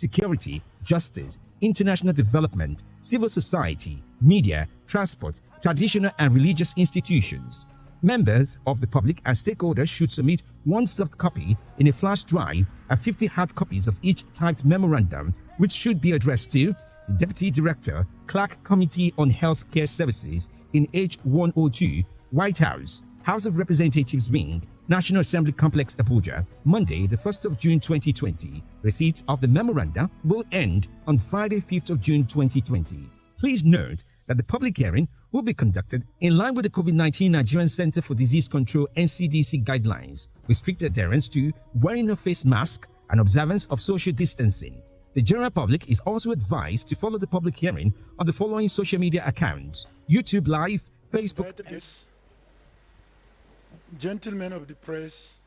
security, justice, international development, civil society, media, transport, traditional and religious institutions. Members of the public and stakeholders should submit one soft copy in a flash drive and 50 hard copies of each typed memorandum, which should be addressed to the Deputy Director, Clerk Committee on Healthcare Services in H102, White House, House of Representatives Wing, National Assembly Complex, Abuja, Monday, the 1st of June 2020. Receipt of the memoranda will end on Friday, 5th of June 2020. Please note that the public hearing will be conducted in line with the COVID-19 Nigerian Center for Disease Control NCDC guidelines, with strict adherence to wearing a face mask and observance of social distancing. The general public is also advised to follow the public hearing on the following social media accounts: YouTube Live, Facebook. Yes. Gentlemen of the press,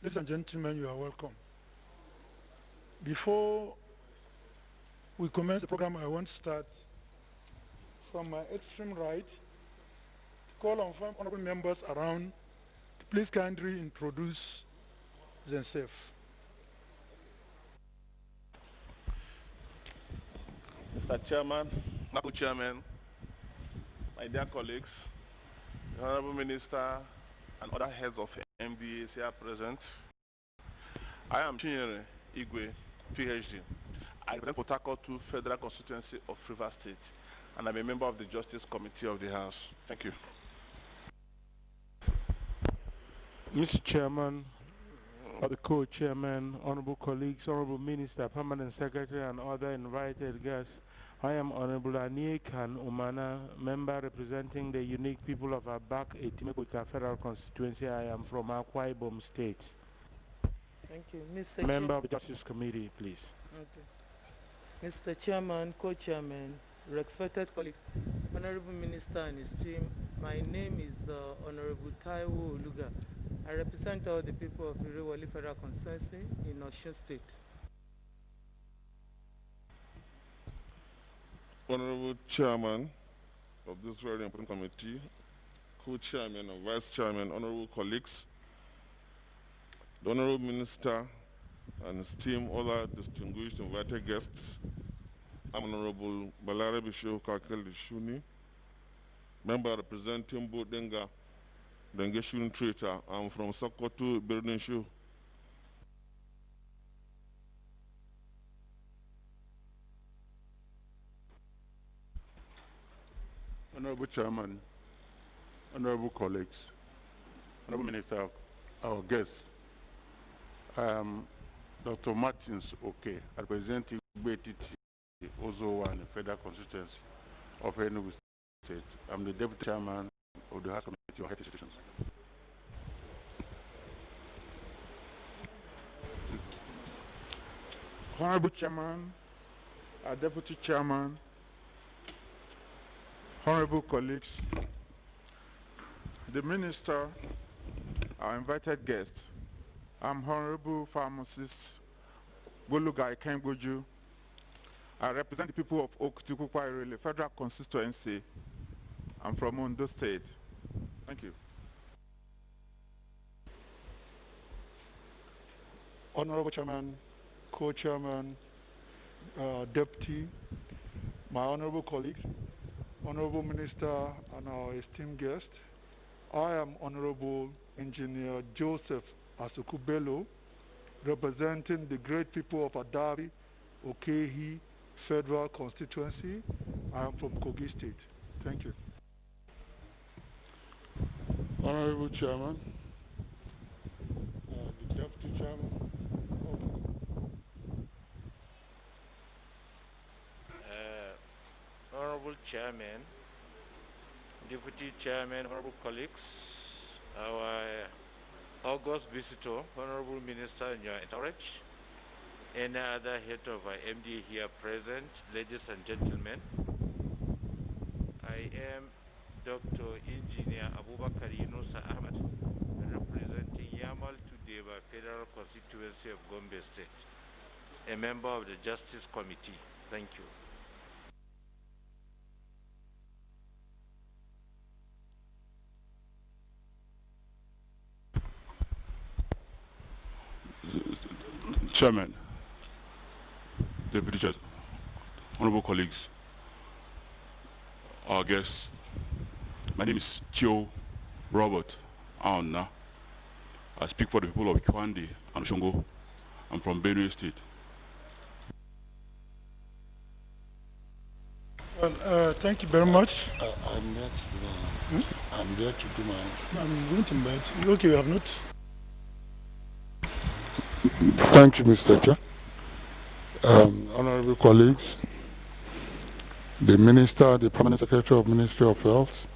ladies and gentlemen, you are welcome. Before we commence the program, I want to start from my extreme right to call on honorable members around to please kindly introduce themselves. Mr. Chairman, Honorable Chairman, my dear colleagues, the Honorable Minister, and other heads of MDAs here present. I am Chinyere Igwe, PhD. I represent Port Harcourt 2 Federal Constituency of Rivers State, and I'm a member of the Justice Committee of the House. Thank you. Mr. Chairman, the co-chairman, honorable colleagues, honorable minister, permanent secretary, and other invited guests, I am Honorable Aniekan Umana, member representing the unique people of Abak, Etimekuta Federal Constituency. I am from Akwa Ibom State. Thank you. Mr. Member of the Justice Committee, please. Okay. Mr. Chairman, co-chairman, respected colleagues, Honorable Minister and his team, my name is Honorable Taiwo Oluga. I represent all the people of Irewoli Federal Constituency in Osun State. Honorable Chairman of this very important committee, co-chairman and vice-chairman, honorable colleagues, the Honorable Minister and his team, other distinguished invited guests, I'm Honorable Balare Bisho Kakel Shuni, member representing Bodenga, Denge Shuni Trader. I'm from Sokoto, Berninshu. Honorable Chairman, honorable colleagues, honorable Minister, our guests, I am Dr. Martins Oke, representing BTT Ozo1, Federal Constituency of Enugu State. I'm the Deputy Chairman of the House Committee on Health Institutions. Honorable Chairman, our Deputy Chairman, honorable colleagues, the Minister, our invited guests, I'm Honorable Pharmacist Bolugai Kemboju. I represent the people of Okutikukwa Federal Constituency. I'm from Ondo State. Thank you. Honorable Chairman, Co-Chairman, Deputy, my honorable colleagues, Honorable Minister, and our esteemed guest, I am Honorable Engineer Joseph Asukubelo, representing the great people of Adabi, Okehi Federal Constituency. I am from Kogi State. Thank you. Honorable Chairman, the Deputy Chairman. Honorable Chairman, Deputy Chairman, honorable colleagues, our August visitor, Honorable Minister in your entourage, any other head of our MD here present, ladies and gentlemen, I am Dr. Engineer Abubakar Yunusa Ahmad, representing Yamal Tudeba Federal Constituency of Gombe State, a member of the Justice Committee. Thank you. Chairman, Deputy Chair, honorable colleagues, our guests, my name is Tio Robert Aonna. I speak for the people of Kwande and Shongo. I'm from Benue State. Well, thank you very much. I'm there to do I'm there to do my... I'm going to invite you. Okay, you have not. Thank you, Mr. Chair. Honorable colleagues, the Minister, the Permanent Secretary of Ministry of Health,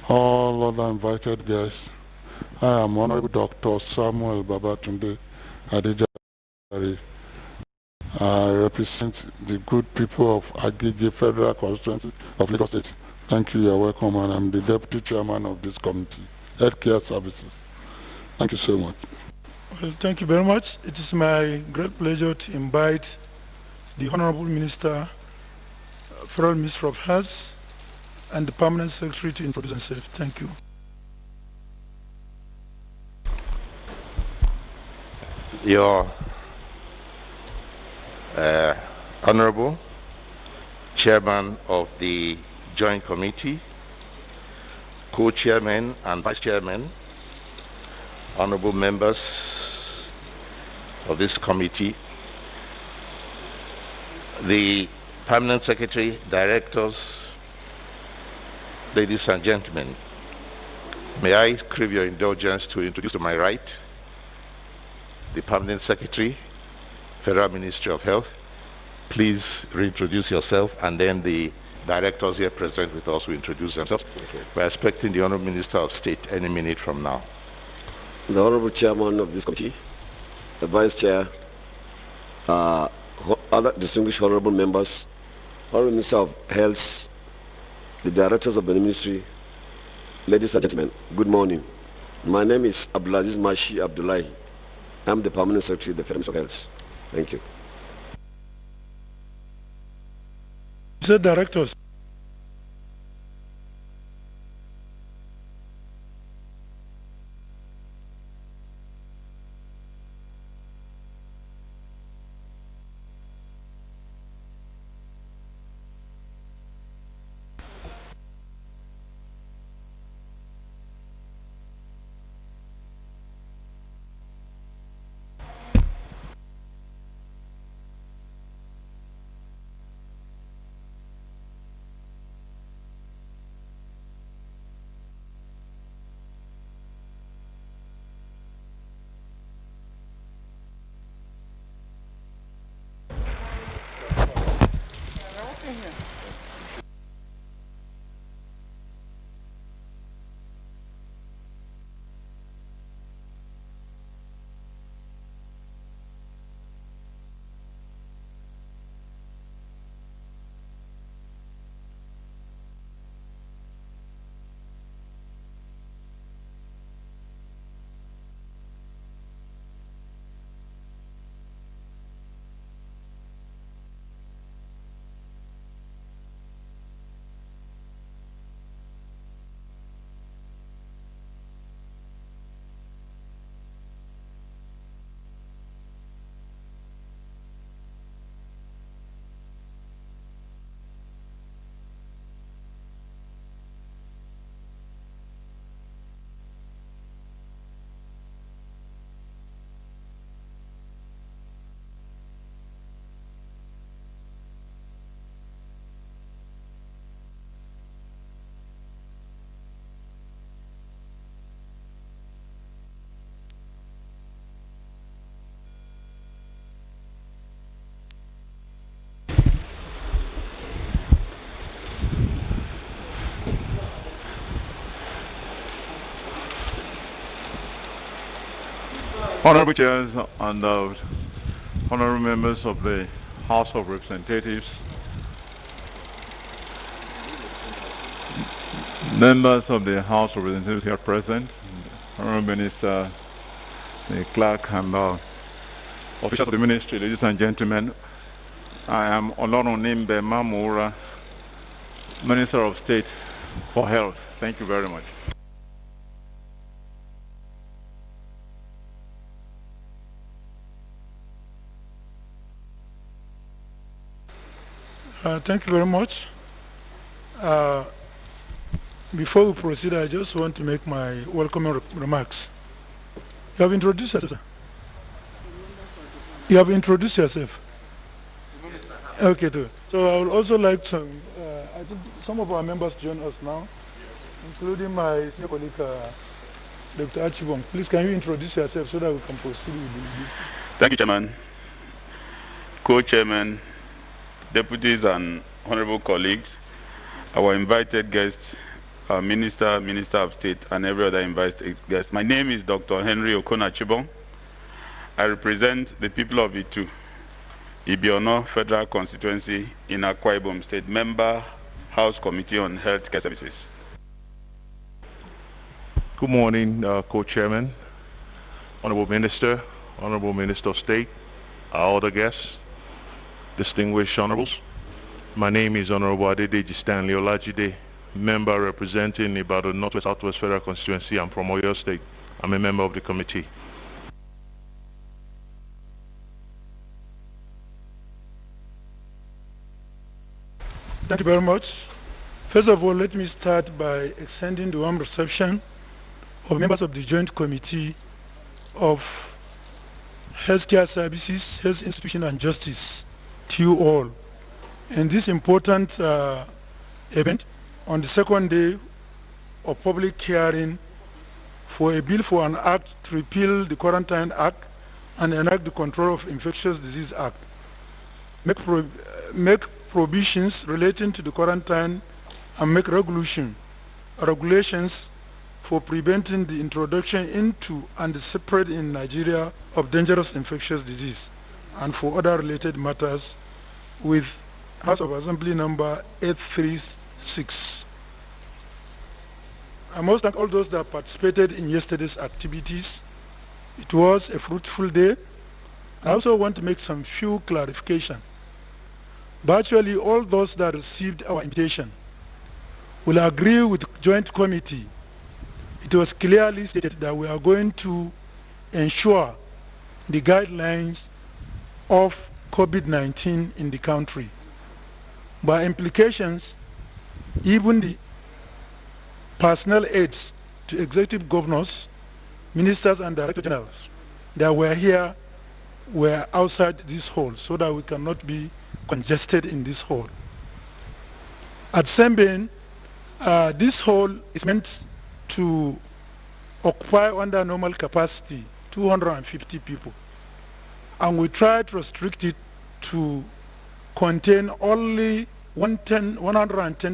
all other invited guests, I am Honorable Dr. Samuel Babatunde Adejare. I represent the good people of Agege Federal Constituency of Lagos State. Thank you, you're welcome, and I'm the Deputy Chairman of this committee, Healthcare Services. Thank you so much. Well, thank you very much. It is my great pleasure to invite the Honorable Minister, Federal Minister of Health, and the Permanent Secretary to introduce themselves. Thank you. Your Honorable Chairman of the Joint Committee, Co-Chairman and Vice Chairman, Honorable members of this committee, the Permanent Secretary, Directors, ladies and gentlemen, may I crave your indulgence to introduce to my right the Permanent Secretary, Federal Ministry of Health. Please reintroduce yourself, and then the directors here present with us will introduce themselves. Okay. We're expecting the Honorable Minister of State any minute from now. The Honorable Chairman of this committee, the Vice Chair, other distinguished honorable members, Honorable Minister of Health, the directors of the ministry, ladies and gentlemen, good morning. My name is Abdulaziz Mashi Abdullahi. I'm the Permanent Secretary of the Federal Ministry of Health. Thank you. Mr. Directors. Honorable Chairs and honorable members of the House of Representatives, members of the House of Representatives here present, Honorable Minister, the clerk, and officials of the ministry, ladies and gentlemen, I am Olorunimbe Mamura, Minister of State for Health. Thank you very much. Thank you very much. Before we proceed, I just want to make my welcoming remarks. You have introduced yourself, sir? You have introduced yourself? Okay, too. So I would also like to, I think some of our members join us now, including my senior colleague, Dr. Achibong. Please, can you introduce yourself so that we can proceed with this? Thank you, Chairman. Co-Chairman, deputies and honorable colleagues, our invited guests, our Minister of State, and every other invited guest. My name is Dr. Henry Okona-Chibong. I represent the people of Itu, Ibiono Federal Constituency in Akwa Ibom State, member, House Committee on Health Care Services. Good morning, Co-Chairman, Honorable Minister of State, our other guests, distinguished honorables. My name is Honorable Adedeji Stanley Olajide, member representing Ibadan Northwest Southwest Federal Constituency. I'm from Oyo State. I'm a member of the committee. Thank you very much. First of all, let me start by extending the warm reception of members of the Joint Committee of Healthcare Services, Health Institution and Justice to you all. In this important event, on the second day of public hearing for a bill for an act to repeal the Quarantine Act and enact the Control of Infectious Disease Act, make provisions relating to the quarantine and make regulations for preventing the introduction into and the spread in Nigeria of dangerous infectious disease and for other related matters with House of Assembly number 836. I must thank all those that participated in yesterday's activities. It was a fruitful day. I also want to make some few clarifications. Virtually all those that received our invitation will agree with the Joint Committee. It was clearly stated that we are going to ensure the guidelines of COVID-19 in the country. By implications, even the personnel aides to executive governors, ministers and director generals that were here were outside this hall so that we cannot be congested in this hall. At Sembin, this hall is meant to occupy under normal capacity 250 people, and we try to restrict it to contain only 110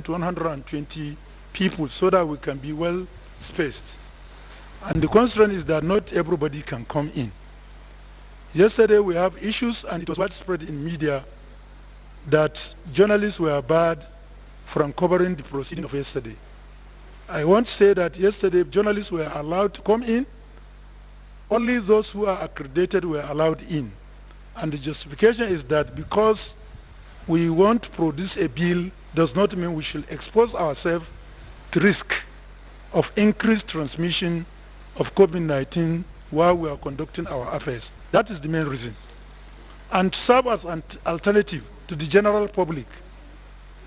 to 120 people so that we can be well spaced. And the constraint is that not everybody can come in. Yesterday we have issues, and it was widespread in media that journalists were barred from covering the proceeding of yesterday. I want to say that yesterday journalists were allowed to come in. Only those who are accredited were allowed in. And the justification is that because we want to produce a bill does not mean we should expose ourselves to risk of increased transmission of COVID-19 while we are conducting our affairs. That is the main reason. And to serve as an alternative to the general public,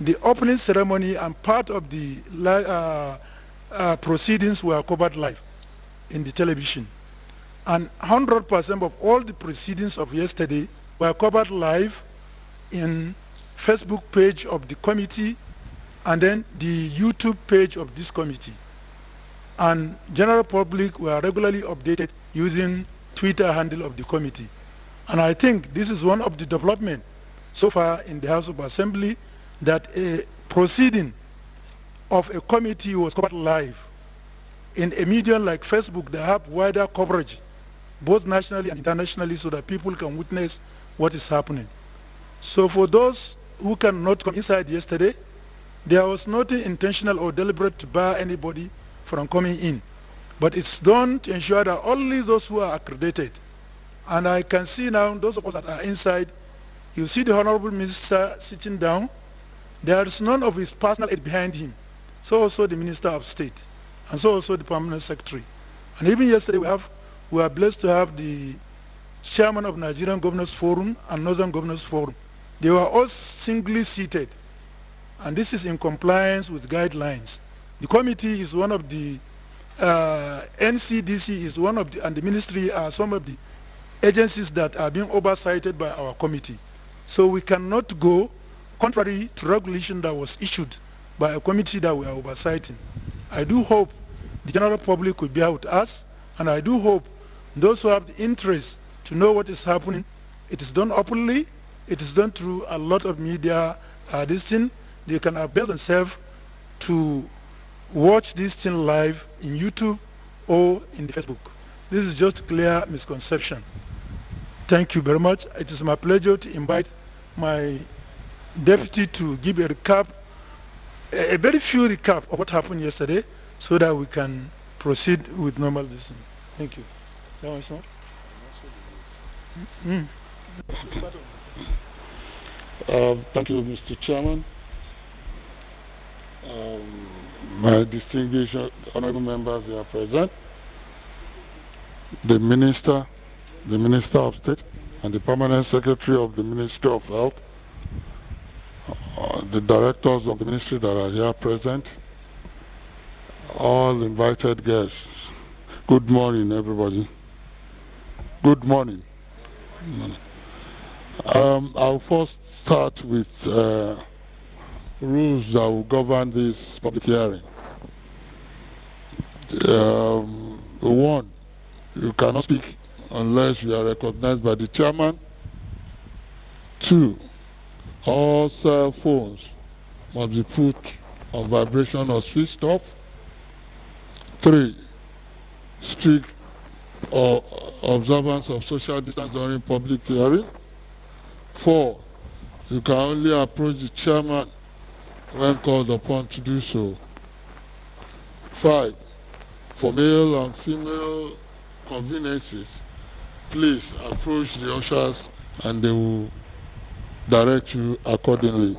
the opening ceremony and part of the proceedings were covered live in the television. And 100% of all the proceedings of yesterday were covered live in Facebook page of the committee and then the YouTube page of this committee. And general public were regularly updated using Twitter handle of the committee. And I think this is one of the development so far in the House of Assembly, that a proceeding of a committee was covered live in a medium like Facebook that have wider coverage, both nationally and internationally, so that people can witness what is happening. So for those who cannot come inside yesterday, there was nothing intentional or deliberate to bar anybody from coming in. But it's done to ensure that only those who are accredited. And I can see now those of us that are inside, you see the Honorable Minister sitting down. There is none of his personal aide behind him. So also the Minister of State, and so also the Permanent Secretary. And even yesterday we are blessed to have the Chairman of Nigerian Governors Forum and Northern Governors Forum. They were all singly seated, and this is in compliance with guidelines. The committee is one of the, NCDC is one of the, and the ministry are some of the agencies that are being oversighted by our committee. So we cannot go contrary to regulation that was issued by a committee that we are oversighting. I do hope the general public could bear with us, and I do hope those who have the interest to know what is happening, it is done openly, it is done through a lot of media, this thing, they can avail themselves to watch this thing live in YouTube or in Facebook. This is just clear misconception. Thank you very much. It is my pleasure to invite my deputy to give a recap, a very few recap of what happened yesterday, so that we can proceed with normal listening. Thank you. That one is not? Thank you, Mr. Chairman. My distinguished honorable members who are present, the Minister of State, and the Permanent Secretary of the Ministry of Health, the directors of the ministry that are here present, all invited guests. Good morning, everybody. Good morning. I'll first start with rules that will govern this public hearing. One, you cannot speak unless you are recognized by the chairman. Two, all cell phones must be put on vibration or switched off. 3, strict observance of social distance during public hearing. 4, you can only approach the chairman when called upon to do so. 5, for male and female conveniences, please approach the ushers and they will direct you accordingly.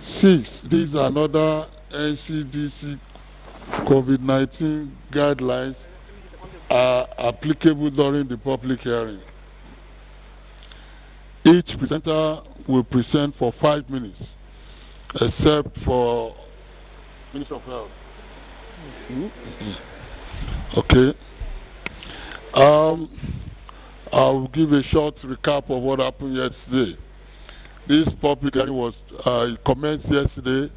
6, these are another NCDC COVID-19 guidelines are applicable during the public hearing. Each presenter will present for 5 minutes, except for Minister of Health. Okay. I'll give a short recap of what happened yesterday. This public hearing was commenced yesterday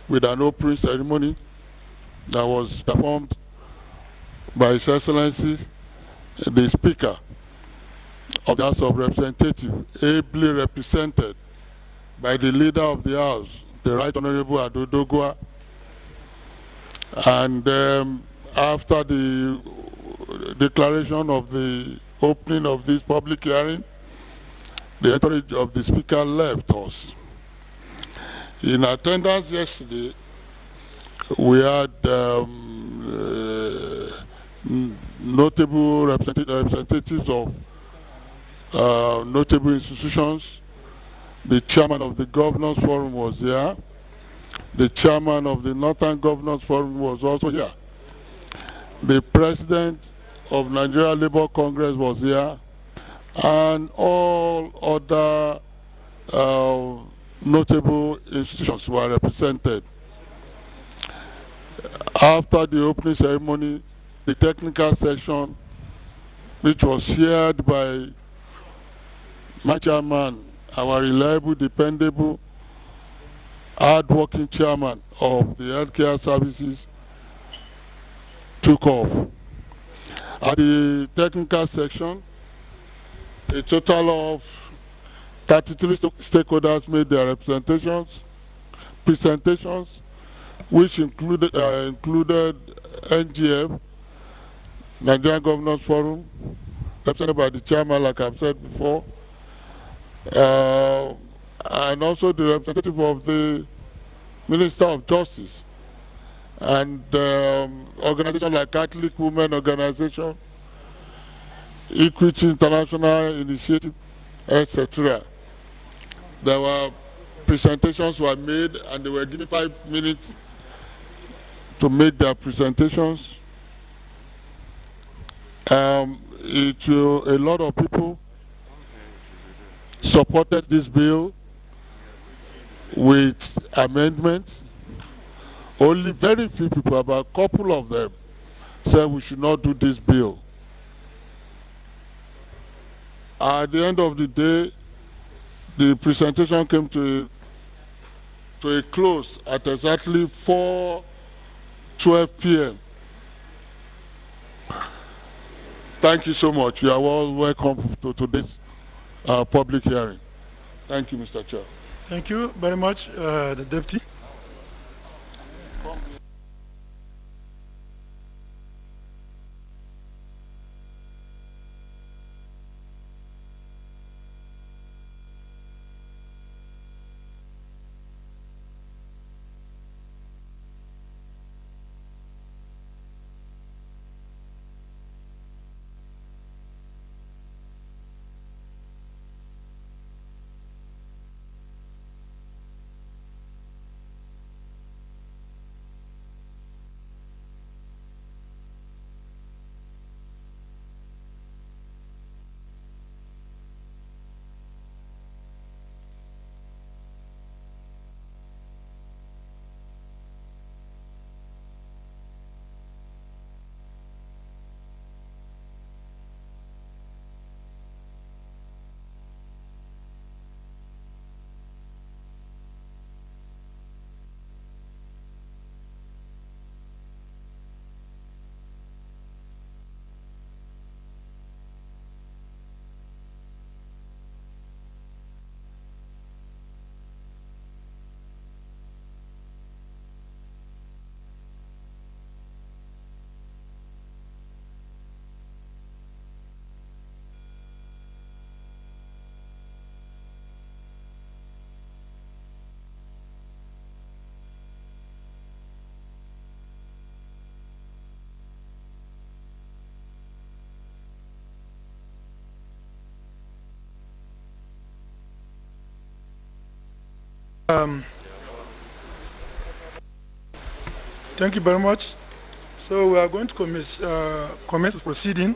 with an opening ceremony that was performed by His Excellency, the Speaker of the House of Representatives, ably represented by the Leader of the House, the Right Honorable Adodogwa. And after the declaration of the opening of this public hearing, the entourage of the Speaker left us. In attendance yesterday, we had notable representatives of notable institutions. The chairman of the Governors Forum was here. The chairman of the Northern Governors Forum was also here. The president of Nigeria Labour Congress was here, and all other notable institutions were represented. After the opening ceremony, the technical section, which was chaired by my chairman, our reliable, dependable, hard-working chairman of the healthcare services, took off. At the technical section, a total of 33 stakeholders made their presentations, which included NGF, Nigerian Governors Forum, represented by the chairman, like I've said before, and also the representative of the Minister of Justice, and organizations like Catholic Women Organization, Equity International Initiative, etc. There were presentations were made, and they were given 5 minutes to make their presentations. A lot of people supported this bill with amendments. Only very few people, about a couple of them, said we should not do this bill. At the end of the day, the presentation came to a close at exactly 4:12 p.m. Thank you so much. You are all welcome to this public hearing. Thank you, Mr. Chair. Thank you very much, the Deputy. Thank you very much. So we are going to commence proceeding.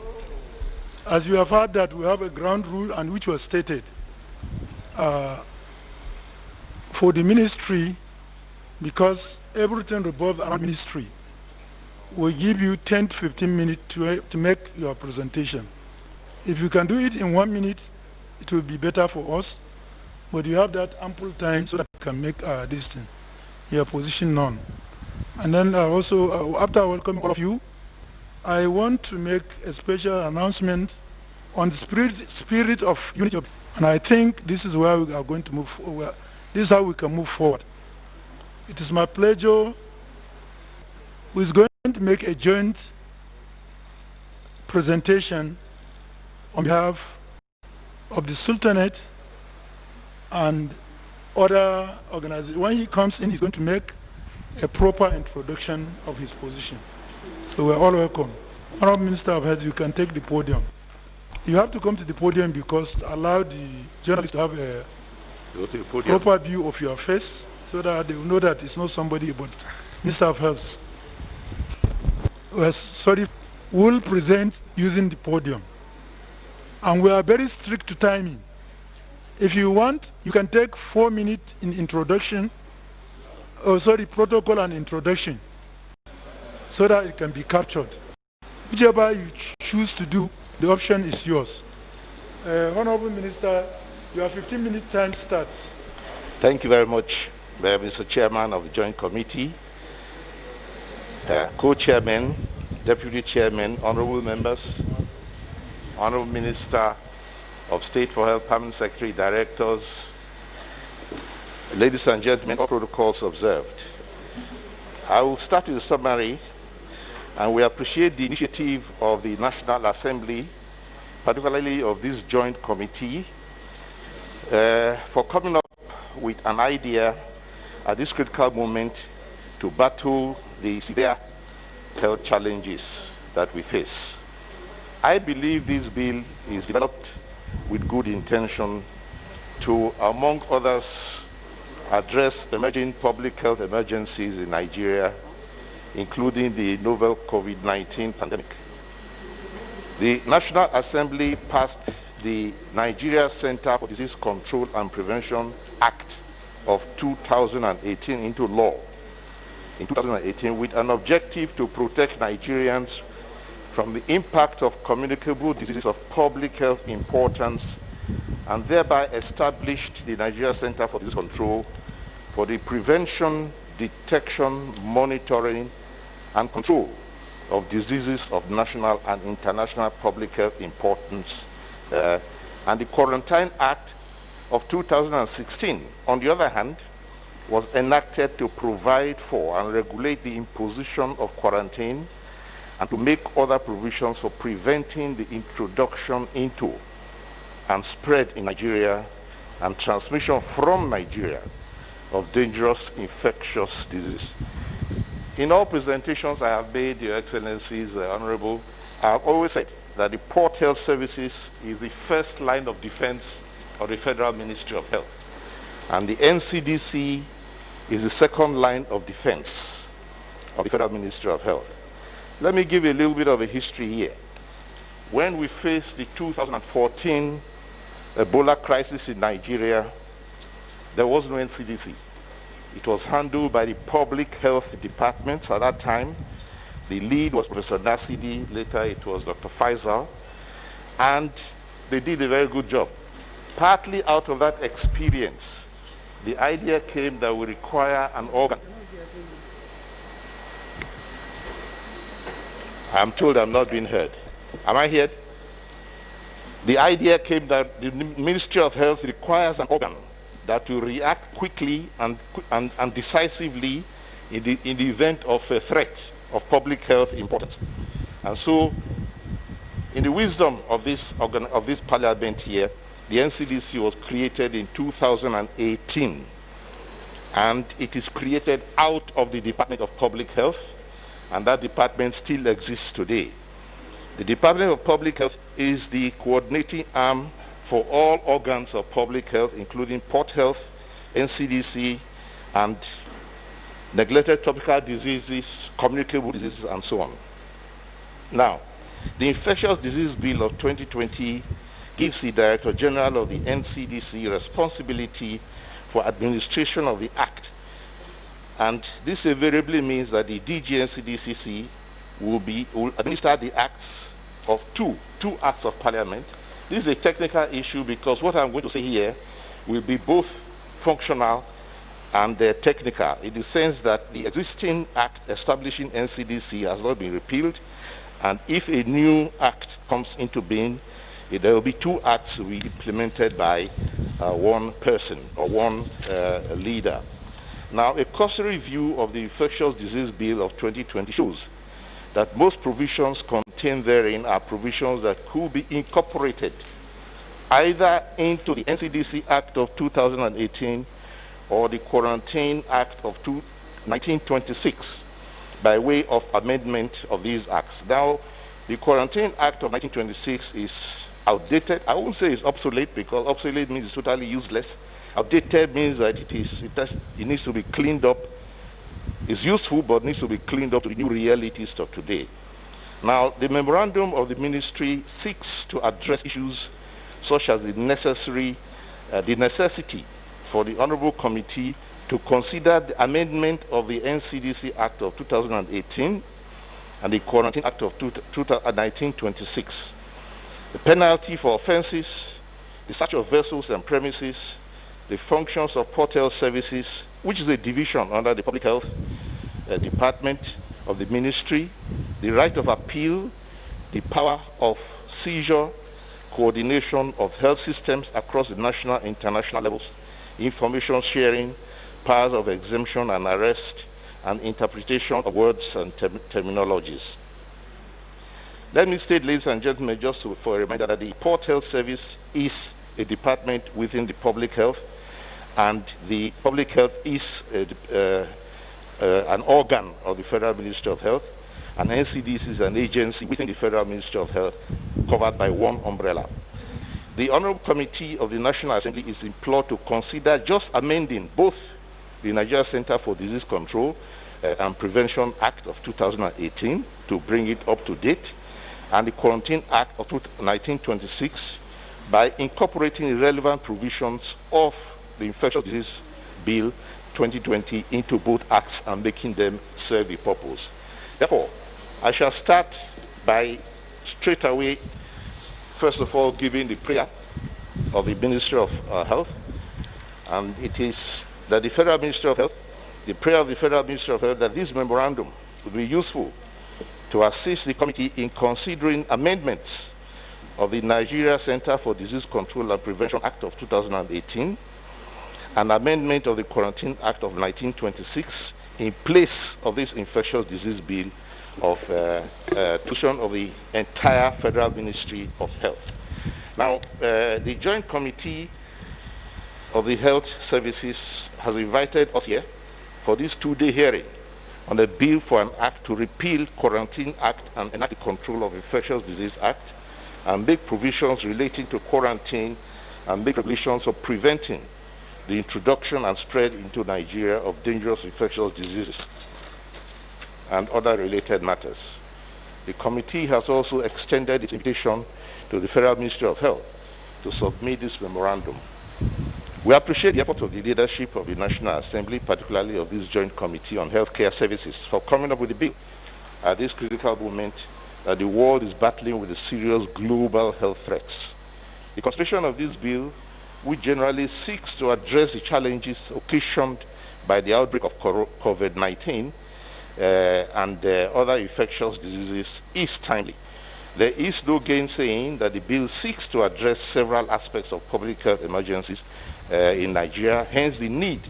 As you have heard that we have a ground rule and which was stated for the ministry, because everything revolves around ministry, we give you 10 to 15 minutes to make your presentation. If you can do it in 1 minute, it will be better for us. But you have that ample time so that you can make this thing, your position known. And then also, after welcoming all of you, I want to make a special announcement on the spirit of unity. And I think this is where we are going to move forward. This is how we can move forward. It is my pleasure who is going to make a joint presentation on behalf of the Sultanate and other organizations. When he comes in, he's going to make a proper introduction of his position. So we're all welcome. Honorable Minister of Health, you can take the podium. You have to come to the podium because to allow the journalists to have a proper view of your face so that they will know that it's not somebody but Minister of Health. Will present using the podium. And we are very strict to timing. If you want, you can take 4 minutes in introduction, protocol and introduction, so that it can be captured. Whichever you choose to do, the option is yours. Honorable Minister, your 15-minute time starts. Thank you very much, Mr. Chairman of the Joint Committee, co-chairman, deputy chairman, honorable members, honorable Minister of State for Health, Permanent Secretary, directors, ladies and gentlemen, all protocols observed. I will start with a summary, and we appreciate the initiative of the National Assembly, particularly of this joint committee, for coming up with an idea at this critical moment to battle the severe health challenges that we face. I believe this bill is developed with good intention to, among others, address emerging public health emergencies in Nigeria, including the novel COVID-19 pandemic. The National Assembly passed the Nigeria Center for Disease Control and Prevention Act of 2018 into law in 2018 with an objective to protect Nigerians from the impact of communicable diseases of public health importance, and thereby established the Nigeria Center for Disease Control for the prevention, detection, monitoring, and control of diseases of national and international public health importance, and the Quarantine Act of 2016, on the other hand, was enacted to provide for and regulate the imposition of quarantine and to make other provisions for preventing the introduction into and spread in Nigeria and transmission from Nigeria of dangerous infectious diseases. In all presentations I have made, Your Excellencies, Honorable, I have always said that the Port Health Services is the first line of defense of the Federal Ministry of Health, and the NCDC is the second line of defense of the Federal Ministry of Health. Let me give you a little bit of a history here. When we faced the 2014 Ebola crisis in Nigeria, there was no NCDC. It was handled by the Public Health Department at that time. The lead was Professor Nasidi, later it was Dr. Faisal, and they did a very good job. Partly out of that experience, the idea came that we require an organ. I'm told I'm not being heard. Am I heard? The idea came that the Ministry of Health requires an organ that will react quickly and decisively in the event of a threat of public health importance. And so, in the wisdom of this parliament here, the NCDC was created in 2018, and it is created out of the Department of Public Health, and that department still exists today. The Department of Public Health is the coordinating arm for all organs of public health, including Port Health, NCDC, and neglected tropical diseases, communicable diseases, and so on. Now, the Infectious Disease Bill of 2020 gives the Director General of the NCDC responsibility for administration of the Act. And this invariably means that the DG NCDCC will administer the acts of two acts of Parliament. This is a technical issue because what I'm going to say here will be both functional and technical, in the sense that the existing act establishing NCDC has not been repealed, and if a new act comes into being, there will be two acts to be implemented by one person or one leader. Now, a cursory view of the Infectious Disease Bill of 2020 shows that most provisions contained therein are provisions that could be incorporated either into the NCDC Act of 2018 or the Quarantine Act of 1926 by way of amendment of these acts. Now, the Quarantine Act of 1926 is outdated. I won't say it's obsolete, because obsolete means it's totally useless. Outdated means that it needs to be cleaned up. It's useful, but needs to be cleaned up to the new realities of today. Now, the memorandum of the ministry seeks to address issues such as the necessity for the Honorable Committee to consider the amendment of the NCDC Act of 2018 and the Quarantine Act of 1926. The penalty for offenses, the search of vessels and premises, the functions of Port Health Services, which is a division under the Public Health Department of the Ministry, the right of appeal, the power of seizure, coordination of health systems across the national and international levels, information sharing, powers of exemption and arrest, and interpretation of words and terminologies. Let me state, ladies and gentlemen, just for a reminder, that the Port Health Service is a department within the public health, and the public health is an organ of the Federal Ministry of Health, and NCDC is an agency within the Federal Ministry of Health covered by one umbrella. The Honorable Committee of the National Assembly is implored to consider just amending both the Nigeria Center for Disease Control and Prevention Act of 2018 to bring it up to date, and the Quarantine Act of 1926, by incorporating relevant provisions of the Infectious Disease Bill 2020 into both acts and making them serve the purpose. Therefore, I shall start by straight away, first of all, giving the prayer of the Ministry of Health. And it is that the Federal Ministry of Health, the prayer of the Federal Ministry of Health, that this memorandum will be useful to assist the committee in considering amendments of the Nigeria Center for Disease Control and Prevention Act of 2018, an amendment of the Quarantine Act of 1926 in place of this infectious disease bill of tuition of the entire Federal Ministry of Health. Now, the Joint Committee of the Health Services has invited us here for this two-day hearing on a bill for an act to repeal Quarantine Act and enact the Control of Infectious Disease Act and make provisions relating to quarantine and make regulations for preventing the introduction and spread into Nigeria of dangerous infectious diseases and other related matters. The committee has also extended its invitation to the Federal Ministry of Health to submit this memorandum. We appreciate the effort of the leadership of the National Assembly, particularly of this Joint Committee on Healthcare Services, for coming up with the bill at this critical moment that the world is battling with the serious global health threats. The consideration of this bill, which generally seeks to address the challenges occasioned by the outbreak of COVID-19 and other infectious diseases, is timely. There is no gainsaying that the bill seeks to address several aspects of public health emergencies in Nigeria, hence the need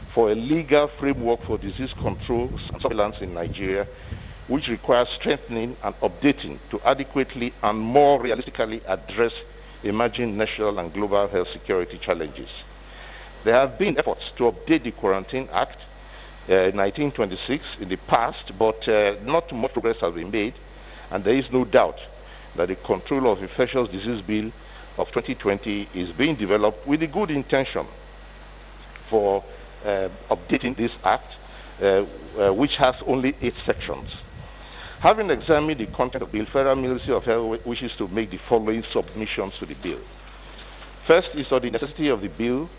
for a legal framework for disease control and surveillance in Nigeria, which requires strengthening and updating to adequately and more realistically address emerging national and global health security challenges. There have been efforts to update the Quarantine Act 1926 in the past, but not much progress has been made, and there is no doubt that the Control of Infectious Disease Bill of 2020 is being developed with the good intention for updating this act, which has only 8 sections. Having examined the content of the bill, Federal Ministry of Health wishes to make the following submissions to the bill. First is on the necessity of the bill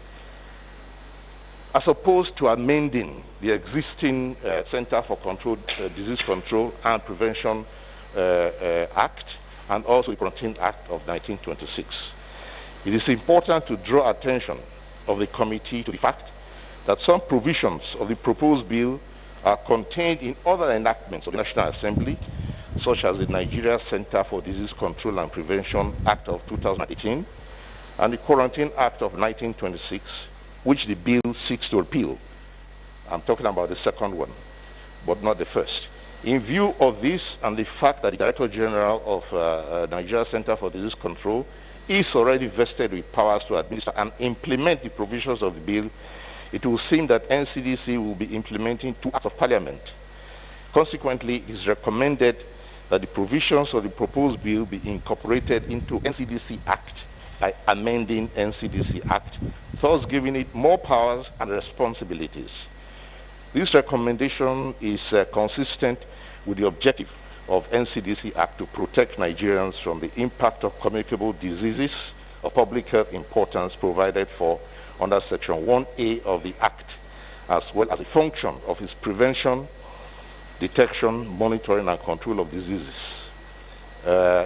as opposed to amending the existing Center for Disease Control and Prevention Act and also the Quarantine Act of 1926. It is important to draw attention of the committee to the fact that some provisions of the proposed bill are contained in other enactments of the National Assembly, such as the Nigeria Center for Disease Control and Prevention Act of 2018 and the Quarantine Act of 1926, which the bill seeks to repeal. I'm talking about the second one, but not the first. In view of this and the fact that the Director General of Nigeria Center for Disease Control is already vested with powers to administer and implement the provisions of the bill, it will seem that NCDC will be implementing 2 acts of parliament. Consequently, it is recommended that the provisions of the proposed bill be incorporated into NCDC Act by amending NCDC Act, thus giving it more powers and responsibilities. This recommendation is consistent with the objective of NCDC Act to protect Nigerians from the impact of communicable diseases of public health importance provided for under Section 1A of the Act, as well as the function of its prevention, detection, monitoring, and control of diseases,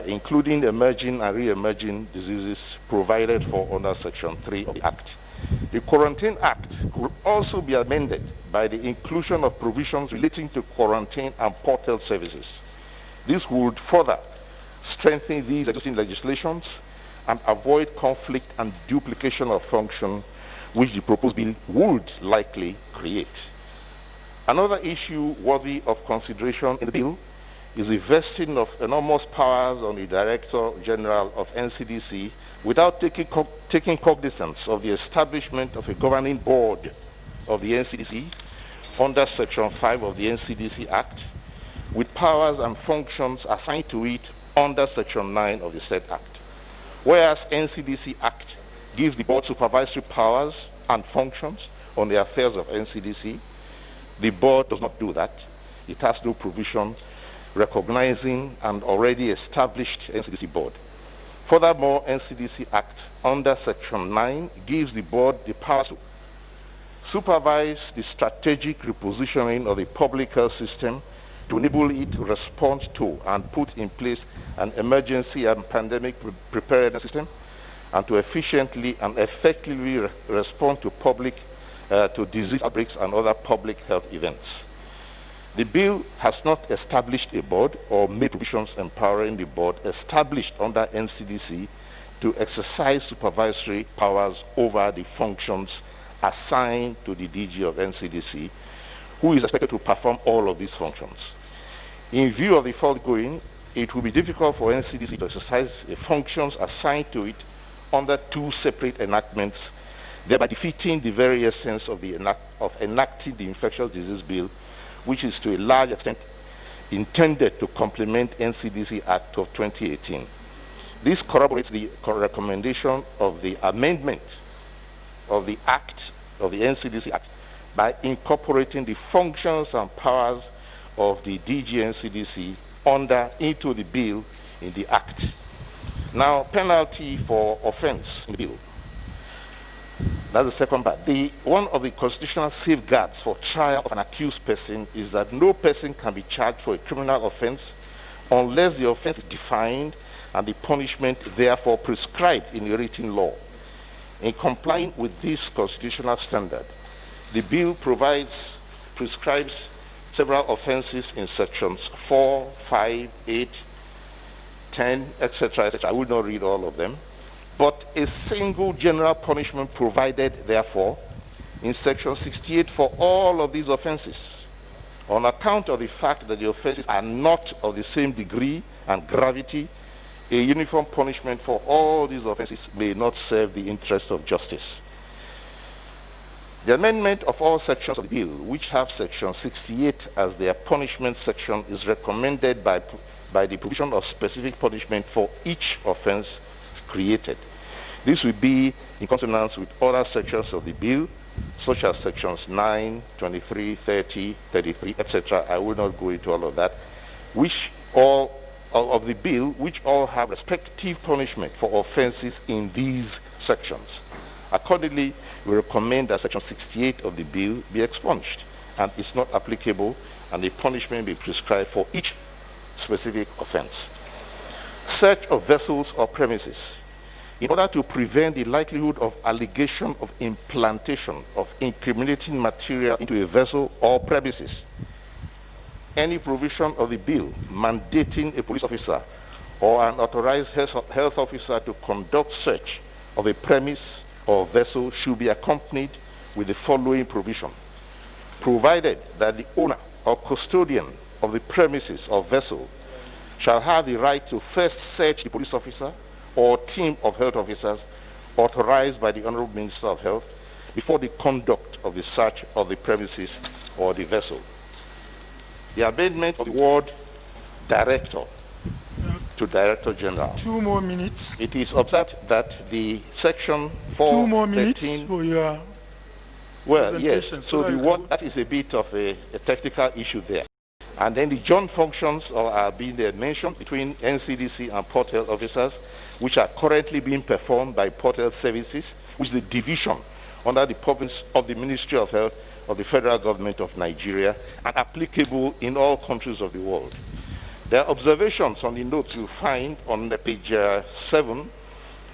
including emerging and re-emerging diseases provided for under Section 3 of the Act. The Quarantine Act could also be amended by the inclusion of provisions relating to quarantine and port health services. This would further strengthen these existing legislations and avoid conflict and duplication of function, which the proposed bill would likely create. Another issue worthy of consideration in the bill is the vesting of enormous powers on the Director General of NCDC without taking cognizance of the establishment of a governing board of the NCDC under Section 5 of the NCDC Act, with powers and functions assigned to it under Section 9 of the said Act. Whereas NCDC Act gives the board supervisory powers and functions on the affairs of NCDC, the board does not do that. It has no provision recognizing an already established NCDC board. Furthermore, NCDC Act under Section 9 gives the board the power to supervise the strategic repositioning of the public health system to enable it to respond to and put in place an emergency and pandemic preparedness system, and to efficiently and effectively respond to to disease outbreaks and other public health events. The bill has not established a board or made provisions empowering the board established under NCDC to exercise supervisory powers over the functions assigned to the DG of NCDC, who is expected to perform all of these functions. In view of the foregoing, it will be difficult for NCDC to exercise the functions assigned to it under two separate enactments, thereby defeating the very essence of enacting the Infectious Disease Bill, which is to a large extent intended to complement NCDC Act of 2018. This corroborates the recommendation of the amendment of the Act, of the NCDC Act, by incorporating the functions and powers of the DG NCDC into the bill in the Act. Now, penalty for offense in the bill. That's the second part. One of the constitutional safeguards for trial of an accused person is that no person can be charged for a criminal offense unless the offense is defined and the punishment therefore prescribed in a written law. In complying with this constitutional standard, the bill prescribes several offenses in sections 4, 5, 8, 10, etc., etc. I will not read all of them. But a single general punishment provided, therefore, in section 68 for all of these offenses, on account of the fact that the offenses are not of the same degree and gravity. A uniform punishment for all these offenses may not serve the interest of justice. The amendment of all sections of the bill, which have section 68 as their punishment section, is recommended by the provision of specific punishment for each offense created. This will be in consonance with other sections of the bill, such as sections 9, 23, 30, 33, etc. I will not go into all of that, which all of the bill, which all have respective punishment for offenses in these sections. Accordingly, we recommend that section 68 of the bill be expunged and is not applicable, and the punishment be prescribed for each specific offense. Search of vessels or premises. In order to prevent the likelihood of allegation of implantation of incriminating material into a vessel or premises, any provision of the bill mandating a police officer or an authorized health officer to conduct search of a premise or vessel should be accompanied with the following provision. Provided that the owner or custodian of the premises or vessel shall have the right to first search the police officer or team of health officers authorized by the Honorable Minister of Health before the conduct of the search of the premises or the vessel. The amendment of the word director to Director General. 2 more minutes. It is observed that the section 4, 2 more 13, minutes for your well, yes, presentation. so the word, that is a bit of a technical issue there. And then the joint functions are being mentioned between NCDC and Port Health officers, which are currently being performed by Port Health Services, which is the division under the province of the Ministry of Health of the Federal Government of Nigeria, and applicable in all countries of the world. There are observations on the notes you find on page 7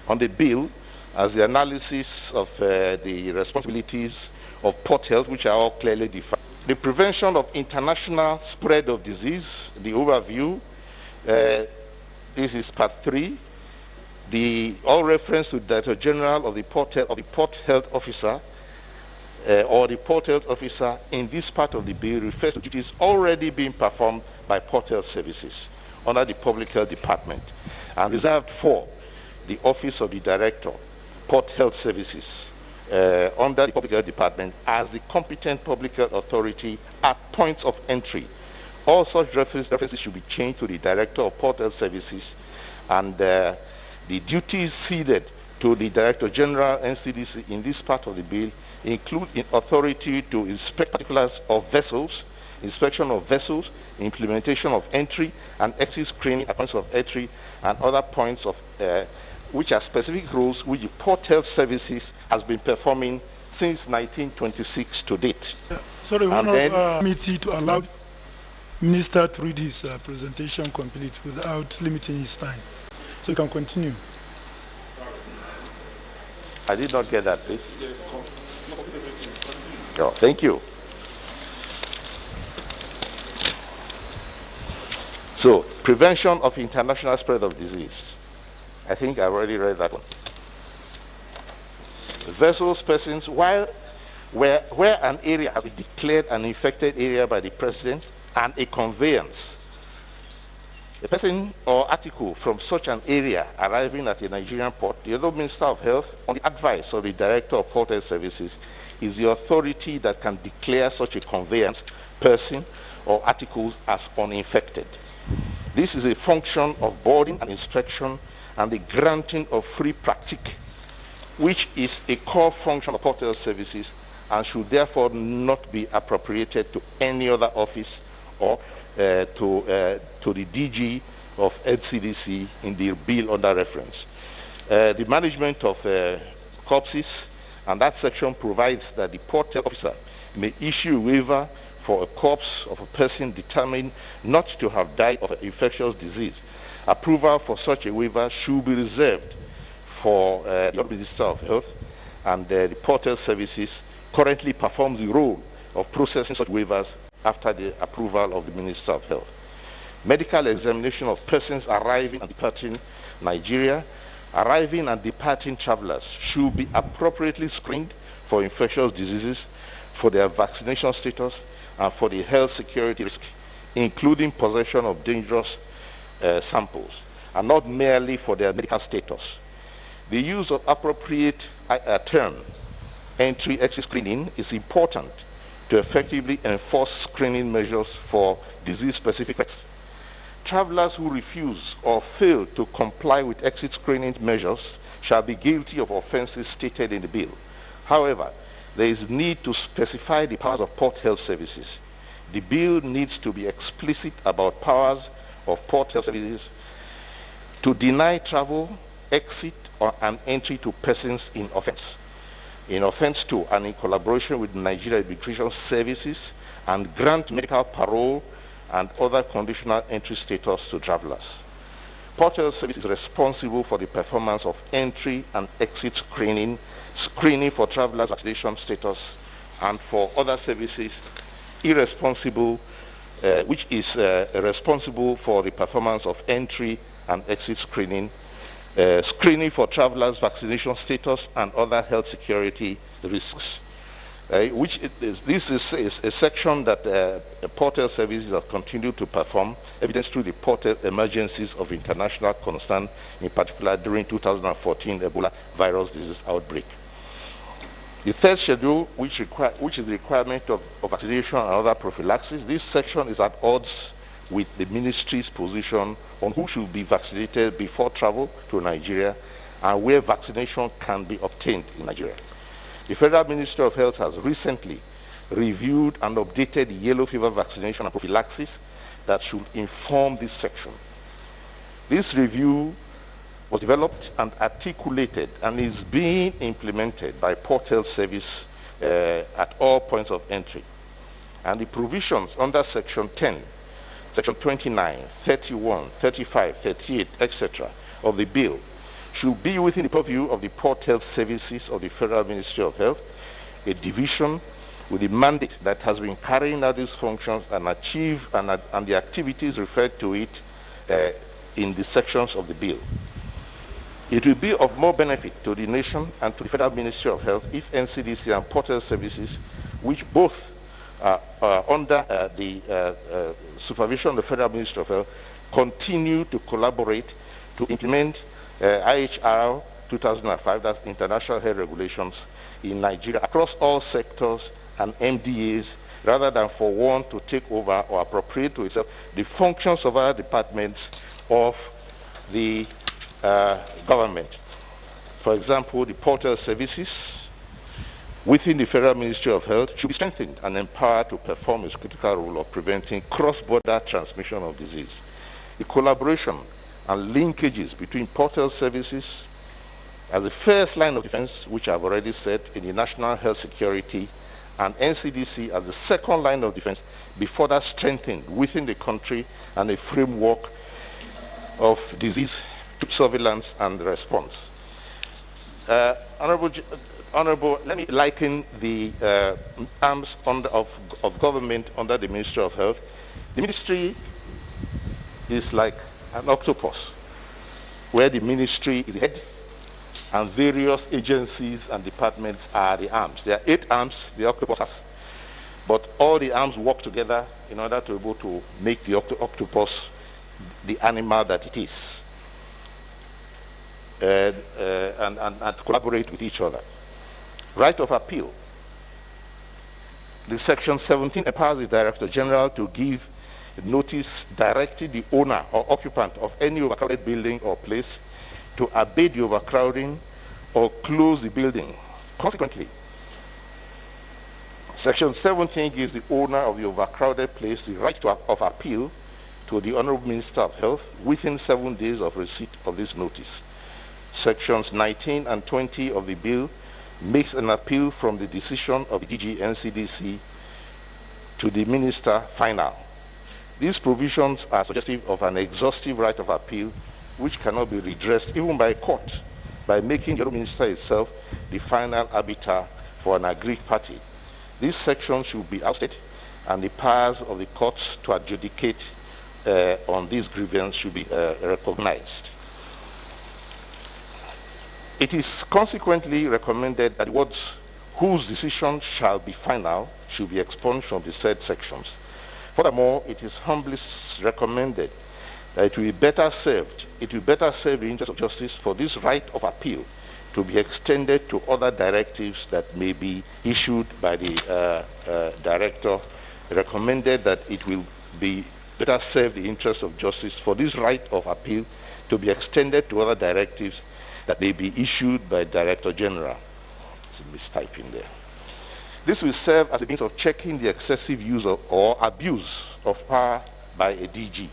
on the bill as the analysis of the responsibilities of Port Health, which are all clearly defined. The prevention of international spread of disease, the overview, this is part 3. All reference to Director General of the Port Health Officer or the Port Health Officer in this part of the bill refers to duties already being performed by Port Health Services under the Public Health Department, and reserved for the Office of the Director, Port Health Services, under the Public Health Department as the competent public health authority at points of entry. All such references should be changed to the Director of Port Health Services, and the duties ceded to the Director General NCDC in this part of the bill include authority to inspect particulars of vessels, inspection of vessels, implementation of entry and exit screening at points of entry and other points of which are specific roles which the Port Health Services has been performing since 1926 to date. Sorry, one of the committee to allow Minister to read his presentation complete without limiting his time. So you can continue. I did not get that, please. Oh, thank you. So, prevention of international spread of disease. I think I've already read that one. Vessels, persons, where an area has been declared an infected area by the President and a conveyance, a person or article from such an area arriving at a Nigerian port, the Honourable Minister of Health, on the advice of the Director of Port Health Services, is the authority that can declare such a conveyance, person, or articles as uninfected. This is a function of boarding and inspection and the granting of free practice, which is a core function of Port Health Services and should therefore not be appropriated to any other office or to the DG of NCDC in the bill under reference. The management of corpses, and that section provides that the port health officer may issue a waiver for a corpse of a person determined not to have died of an infectious disease. Approval for such a waiver should be reserved for the Minister of Health, and the Port Health Services currently performs the role of processing such waivers after the approval of the Minister of Health. Medical examination of persons arriving and departing Nigeria, arriving and departing travelers should be appropriately screened for infectious diseases, for their vaccination status, and for the health security risk, including possession of dangerous samples, and not merely for their medical status. The use of appropriate term, entry-exit screening, is important to effectively enforce screening measures for disease-specific threats. Travelers who refuse or fail to comply with exit screening measures shall be guilty of offenses stated in the bill. However, there is need to specify the powers of Port Health Services. The bill needs to be explicit about powers of Port Health Services to deny travel, exit, or an entry to persons in offense to and in collaboration with Nigeria Immigration Services, and grant medical parole and other conditional entry status to travelers. Port Health Service is responsible for the performance of entry and exit screening for travelers' vaccination status, and for other services irresponsible, which is responsible for the performance of entry and exit screening for travelers' vaccination status and other health security risks. This is a section that Port Health Services have continued to perform, evidenced through the port health emergencies of international concern, in particular during 2014 Ebola virus disease outbreak. The third schedule, which is the requirement of vaccination and other prophylaxis, this section is at odds with the ministry's position on who should be vaccinated before travel to Nigeria and where vaccination can be obtained in Nigeria. The Federal Ministry of Health has recently reviewed and updated the yellow fever vaccination and prophylaxis that should inform this section. This review was developed and articulated and is being implemented by Port Health Service at all points of entry. And the provisions under Section 10, Section 29, 31, 35, 38, etc. of the bill should be within the purview of the Port Health Services of the Federal Ministry of Health, a division with the mandate that has been carrying out these functions and and the activities referred to it in the sections of the bill. It will be of more benefit to the nation and to the Federal Ministry of Health if NCDC and Port Health Services, which both are under the supervision of the Federal Ministry of Health, continue to collaborate to implement IHR 2005, that's International Health Regulations, in Nigeria across all sectors and MDAs, rather than for one to take over or appropriate to itself the functions of other departments of the government. For example, the Port Health Services within the Federal Ministry of Health should be strengthened and empowered to perform its critical role of preventing cross-border transmission of disease. The collaboration and linkages between port health services as the first line of defense, which I've already said, in the national health security, and NCDC as the second line of defense be further strengthened within the country and a framework of disease surveillance and response. Honorable, let me liken the arms of government under the Ministry of Health. The ministry is like an octopus, where the ministry is the head and various agencies and departments are the arms. There are 8 arms the octopus has, but all the arms work together in order to be able to make the octopus the animal that it is, and collaborate with each other. Right of appeal. The Section 17 empowers the Director General to give notice directing the owner or occupant of any overcrowded building or place to abate the overcrowding or close the building. Consequently, Section 17 gives the owner of the overcrowded place the right of appeal to the Honorable Minister of Health within 7 days of receipt of this notice. Sections 19 and 20 of the bill makes an appeal from the decision of the DG NCDC to the Minister final. These provisions are suggestive of an exhaustive right of appeal which cannot be redressed even by a court, by making the Minister itself the final arbiter for an aggrieved party. This section should be ousted, and the powers of the courts to adjudicate on these grievances should be recognized. It is consequently recommended that words "whose decision shall be final" should be expunged from the said sections. Furthermore, it is humbly recommended that it will better serve the interest of justice for this right of appeal to be extended to other directives that may be issued by the director. Recommended that it will be better serve the interest of justice for this right of appeal to be extended to other directives that may be issued by Director General. There's a mistyping there. This will serve as a means of checking the excessive use or abuse of power by a DG.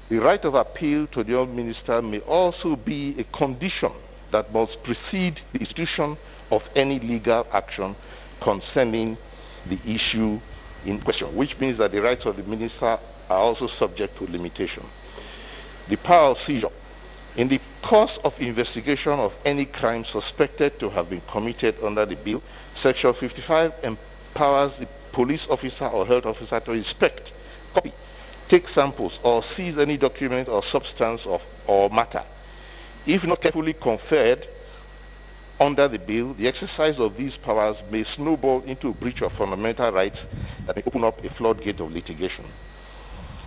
The right of appeal to the Honourable Minister may also be a condition that must precede the institution of any legal action concerning the issue in question, which means that the rights of the Minister are also subject to limitation. The power of seizure. In the course of investigation of any crime suspected to have been committed under the bill, Section 55 empowers the police officer or health officer to inspect, copy, take samples, or seize any document or substance or matter. If not carefully conferred under the bill, the exercise of these powers may snowball into a breach of fundamental rights that may open up a floodgate of litigation.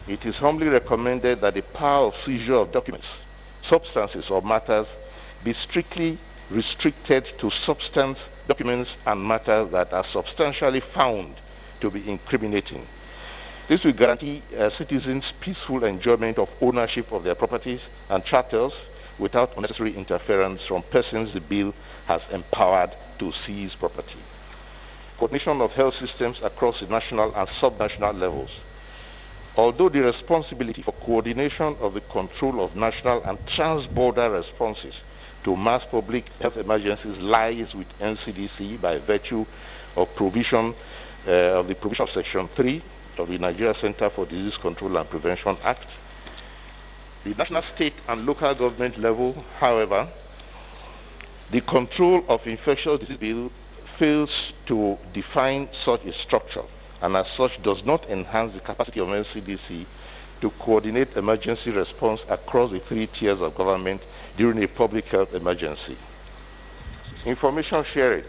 It is humbly recommended that the power of seizure of documents, substances, or matters be strictly restricted to substance, documents, and matters that are substantially found to be incriminating. This will guarantee citizens peaceful enjoyment of ownership of their properties and chattels without unnecessary interference from persons the bill has empowered to seize property. Coordination of health systems across the national and subnational levels. Although the responsibility for coordination of the control of national and trans-border responses to mass public health emergencies lies with NCDC by virtue of provision of the provision of Section 3 of the Nigeria Center for Disease Control and Prevention Act. The national, state, and local government level, however, the control of infectious disease bill fails to define such a structure, and as such does not enhance the capacity of NCDC to coordinate emergency response across the 3 tiers of government during a public health emergency. Information sharing.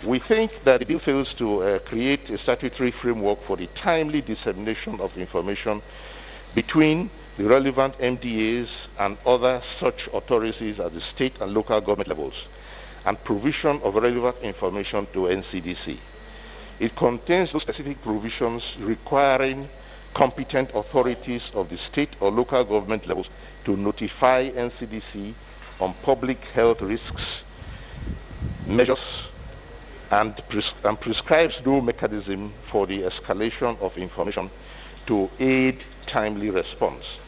We think that the bill fails to create a statutory framework for the timely dissemination of information between the relevant MDAs and other such authorities at the state and local government levels, and provision of relevant information to NCDC. It contains no specific provisions requiring competent authorities of the state or local government levels to notify NCDC on public health risks, measures, and prescribes no mechanism for the escalation of information to aid timely response.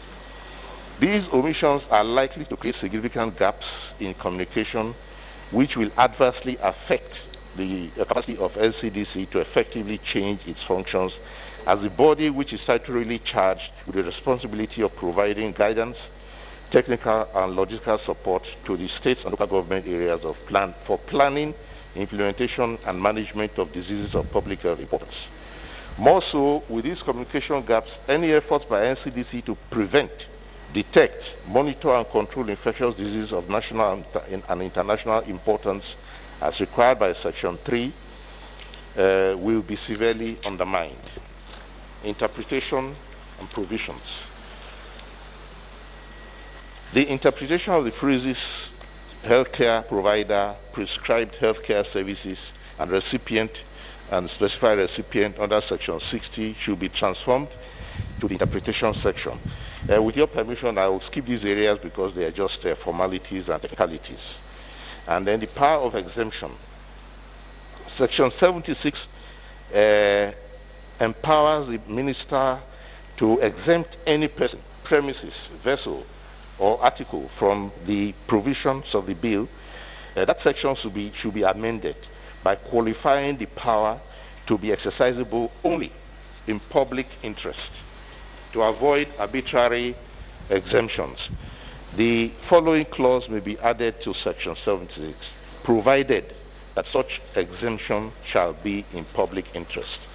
These omissions are likely to create significant gaps in communication, which will adversely affect the capacity of NCDC to effectively change its functions as a body which is statutorily charged with the responsibility of providing guidance, technical and logistical support to the states and local government areas of for planning, implementation and management of diseases of public health importance. More so, with these communication gaps, any efforts by NCDC to prevent, detect, monitor and control infectious diseases of national and international importance as required by Section 3 will be severely undermined. Interpretation and provisions. The interpretation of the phrases healthcare provider, prescribed healthcare services, and recipient and specified recipient under Section 60 should be transformed to the interpretation section. With your permission, I will skip these areas because they are just formalities and technicalities. And then the power of exemption. Section 76 empowers the minister to exempt any person, premises, vessel, or article from the provisions of the bill. That section should be amended by qualifying the power to be exercisable only in public interest to avoid arbitrary exemptions. The following clause may be added to Section 76, provided that such exemption shall be in public interest.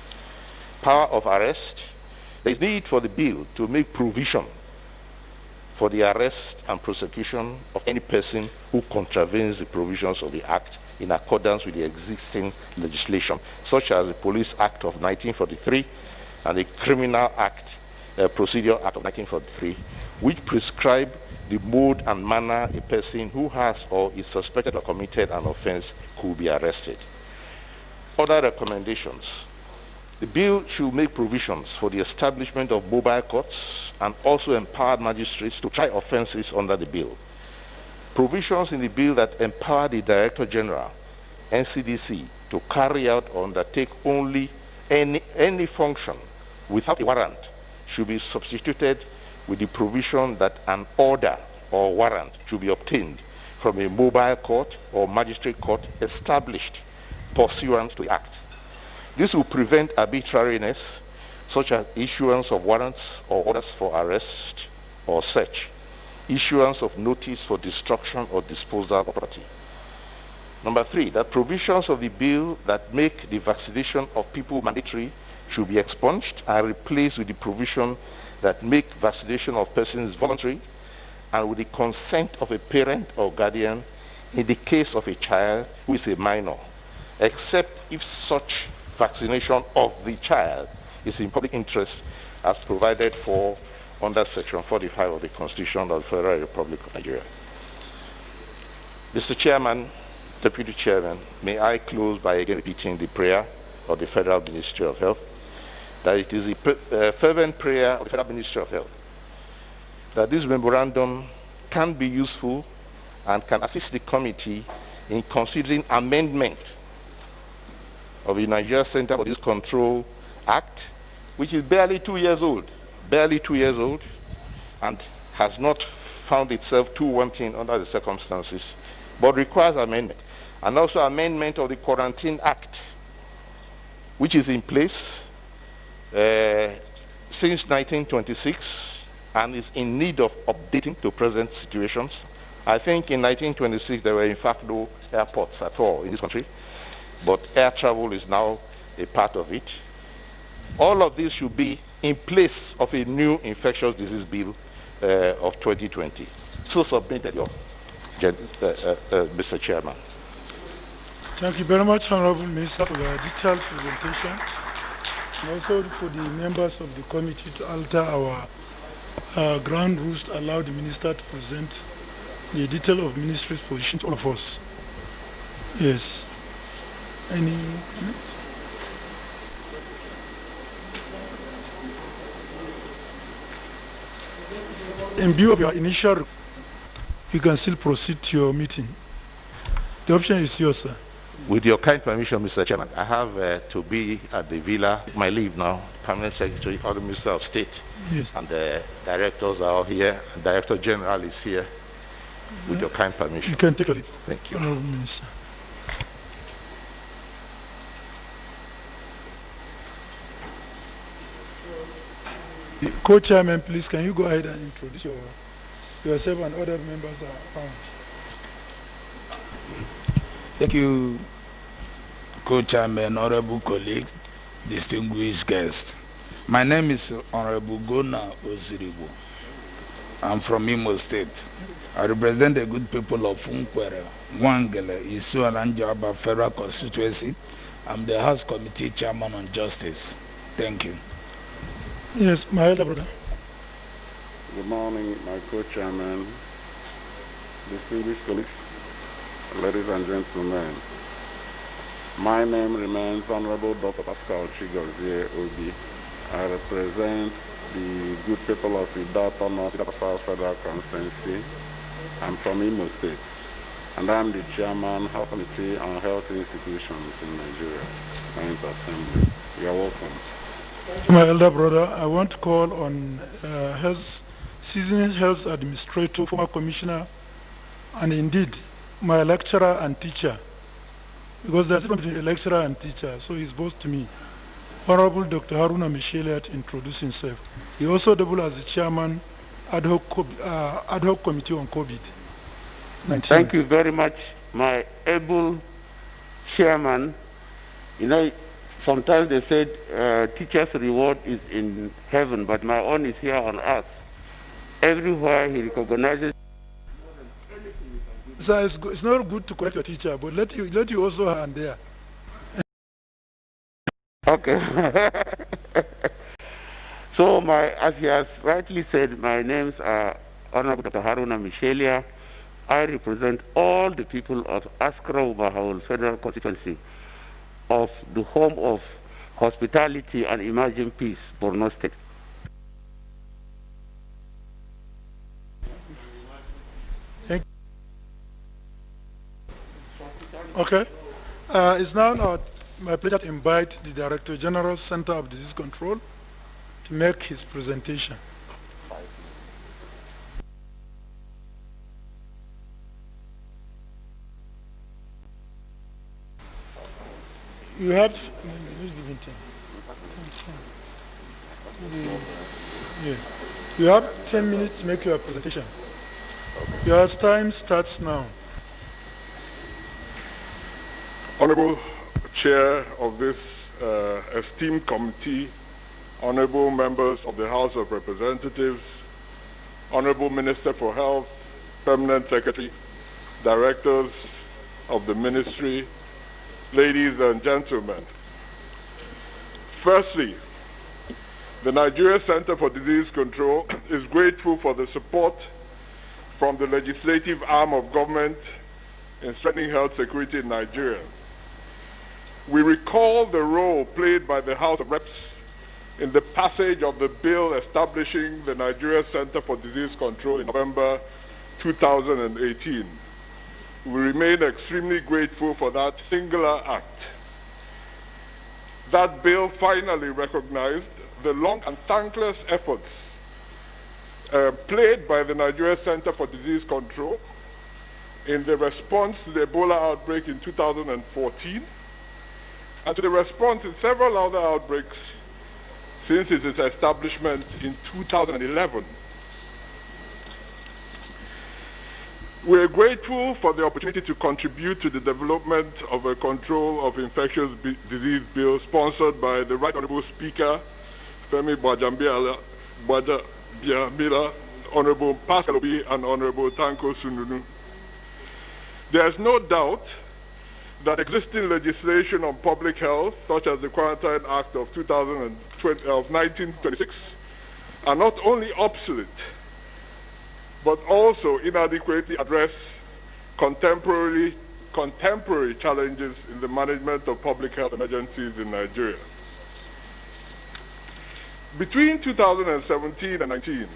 Power of arrest. There is need for the bill to make provision for the arrest and prosecution of any person who contravenes the provisions of the Act in accordance with the existing legislation, such as the Police Act of 1943 and the Criminal Act, Procedure Act of 1943, which prescribe the mode and manner a person who has or is suspected of committed an offense could be arrested. Other recommendations. The bill should make provisions for the establishment of mobile courts and also empower magistrates to try offenses under the bill. Provisions in the bill that empower the Director General, NCDC, to carry out or undertake only any function without a warrant should be substituted with the provision that an order or warrant should be obtained from a mobile court or magistrate court established pursuant to the Act. This will prevent arbitrariness, such as issuance of warrants or orders for arrest or search, issuance of notice for destruction or disposal of property. Number 3, that provisions of the bill that make the vaccination of people mandatory should be expunged and replaced with the provision that make vaccination of persons voluntary and with the consent of a parent or guardian in the case of a child who is a minor, except if such vaccination of the child is in public interest as provided for under Section 45 of the Constitution of the Federal Republic of Nigeria. Mr. Chairman, Deputy Chairman, may I close by again repeating the prayer of the Federal Ministry of Health, that it is a fervent prayer of the Federal Ministry of Health that this memorandum can be useful and can assist the committee in considering amendment of the Nigeria Center for Disease Control Act, which is barely 2 years old, and has not found itself too wanting under the circumstances, but requires amendment. And also amendment of the Quarantine Act, which is in place since 1926 and is in need of updating to present situations. I think in 1926 there were in fact no airports at all in this country, but air travel is now a part of it. All of this should be in place of a new infectious disease bill of 2020. So submitted, Mr. Chairman. Thank you very much, Honorable Minister, for your detailed presentation, and also for the members of the committee to alter our ground rules to allow the Minister to present the detail of Ministry's position to all of us. Yes. Any comments? In view of your initial report, you can still proceed to your meeting. The option is yours, sir. With your kind permission, Mr. Chairman, I have to be at the villa. My leave now. Permanent Secretary or the Minister of State. Yes. And the directors are all here. Director General is here. With your kind permission. You can take a leave. Thank you. Honorable Minister. Co-chairman, please, can you go ahead and introduce yourself and other members that are around? Thank you, Co-Chairman, honorable colleagues, distinguished guests. My name is Honorable Gona Oziribo. I'm from Imo State. I represent the good people of Unkwere, Wangele, Isu and Anjaba Federal Constituency. I'm the House Committee Chairman on Justice. Thank you. Yes, my elder brother. Good morning, my co-chairman, distinguished colleagues, ladies and gentlemen. My name remains Honorable Dr. Pascal Chigozie Obi. I represent the good people of Idato North South Federal Constituency. I'm from Imo State, and I'm the chairman, House Committee on Health Institutions in Nigeria, 9th Assembly. You're welcome. My elder brother, I want to call on Seasoned Health Administrator, former Commissioner, and indeed my lecturer and teacher, because there's a difference between a lecturer and teacher, so he's both to me. Honorable Dr. Haruna Michelet to introduce himself. He also doubled as the chairman ad hoc committee on COVID-19. Thank you very much, my able chairman. You know, sometimes they said teacher's reward is in heaven, but my own is here on earth. Everywhere he recognizes. So it's not good to correct your teacher, but let you also hand there. Okay. So as he has rightly said, my names are Honorable Dr. Haruna Michelia. I represent all the people of Askra Ubahawul Federal Constituency of the home of hospitality and emerging peace, Borno State. Thank you. Okay. It's now my pleasure to invite the Director General, Center of Disease Control, to make his presentation. You have, who's giving 10? 10. Yes. You have 10 minutes to make your presentation. Your time starts now. Honorable Chair of this esteemed committee, honorable members of the House of Representatives, honorable Minister for Health, Permanent Secretary, directors of the ministry, ladies and gentlemen. Firstly, the Nigeria Center for Disease Control is grateful for the support from the legislative arm of government in strengthening health security in Nigeria. We recall the role played by the House of Reps in the passage of the bill establishing the Nigeria Center for Disease Control in November 2018. We remain extremely grateful for that singular act. That bill finally recognized the long and thankless efforts played by the Nigeria Center for Disease Control in the response to the Ebola outbreak in 2014 and to the response in several other outbreaks since its establishment in 2011. We are grateful for the opportunity to contribute to the development of a control of infectious disease bill sponsored by the Right Honorable Speaker, Femi Gbajabiamila, Honorable Pascal Obi, and Honorable Tanko Sununu. There is no doubt that existing legislation on public health, such as the Quarantine Act of 1926, are not only obsolete, but also inadequately address contemporary challenges in the management of public health emergencies in Nigeria. Between 2017 and 19,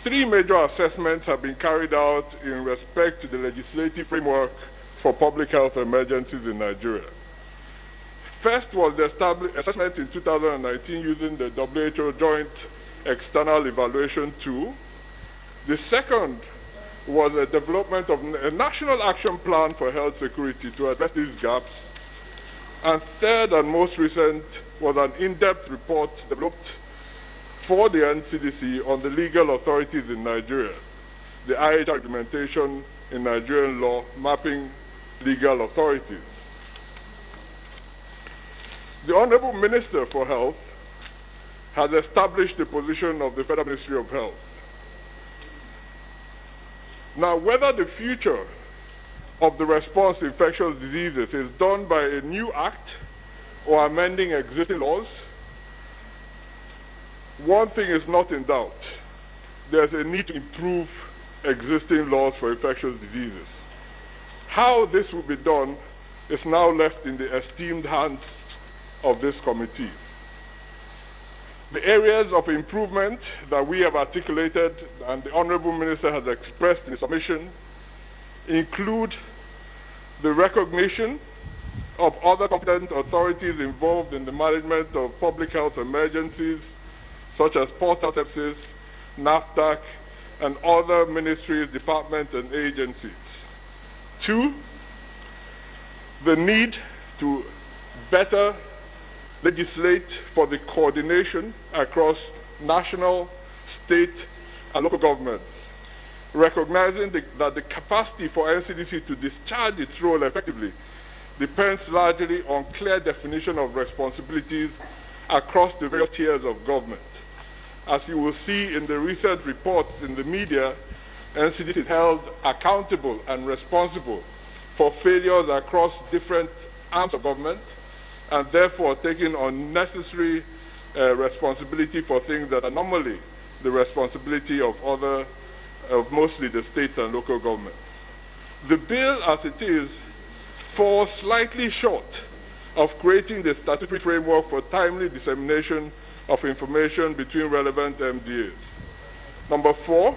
3 major assessments have been carried out in respect to the legislative framework for public health emergencies in Nigeria. First was the assessment in 2019 using the WHO Joint External Evaluation Tool. The second was a development of a national action plan for health security to address these gaps. And third and most recent was an in-depth report developed for the NCDC on the legal authorities in Nigeria, the IHR implementation in Nigerian law, mapping legal authorities. The Honorable Minister for Health has established the position of the Federal Ministry of Health. Now, whether the future of the response to infectious diseases is done by a new act or amending existing laws, one thing is not in doubt. There's a need to improve existing laws for infectious diseases. How this will be done is now left in the esteemed hands of this committee. The areas of improvement that we have articulated and the Honorable Minister has expressed in his submission include the recognition of other competent authorities involved in the management of public health emergencies, such as Port Health Services, NAFDAC, and other ministries, departments, and agencies. Two, the need to better legislate for the coordination across national, state, and local governments, recognizing that the capacity for NCDC to discharge its role effectively depends largely on clear definition of responsibilities across the various tiers of government. As you will see in the recent reports in the media, NCDC is held accountable and responsible for failures across different arms of government, and therefore taking unnecessary responsibility for things that are normally the responsibility of mostly the states and local governments. The bill as it is falls slightly short of creating the statutory framework for timely dissemination of information between relevant MDAs. Number four,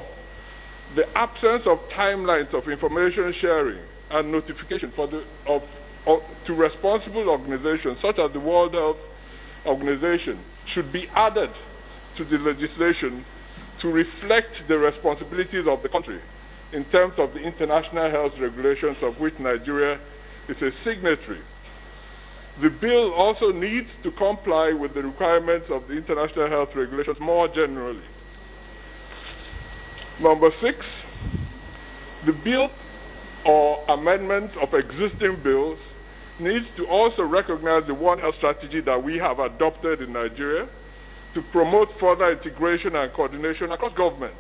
the absence of timelines of information sharing and notification to responsible organizations such as the World Health Organization should be added to the legislation to reflect the responsibilities of the country in terms of the international health regulations of which Nigeria is a signatory. The bill also needs to comply with the requirements of the international health regulations more generally. Number six, the bill or amendments of existing bills needs to also recognize the One Health strategy that we have adopted in Nigeria to promote further integration and coordination across government,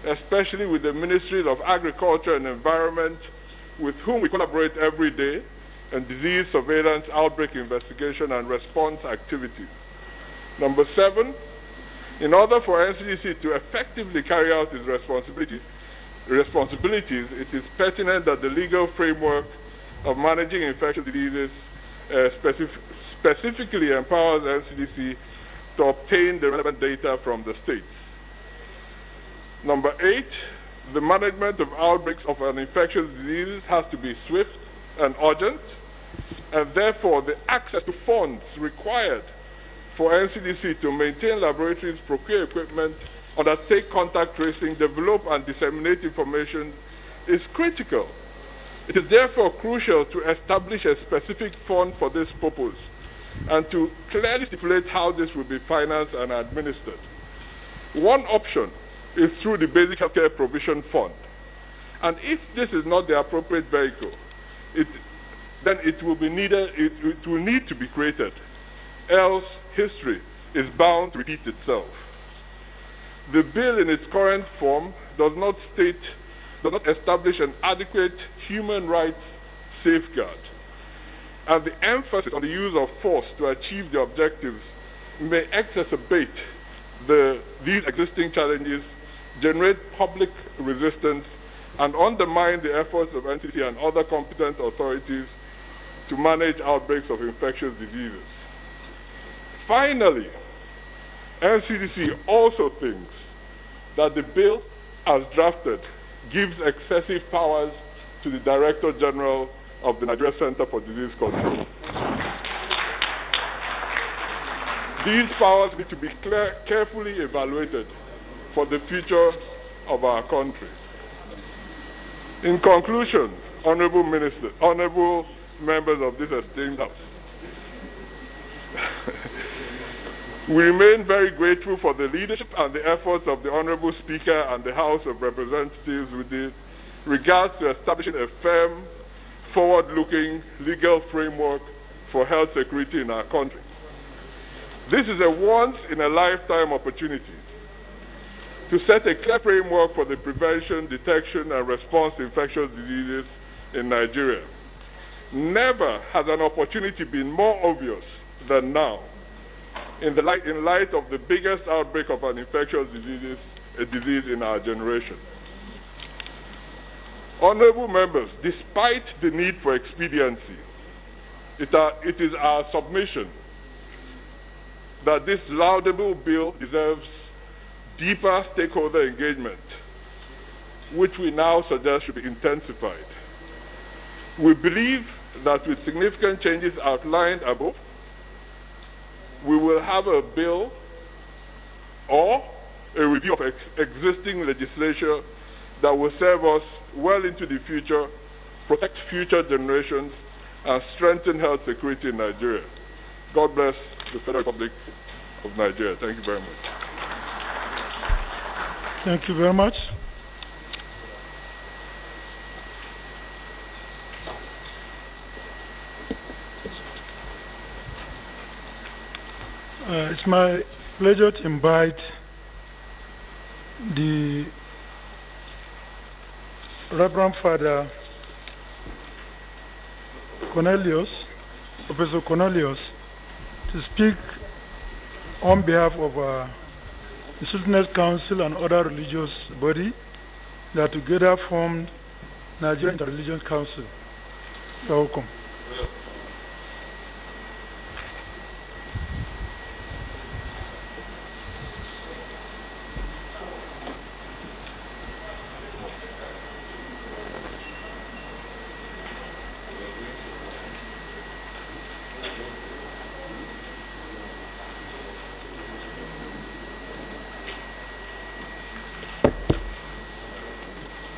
especially with the Ministries of Agriculture and Environment, with whom we collaborate every day, and disease surveillance, outbreak investigation, and response activities. Number seven, in order for NCDC to effectively carry out its responsibilities, it is pertinent that the legal framework of managing infectious diseases specifically empowers NCDC to obtain the relevant data from the states. Number eight, the management of outbreaks of an infectious disease has to be swift and urgent, and therefore the access to funds required for NCDC to maintain laboratories, procure equipment, undertake contact tracing, develop and disseminate information is critical. It is therefore crucial to establish a specific fund for this purpose and to clearly stipulate how this will be financed and administered. One option is through the Basic Healthcare Provision Fund. And if this is not the appropriate vehicle, then it will need to be created. Else, history is bound to repeat itself. The bill in its current form does not establish an adequate human rights safeguard. And the emphasis on the use of force to achieve the objectives may exacerbate these existing challenges, generate public resistance, and undermine the efforts of NCDC and other competent authorities to manage outbreaks of infectious diseases. Finally, NCDC also thinks that the bill as drafted gives excessive powers to the Director General of the Nigeria Center for Disease Control. These powers need to be carefully evaluated for the future of our country. In conclusion, honorable minister, honorable members of this esteemed House, we remain very grateful for the leadership and the efforts of the Honorable Speaker and the House of Representatives with regards to establishing a firm, forward-looking legal framework for health security in our country. This is a once-in-a-lifetime opportunity to set a clear framework for the prevention, detection, and response to infectious diseases in Nigeria. Never has an opportunity been more obvious than now in light of the biggest outbreak of an infectious disease in our generation. Honorable members, despite the need for expediency, it is our submission that this laudable bill deserves deeper stakeholder engagement, which we now suggest should be intensified. We believe that with significant changes outlined above, we will have a bill or a review of existing legislation that will serve us well into the future, protect future generations, and strengthen health security in Nigeria. God bless the Federal Republic of Nigeria. Thank you very much. Thank you very much. It's my pleasure to invite the Reverend Father Cornelius, Professor Cornelius, to speak on behalf of the Sultanate Council and other religious body that together formed Nigerian Interreligious Council. You're welcome.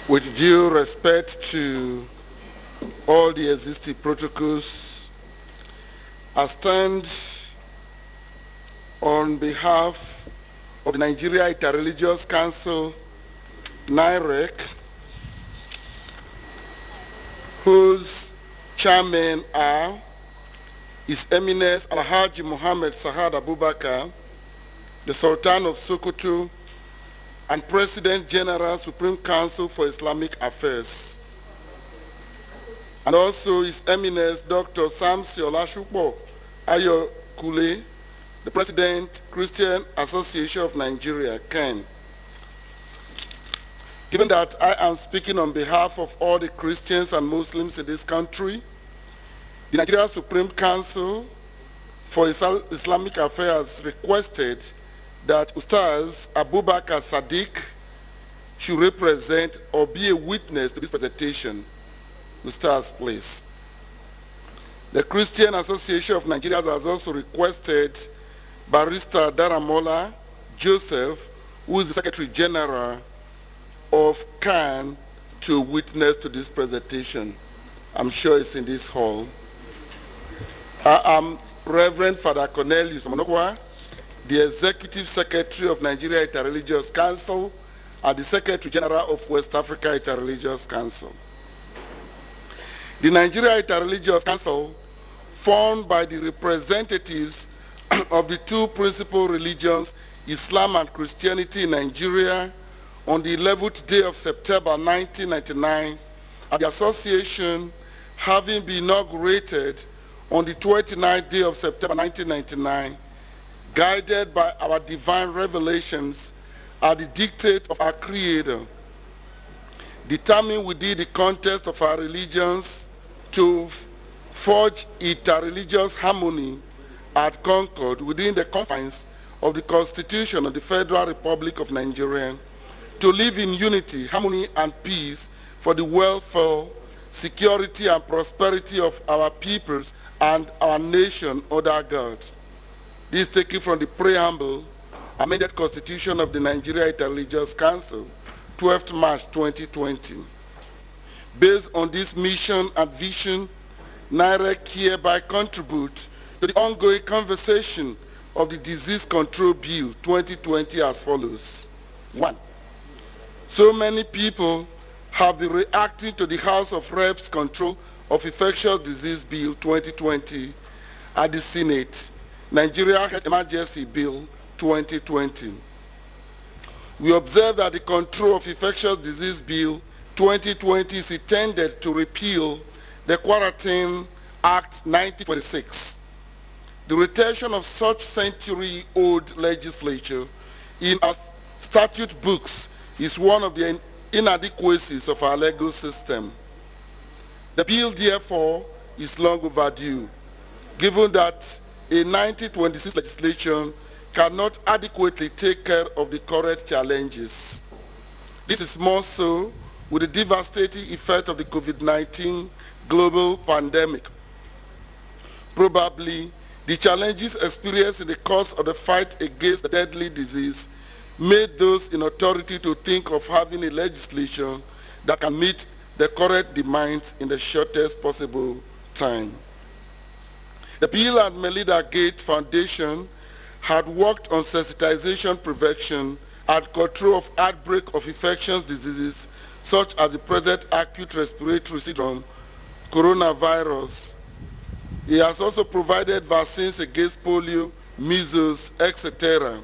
With due respect to all the existing protocols, I stand on behalf of the Nigeria Interreligious Council, NIREC, whose chairmen are His Eminence Alhaji Muhammad Sahad Abubakar, the Sultan of Sokoto, and President General Supreme Council for Islamic Affairs. And also His Eminence Dr. Samsi Olashukbo Ayo Kule, the President, Christian Association of Nigeria, CAN. Given that I am speaking on behalf of all the Christians and Muslims in this country, the Nigeria Supreme Council for Islamic Affairs requested that Ustaz Abubakar Sadiq should represent or be a witness to this presentation. Ustaz, please. The Christian Association of Nigeria has also requested Barrister Daramola Joseph, who is the Secretary General of CAN, to witness to this presentation. I'm sure it's in this hall. I am Reverend Father Cornelius Monokwa, the Executive Secretary of Nigeria Interreligious Council and the Secretary General of West Africa Interreligious Council. The Nigeria Interreligious Council, formed by the representatives of the two principal religions, Islam and Christianity in Nigeria, on the 11th day of September 1999, and the association having been inaugurated on the 29th day of September 1999, guided by our divine revelations at the dictate of our Creator, determined within the context of our religions to forge interreligious harmony at concord within the confines of the Constitution of the Federal Republic of Nigeria, to live in unity, harmony, and peace for the welfare security and prosperity of our peoples and our nation under God. This is taken from the preamble, amended Constitution of the Nigeria Interreligious Council, 12th March 2020. Based on this mission and vision, NIREC hereby contribute to the ongoing conversation of the Disease Control Bill 2020 as follows. 1. So many people have been reacting to the House of Reps Control of Infectious Disease Bill 2020 at the Senate, Nigeria Health Emergency Bill 2020. We observe that the Control of Infectious Disease Bill 2020 is intended to repeal the Quarantine Act 1926. The retention of such century-old legislature in our statute books is one of the inadequacies of our legal system. The bill, therefore, is long overdue, given that a 1926 legislation cannot adequately take care of the current challenges. This is more so with the devastating effect of the COVID-19 global pandemic. Probably, the challenges experienced in the course of the fight against the deadly disease made those in authority to think of having a legislation that can meet the current demands in the shortest possible time. The Bill and Melinda Gates Foundation had worked on sensitization prevention and control of outbreak of infectious diseases such as the present acute respiratory syndrome, coronavirus. He has also provided vaccines against polio, measles, etc.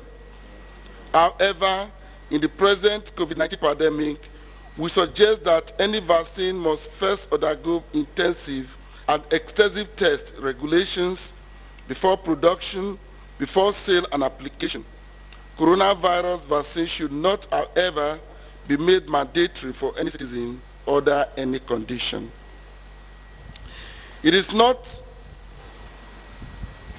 However, in the present COVID-19 pandemic, we suggest that any vaccine must first undergo intensive and extensive test regulations before production, before sale and application. Coronavirus vaccine should not, however, be made mandatory for any citizen under any condition. It is not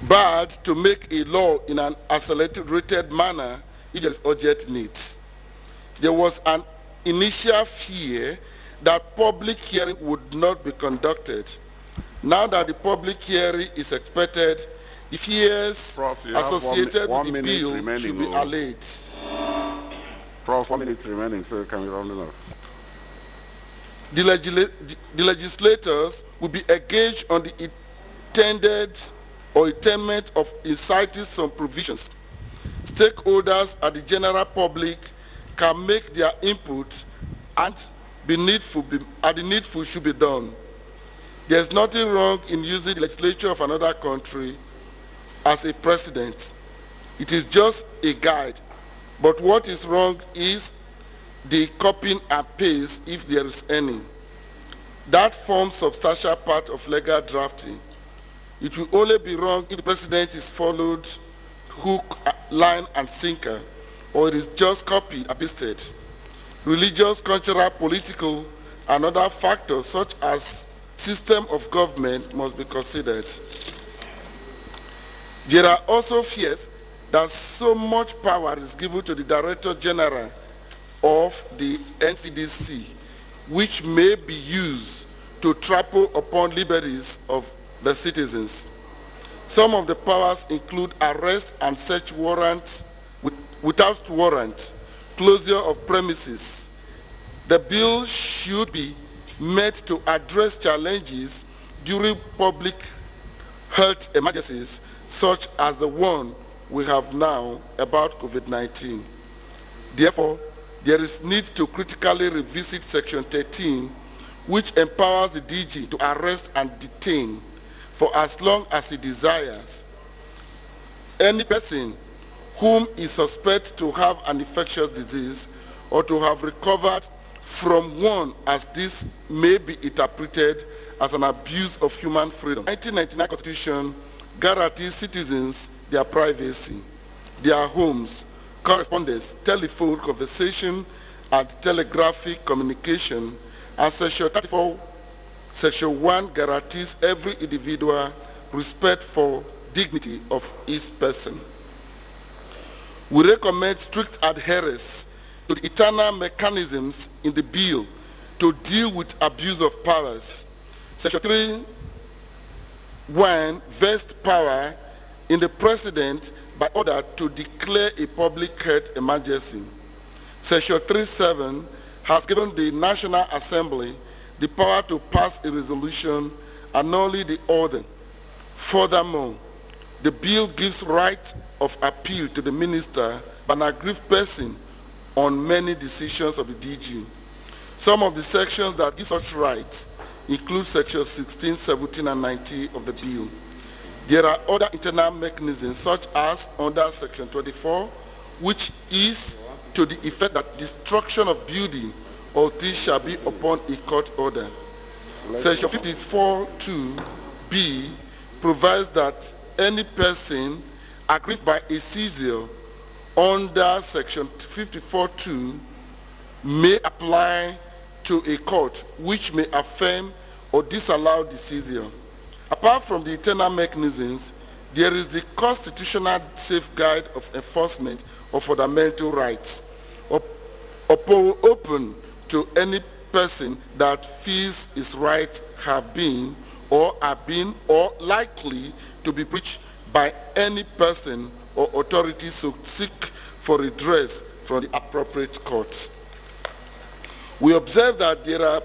bad to make a law in an accelerated manner if there is urgent needs. There was an initial fear that public hearing would not be conducted. Now that the public hearing is expected, the fears associated with the bill should be allayed. Prof, 1 minute remaining, so can we round it off? The legislators will be engaged on the intended or attainment of inciting some provisions. Stakeholders and the general public can make their input and the needful should be done. There's nothing wrong in using the legislature of another country as a precedent. It is just a guide. But what is wrong is the copying and paste, if there is any. That forms substantial part of legal drafting. It will only be wrong if the precedent is followed hook, line, and sinker, or it is just copied and pasted. Religious, cultural, political, and other factors such as system of government must be considered. There are also fears that so much power is given to the Director General of the NCDC, which may be used to trample upon liberties of the citizens. Some of the powers include arrest and search warrants without warrant, closure of premises. The bill should be made to address challenges during public health emergencies, such as the one we have now about COVID-19. Therefore, there is need to critically revisit Section 13, which empowers the DG to arrest and detain for as long as he desires any person whom he suspects to have an infectious disease or to have recovered from one, as this may be interpreted as an abuse of human freedom. The 1999 Constitution guarantees citizens their privacy, their homes, correspondence, telephone conversation, and telegraphic communication, and Section 34, Section 1 guarantees every individual respect for dignity of each person. We recommend strict adherence to the internal mechanisms in the bill to deal with abuse of powers. Section 3.1 vests power in the president by order to declare a public health emergency. Section 3.7 has given the National Assembly the power to pass a resolution annulling the order. Furthermore, the bill gives right of appeal to the minister by an aggrieved person on many decisions of the DG. Some of the sections that give such rights include sections 16, 17, and 19 of the bill. There are other internal mechanisms, such as under section 24, which is to the effect that destruction of building or things shall be upon a court order. Section 54(2)(b) provides that any person aggrieved by a seizure under section 54(2) may apply to a court which may affirm or disallow the seizure. Apart from the internal mechanisms, there is the constitutional safeguard of enforcement of fundamental rights, open to any person that feels his rights have been or are being or likely to be breached by any person or authority so seek for redress from the appropriate courts. We observe that there are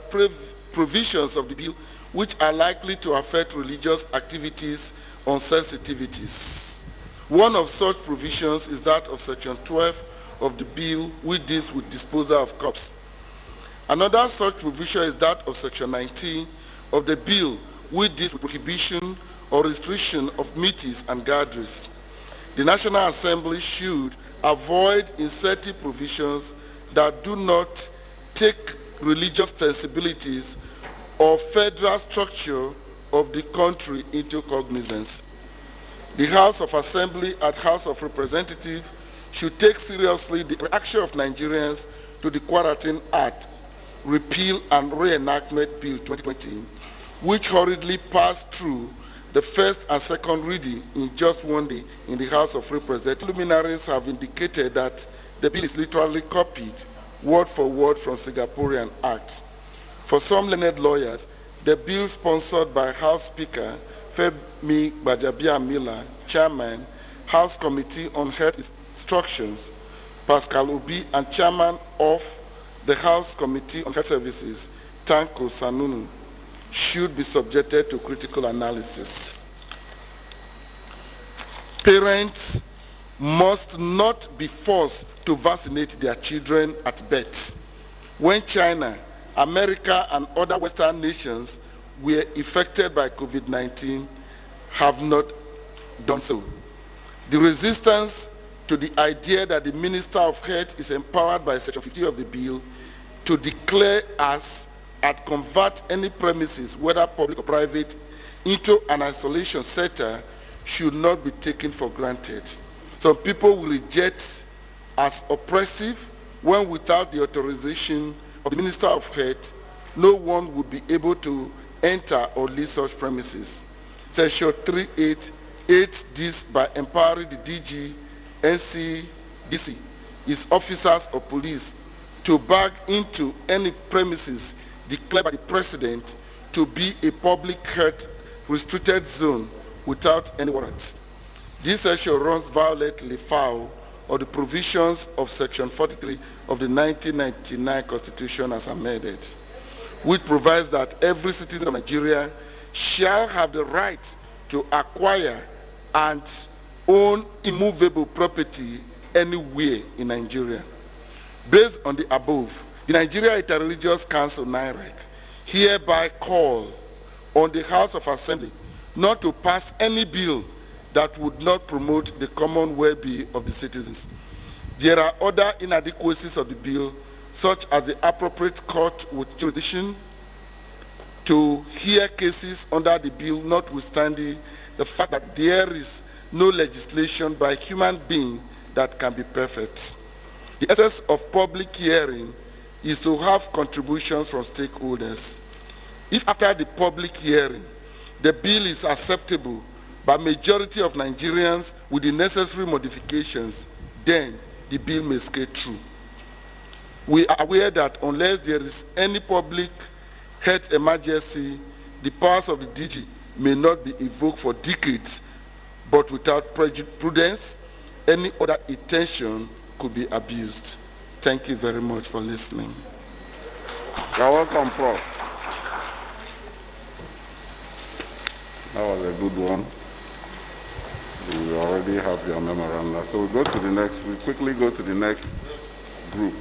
provisions of the bill which are likely to affect religious activities on sensitivities. One of such provisions is that of section 12 of the bill, which deals with disposal of corpses. Another such provision is that of section 19 of the bill, which deals with prohibition or restriction of meetings and gatherings. The National Assembly should avoid inserting provisions that do not take religious sensibilities or federal structure of the country into cognizance. The House of Assembly and House of Representatives should take seriously the reaction of Nigerians to the Quarantine Act, Repeal and Reenactment Bill 2020, which hurriedly passed through the first and second reading in just one day in the House of Representatives. Luminaries have indicated that the bill is literally copied word for word from Singaporean Act. For some learned lawyers, the bill sponsored by House Speaker Femi Gbajabiamila, Chairman, House Committee on Health Instructions, Pascal Obi, and Chairman of the House Committee on Health Services, Tanko Sanunu, should be subjected to critical analysis. Parents must not be forced to vaccinate their children at birth. When China, America, and other Western nations were affected by COVID-19, have not done so. The resistance to the idea that the Minister of Health is empowered by Section 50 of the bill to declare as and convert any premises, whether public or private, into an isolation center should not be taken for granted. Some people will reject as oppressive when without the authorization of the Minister of Health, no one would be able to enter or leave such premises. Section 3.8 aids this by empowering the DG, NCDC, its officers or police to bag into any premises declared by the President to be a public health restricted zone without any warrant. This section runs violently foul of the provisions of Section 43 of the 1999 Constitution as amended, which provides that every citizen of Nigeria shall have the right to acquire and own immovable property anywhere in Nigeria. Based on the above, the Nigeria Interreligious Council, NIREC, hereby call on the House of Assembly not to pass any bill that would not promote the common well-being of the citizens. There are other inadequacies of the bill, such as the appropriate court with jurisdiction to hear cases under the bill, notwithstanding the fact that there is no legislation by human being that can be perfect. The essence of public hearing is to have contributions from stakeholders. If after the public hearing, the bill is acceptable by majority of Nigerians with the necessary modifications, then the bill may scale through. We are aware that unless there is any public health emergency, the powers of the DG may not be invoked for decades, but without prudence, any other intention could be abused. Thank you very much for listening. You're welcome, Prof. That was a good one. We already have your memorandum. So we quickly go to the next group.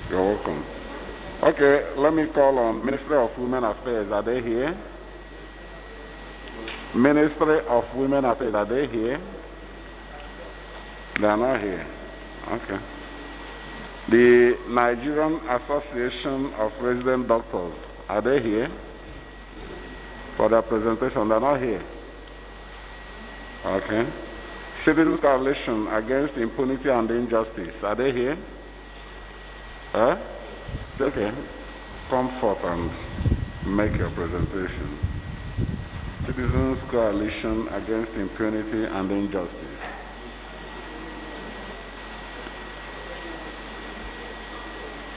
You're welcome. Okay, let me call on Ministry of Women Affairs. Are they here? Ministry of Women Affairs, are they here? They are not here. Okay. The Nigerian Association of Resident Doctors, are they here? For their presentation, they're not here. Okay. Citizens Coalition Against Impunity and Injustice, are they here? Huh? It's okay. Come forth and make your presentation. Citizens Coalition Against Impunity and Injustice.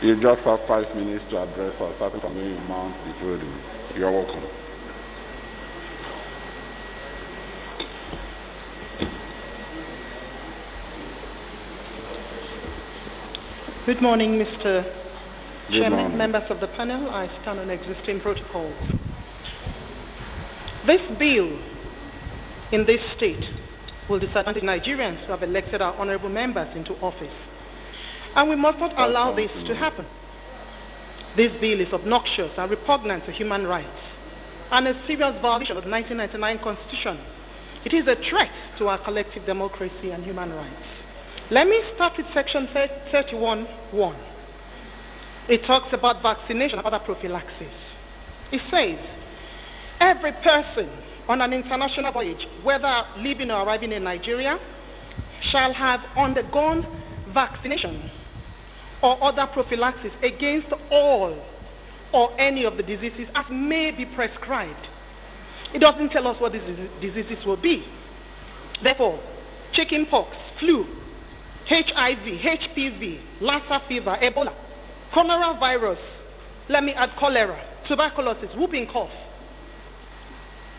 You just have 5 minutes to address us, starting from when you mount the podium. You're welcome. Good morning, Mr. Chairman, morning. members of the panel. I stand on existing protocols. This bill in this state will disadvantage Nigerians who have elected our honorable members into office. And we must not allow this to happen. This bill is obnoxious and repugnant to human rights and a serious violation of the 1999 Constitution. It is a threat to our collective democracy and human rights. Let me start with section 31(1). It talks about vaccination and other prophylaxis. It says, every person on an international voyage, whether living or arriving in Nigeria, shall have undergone vaccination or other prophylaxis against all or any of the diseases as may be prescribed. It doesn't tell us what these diseases will be. Therefore, chickenpox, flu, HIV, HPV, Lassa fever, Ebola, coronavirus, let me add cholera, tuberculosis, whooping cough,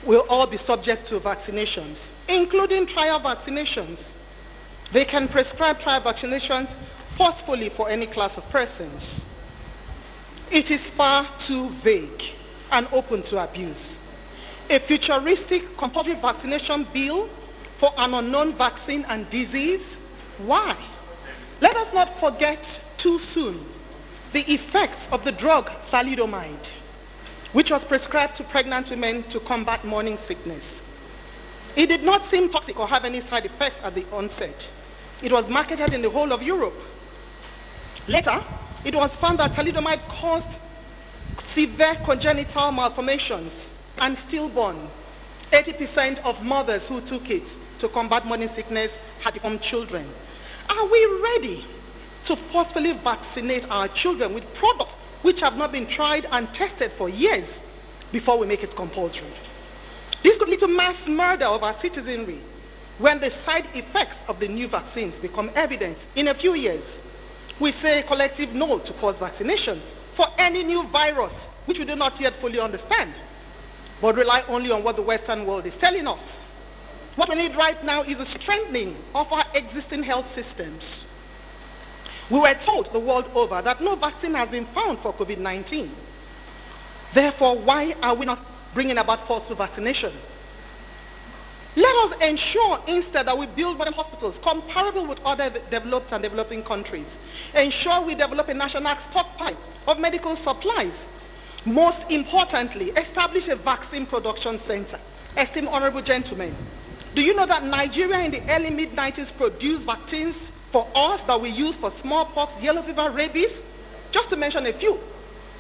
will all be subject to vaccinations, including trial vaccinations. They can prescribe trial vaccinations forcefully for any class of persons. It is far too vague and open to abuse. A futuristic compulsory vaccination bill for an unknown vaccine and disease? Why? Let us not forget too soon the effects of the drug thalidomide, which was prescribed to pregnant women to combat morning sickness. It did not seem toxic or have any side effects at the onset. It was marketed in the whole of Europe. Later, it was found that thalidomide caused severe congenital malformations and stillborn. 80% of mothers who took it to combat morning sickness had deformed children. Are we ready to forcefully vaccinate our children with products which have not been tried and tested for years before we make it compulsory? This could lead to mass murder of our citizenry when the side effects of the new vaccines become evident in a few years. We say a collective no to forced vaccinations for any new virus, which we do not yet fully understand, but rely only on what the Western world is telling us. What we need right now is a strengthening of our existing health systems. We were told the world over that no vaccine has been found for COVID-19. Therefore, why are we not bringing about forceful vaccination? Let us ensure instead that we build modern hospitals comparable with other developed and developing countries. Ensure we develop a national stockpile of medical supplies. Most importantly, establish a vaccine production center. Esteemed honorable gentlemen, do you know that Nigeria in the early mid-90s produced vaccines for us that we use for smallpox, yellow fever, rabies? Just to mention a few.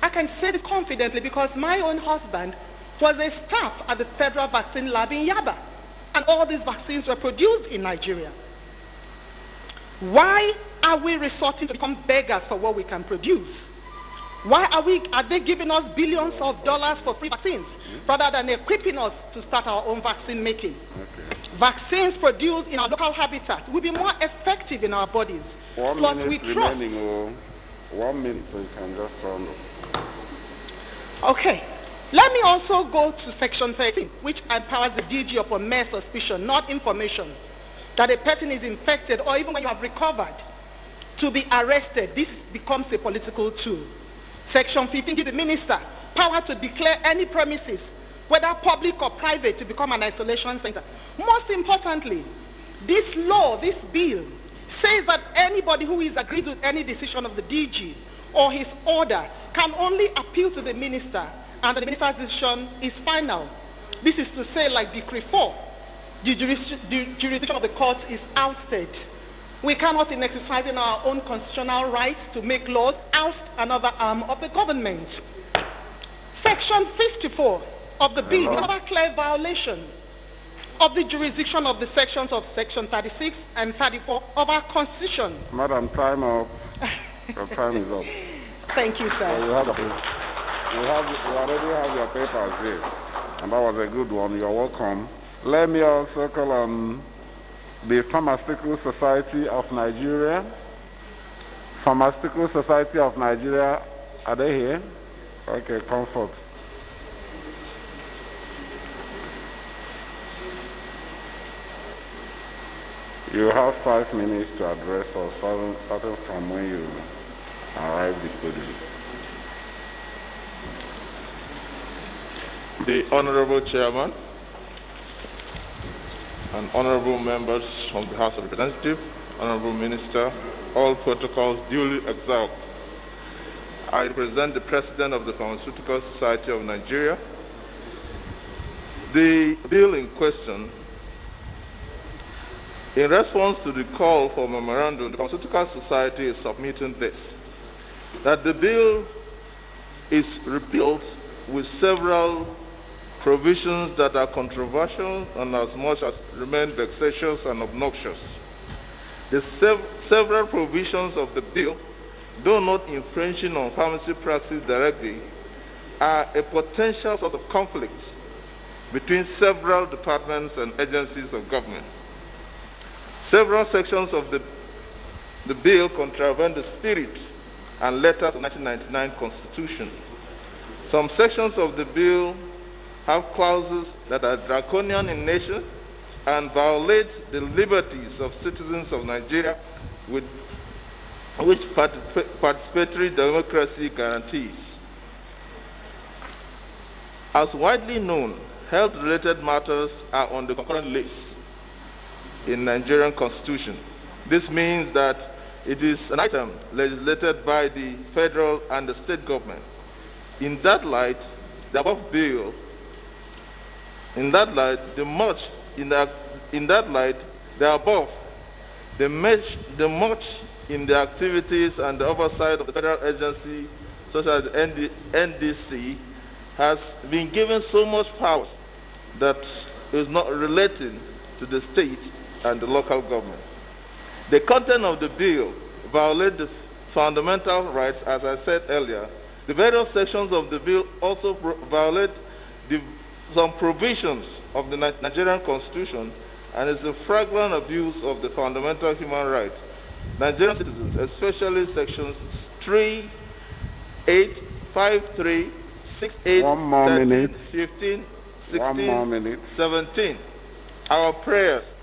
I can say this confidently because my own husband was a staff at the Federal Vaccine Lab in Yaba, and all these vaccines were produced in Nigeria. Why are we resorting to become beggars for what we can produce? Why are they giving us billions of dollars for free vaccines rather than equipping us to start our own vaccine making? Okay. Vaccines produced in our local habitat will be more effective in our bodies. 1 Plus, we minute trust. remaining. 1 minute, so you can just round up. Okay. Let me also go to section 13, which empowers the DG upon mere suspicion, not information, that a person is infected or even when you have recovered, to be arrested. This becomes a political tool. Section 15 gives the minister power to declare any premises, whether public or private, to become an isolation center. Most importantly, this law, this bill, says that anybody who is aggrieved with any decision of the DG or his order can only appeal to the minister, and the minister's decision is final. This is to say, like Decree 4, the jurisdiction of the courts is ousted. We cannot, in exercising our own constitutional rights to make laws, oust another arm of the government. Section 54 of the bill is another clear violation of the jurisdiction of the sections of Section 36 and 34 of our Constitution. Madam, time up. Your time is up. Thank you, sir. So you already have your papers here, and that was a good one. You're welcome. Let me also call on the Pharmaceutical Society of Nigeria. Pharmaceutical Society of Nigeria, are they here? Okay, comfort. You have 5 minutes to address us, starting from when you arrived at the podium. The Honorable Chairman and honorable members of the House of Representatives, Honorable Minister, all protocols duly observed. I represent the President of the Pharmaceutical Society of Nigeria. The bill in question, in response to the call for memorandum, the Pharmaceutical Society is submitting this, that the bill is repealed with several provisions that are controversial and as much as remain vexatious and obnoxious. The several provisions of the bill, though not infringing on pharmacy practice directly, are a potential source of conflict between several departments and agencies of government. Several sections of the bill contravene the spirit and letters of the 1999 Constitution. Some sections of the bill have clauses that are draconian in nature and violate the liberties of citizens of Nigeria, which participatory democracy guarantees. As widely known, health-related matters are on the concurrent list in Nigerian Constitution. This means that it is an item legislated by the federal and the state government. In that light, the above bill, the much in the activities and the oversight of the federal agency, such as the NDC, has been given so much power that is not relating to the state and the local government. The content of the bill violates the fundamental rights, as I said earlier. The various sections of the bill also violate some provisions of the Nigerian Constitution, and is a flagrant abuse of the fundamental human right. Nigerian citizens, especially sections 3, 8, 5, 3, 6, 8, 13, 15, 16, 17. Our prayers.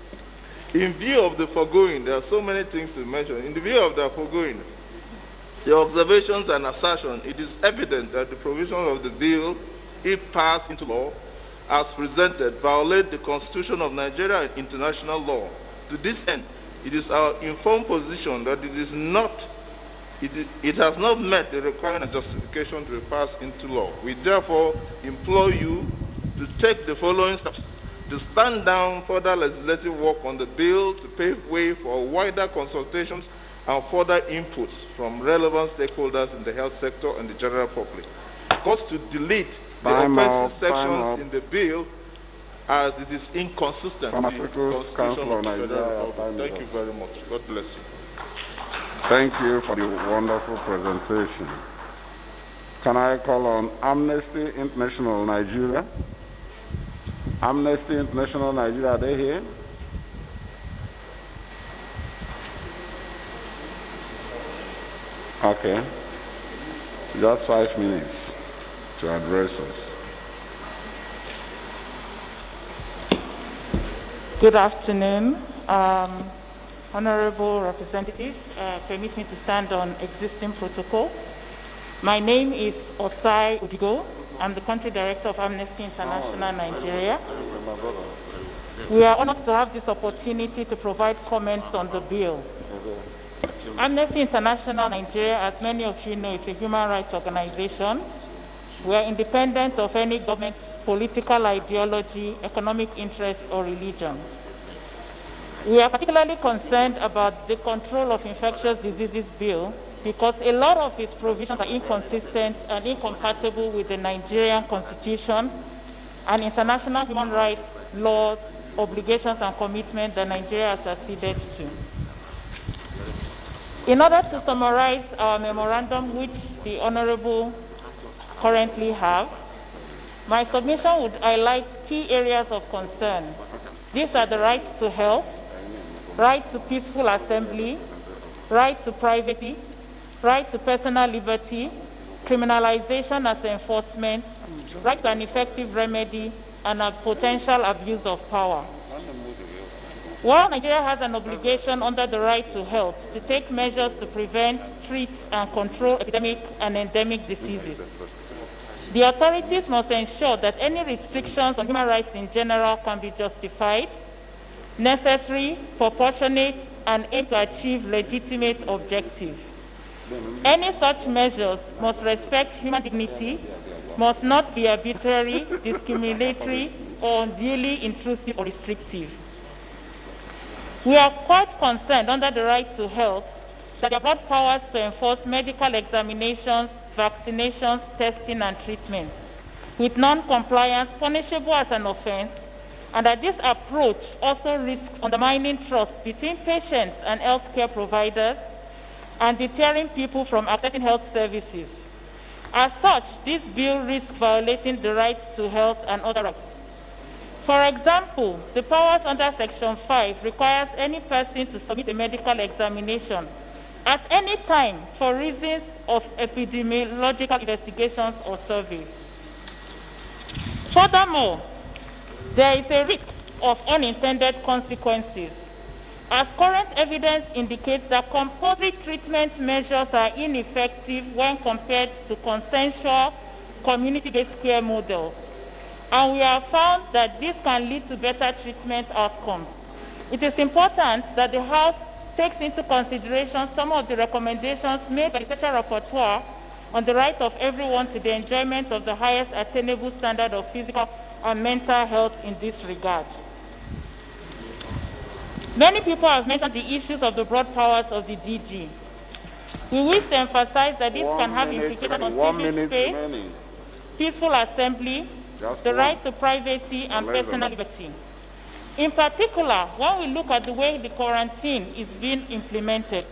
In view of the foregoing, there are so many things to mention. In the view of the foregoing, the observations and assertion, it is evident that the provisions of the bill, if passed into law, as presented, violate the Constitution of Nigeria and international law. To this end, it is our informed position that it has not met the requirement and justification to be passed into law. We therefore implore you to take the following steps: to stand down further legislative work on the bill, to pave way for wider consultations and further inputs from relevant stakeholders in the health sector and the general public. Because to delete the offensive sections in the bill, as it is inconsistent with the Constitution of the Federal Republic. Thank you very much. God bless you. Thank you for the wonderful presentation. Can I call on Amnesty International Nigeria? Amnesty International Nigeria, are they here? Okay. Just 5 minutes to address us. Good afternoon. Honorable representatives, permit me to stand on existing protocol. My name is Osai Udigo. I'm the country director of Amnesty International Nigeria. We are honored to have this opportunity to provide comments on the bill. Amnesty International Nigeria, as many of you know, is a human rights organization. We are independent of any government, political ideology, economic interest, or religion. We are particularly concerned about the control of infectious diseases bill because a lot of its provisions are inconsistent and incompatible with the Nigerian constitution and international human rights laws, obligations, and commitments that Nigeria has acceded to. In order to summarize our memorandum, which the Honorable currently have, my submission would highlight key areas of concern. These are the right to health, right to peaceful assembly, right to privacy, right to personal liberty, criminalization as enforcement, right to an effective remedy, and a potential abuse of power. While Nigeria has an obligation under the right to health to take measures to prevent, treat, and control epidemic and endemic diseases, the authorities must ensure that any restrictions on human rights in general can be justified, necessary, proportionate, and aim to achieve legitimate objectives. Any such measures must respect human dignity, must not be arbitrary, discriminatory, or unduly intrusive or restrictive. We are quite concerned under the right to health that there are broad powers to enforce medical examinations, vaccinations, testing, and treatment, with non-compliance punishable as an offense, and that this approach also risks undermining trust between patients and healthcare providers and deterring people from accessing health services. As such, this bill risks violating the right to health and other rights. For example, the powers under Section 5 requires any person to submit a medical examination at any time for reasons of epidemiological investigations or surveys. Furthermore, there is a risk of unintended consequences, as current evidence indicates that compulsory treatment measures are ineffective when compared to consensual community-based care models. And we have found that this can lead to better treatment outcomes. It is important that the House takes into consideration some of the recommendations made by the Special Rapporteur on the right of everyone to the enjoyment of the highest attainable standard of physical and mental health in this regard. Many people have mentioned the issues of the broad powers of the DG. We wish to emphasize that this can have implications on civil space, peaceful assembly, the right to privacy, and personal liberty. In particular, when we look at the way the quarantine is being implemented,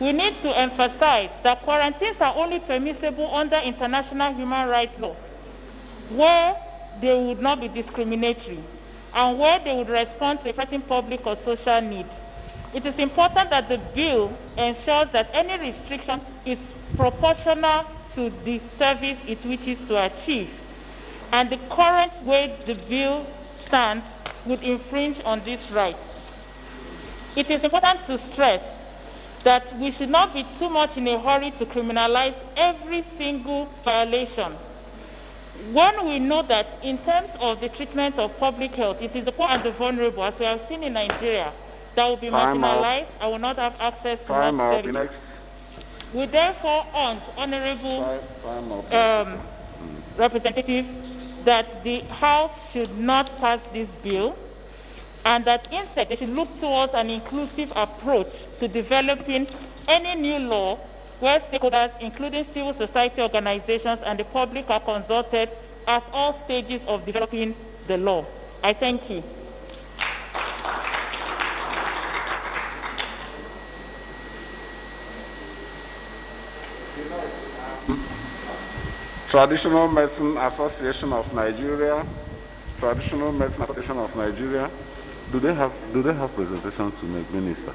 we need to emphasize that quarantines are only permissible under international human rights law, where they would not be discriminatory and where they would respond to a pressing public or social need. It is important that the bill ensures that any restriction is proportional to the service it wishes to achieve, and the current way the bill stands would infringe on these rights. It is important to stress that we should not be too much in a hurry to criminalize every single violation, when we know that in terms of the treatment of public health, it is the poor and the vulnerable, as we have seen in Nigeria, that will be marginalized and will not have access to health services. We therefore urge honorable representative that the House should not pass this bill, and that instead they should look towards an inclusive approach to developing any new law where stakeholders, including civil society organizations and the public, are consulted at all stages of developing the law. I thank you. Traditional Medicine Association of Nigeria, Traditional Medicine Association of Nigeria. Do they have presentation to make, Minister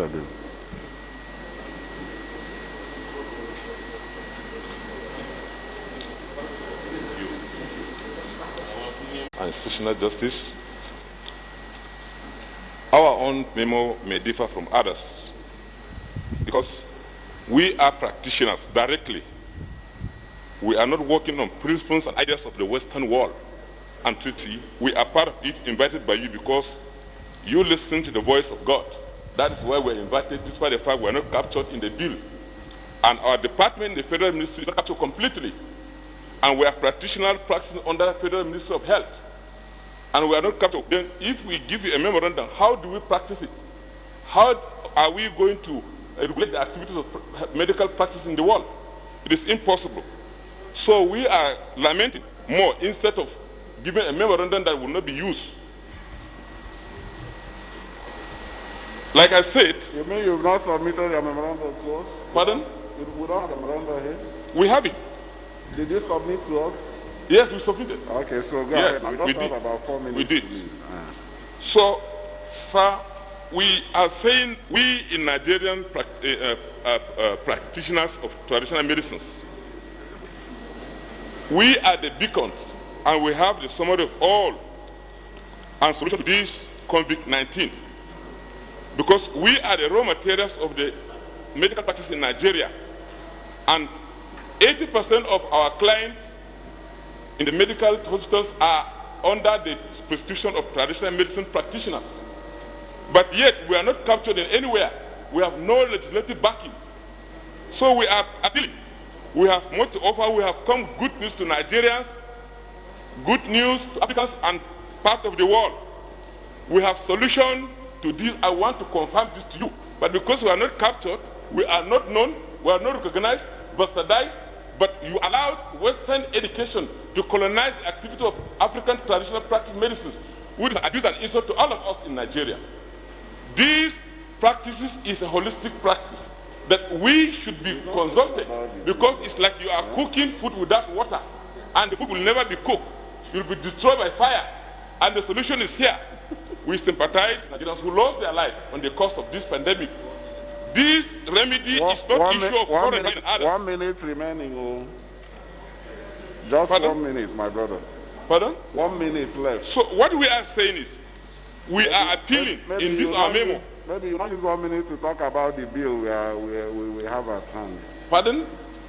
Bill? And institutional justice. Our own memo may differ from others because we are practitioners directly. We are not working on principles and ideas of the Western world and treaty. We are part of it, invited by you because you listen to the voice of God. That is why we are invited, despite the fact we are not captured in the bill. And our department, the Federal Ministry, is not captured completely. And we are practitioners practicing under the Federal Ministry of Health. And we are not captured. Then if we give you a memorandum, how do we practice it? How are we going to regulate the activities of medical practice in the world? It is impossible. So we are lamenting more instead of giving a memorandum that will not be used. Like I said... You mean you've not submitted your memorandum to us? Pardon? We don't have a memorandum here. We have it. Did you submit to us? Yes, we submitted. Okay, so go yes, ahead. We did. About 4 minutes. We did. So, sir, we are saying we in Nigerian practitioners of traditional medicines, we are the beacons and we have the summary of all and solution to this COVID-19 because we are the raw materials of the medical practice in Nigeria and 80% of our clients in the medical hospitals are under the prescription of traditional medicine practitioners. But yet, we are not captured in anywhere. We have no legislative backing. So we are appealing. We have much to offer. We have come good news to Nigerians, good news to Africans and part of the world. We have solution to this. I want to confirm this to you. But because we are not captured, we are not known, we are not recognized, bastardized, but you allowed Western education to colonize the activity of African traditional practice medicines, which is abuse and insult to all of us in Nigeria. These practices is a holistic practice that we should be consulted because it's like you are cooking food without water and the food will never be cooked. It will be destroyed by fire and the solution is here. We sympathize with Nigerians who lost their life on the course of this pandemic. This remedy is not issue of quarantine and others. 1 minute remaining. Oh. Just Pardon? 1 minute, my brother. Pardon? 1 minute left. So what we are saying is, we are appealing in this our memo. Maybe you want use 1 minute to talk about the bill we have at hand. Pardon?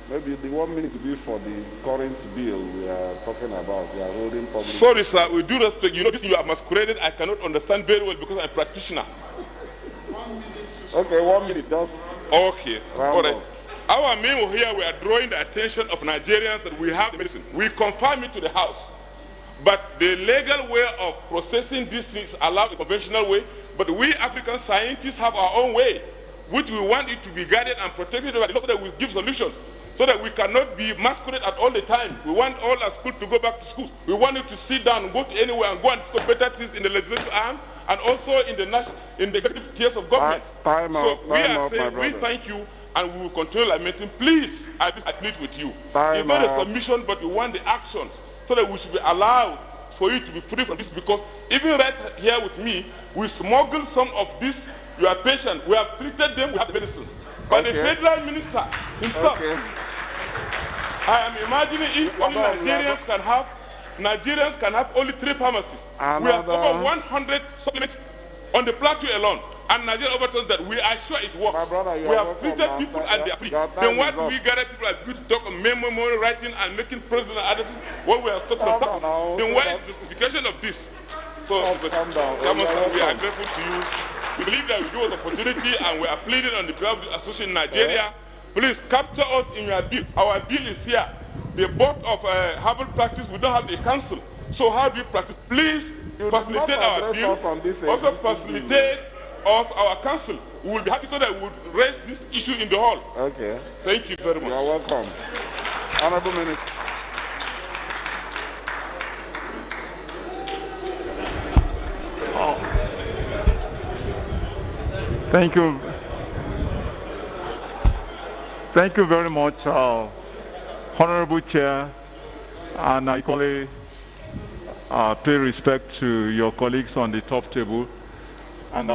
Maybe the 1 minute to be for the current bill we are talking about. We are holding public. Sorry, sir. With due respect, you know this you are masqueraded. I cannot understand very well because I'm a practitioner. Okay, 1 minute, just. Okay. All right. Our memo here, we are drawing the attention of Nigerians that we have the medicine. We confirm it to the House. But the legal way of processing these things allowed the conventional way, but we African scientists have our own way, which we want it to be guided and protected by the law so that we give solutions, so that we cannot be masqueraded at all the time. We want all our schools to go back to schools. We want you to sit down and go to anywhere and go and discuss better things in the legislative arm and also in the executive tiers of government. We thank you and we will continue lamenting. Please, I plead with you. It's not a submission, but we want the actions so that we should be allowed for you to be free from this because even right here with me, we smuggled some of this, your patient, we have treated them, we have the medicines. But the federal minister himself, I am imagining if only Nigerians can have only 3 pharmacies. We have over 100 supplements on the plateau alone. And Nigeria overtold that we are sure it works. We have treated people and they are free. Then why do we gather people like you to talk on memory writing and making president and other things when we are talking about? Then why is the justification of this? So, we are grateful to you. We believe that we give us the opportunity and we are pleading on the behalf of the association in Nigeria. Please capture us in your bill. Our bill is here. The board of herbal practice, we don't have a council. So how do you practice? Please facilitate our bill. Also facilitate of our council. We will be happy so that we will raise this issue in the hall. Okay. Thank you very much. You are welcome. Honorable Minister. Thank you. Thank you very much, Honorable Chair, and I equally pay respect to your colleagues on the top table and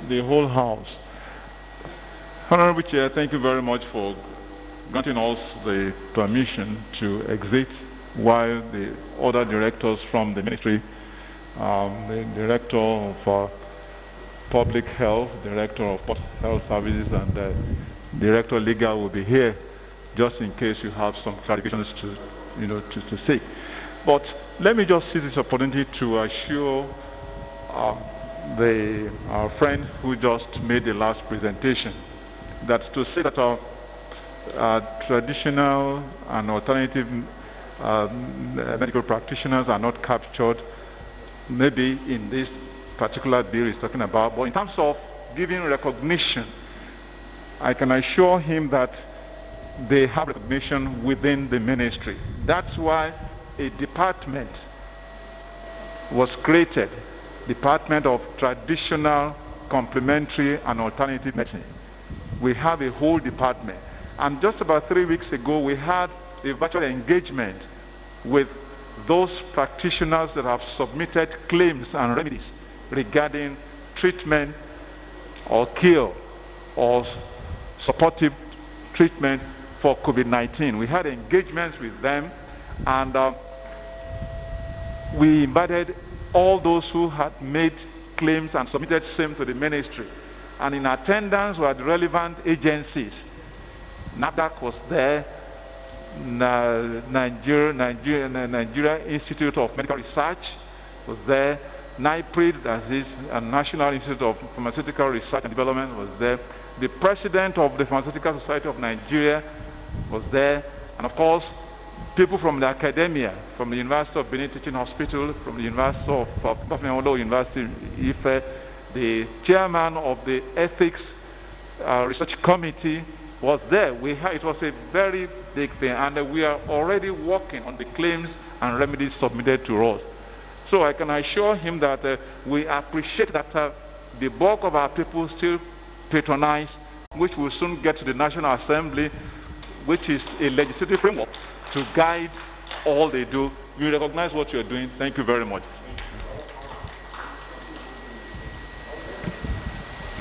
the whole House. Honorable Chair, thank you very much for granting us the permission to exit while the other directors from the ministry, the Director of Public Health, Director of Health Services, and Director Legal will be here just in case you have some clarifications to say. But let me just seize this opportunity to assure our friend who just made the last presentation that to say that our traditional and alternative medical practitioners are not captured, maybe in this particular bill he's talking about, but in terms of giving recognition, I can assure him that they have recognition within the ministry. That's why a department was created, Department of Traditional, Complementary, and Alternative Medicine. We have a whole department. And just about 3 weeks ago, we had a virtual engagement with those practitioners that have submitted claims and remedies regarding treatment or cure or supportive treatment for COVID-19. We had engagements with them, and we invited all those who had made claims and submitted same to the ministry. And in attendance were the relevant agencies. NAFDAC was there, Nigeria Institute of Medical Research was there, NIPRID, that is a National Institute of Pharmaceutical Research and Development, was there. The president of the Pharmaceutical Society of Nigeria was there, and of course, people from the academia, from the University of Benin Teaching Hospital, from the University of University Ife, the chairman of the Ethics Research Committee was there. It was a very big thing, and we are already working on the claims and remedies submitted to us. So I can assure him that we appreciate that the bulk of our people still patronize, which will soon get to the National Assembly, which is a legislative framework to guide all they do. We recognize what you're doing. Thank you very much.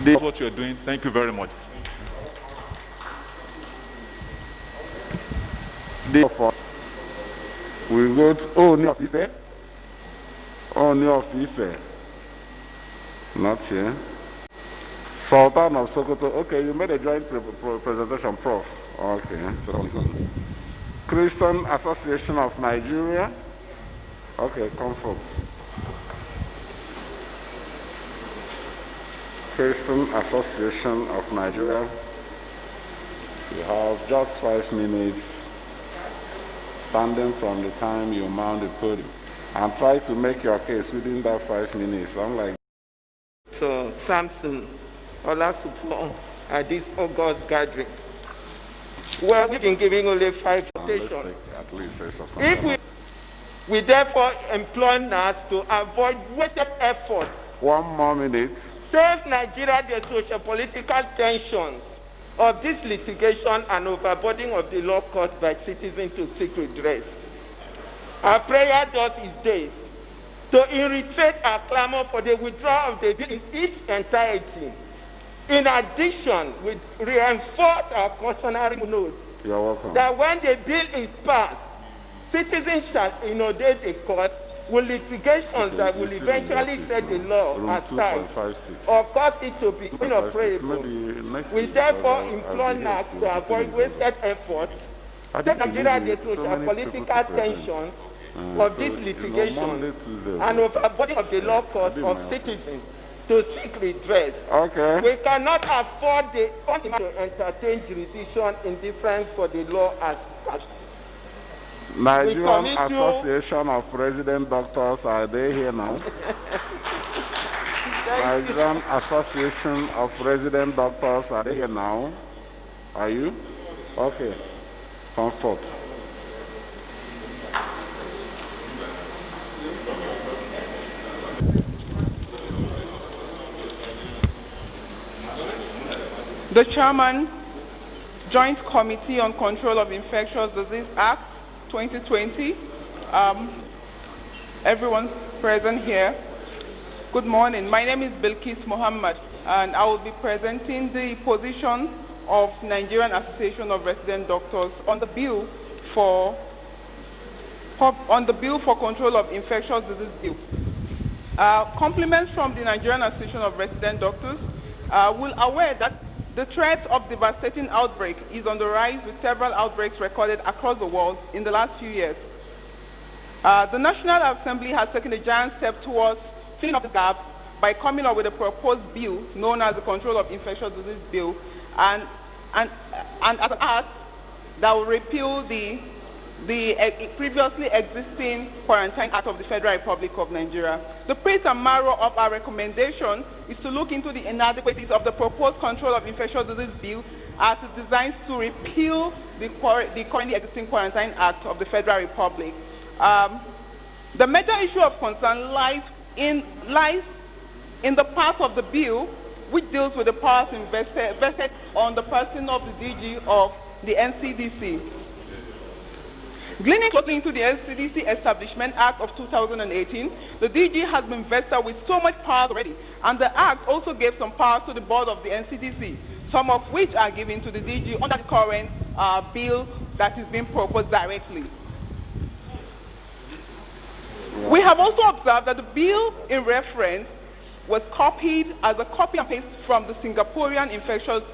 What you're doing. Thank you very much. Therefore, we go to Oni of Ife. Oni of Ife. Not here. Sultan of Sokoto. Okay, you made a joint presentation, Prof. Okay, so that one's gone. Christian Association of Nigeria. Okay, comfort. Christian Association of Nigeria. You have just 5 minutes standing from the time you mount the podium, and try to make your case within that 5 minutes. Unlike so Samson Olasupon at this August gathering. Well, we've been giving only 5 quotations. At least say something. If we therefore employ NAS to avoid wasted efforts. 1 more minute. Save Nigeria the socio-political tensions of this litigation and overburdening of the law caused by citizens to seek redress. Our prayer thus is this, to reiterate our clamor for the withdrawal of the bill in its entirety. In addition, we reinforce our cautionary note that when the bill is passed, citizens shall inundate the court with litigations that will eventually set the law aside or cause it to be inoperable. We therefore implore NACS to avoid wasted efforts, take Nigeria the social-political tensions of this litigation and overburdening of the law courts of citizens to seek redress. Okay. We cannot afford the to entertain jurisdiction indifference for the law as such. Nigerian Association of Resident Doctors, are they here now? Nigerian Association of Resident Doctors, are they here now? Are you? Okay. Comfort. The Chairman, Joint Committee on Control of Infectious Disease Act 2020, everyone present here. Good morning. My name is Bilkis Mohammed, and I will be presenting the position of Nigerian Association of Resident Doctors on the bill for control of infectious disease bill. Compliments from the Nigerian Association of Resident Doctors will aware that the threat of devastating outbreak is on the rise, with several outbreaks recorded across the world in the last few years. The National Assembly has taken a giant step towards filling up these gaps by coming up with a proposed bill known as the Control of Infectious Disease Bill, and as an act that will repeal the previously existing Quarantine Act of the Federal Republic of Nigeria. The pith and marrow of our recommendation is to look into the inadequacies of the proposed Control of Infectious Disease Bill as it designs to repeal the currently existing Quarantine Act of the Federal Republic. The major issue of concern lies in the part of the bill which deals with the powers vested on the person of the DG of the NCDC. Gleaning closely into the NCDC Establishment Act of 2018, the DG has been vested with so much power already, and the Act also gave some powers to the board of the NCDC, some of which are given to the DG under the current bill that is being proposed directly. We have also observed that the bill in reference was copied as a copy and paste from the Singaporean Infectious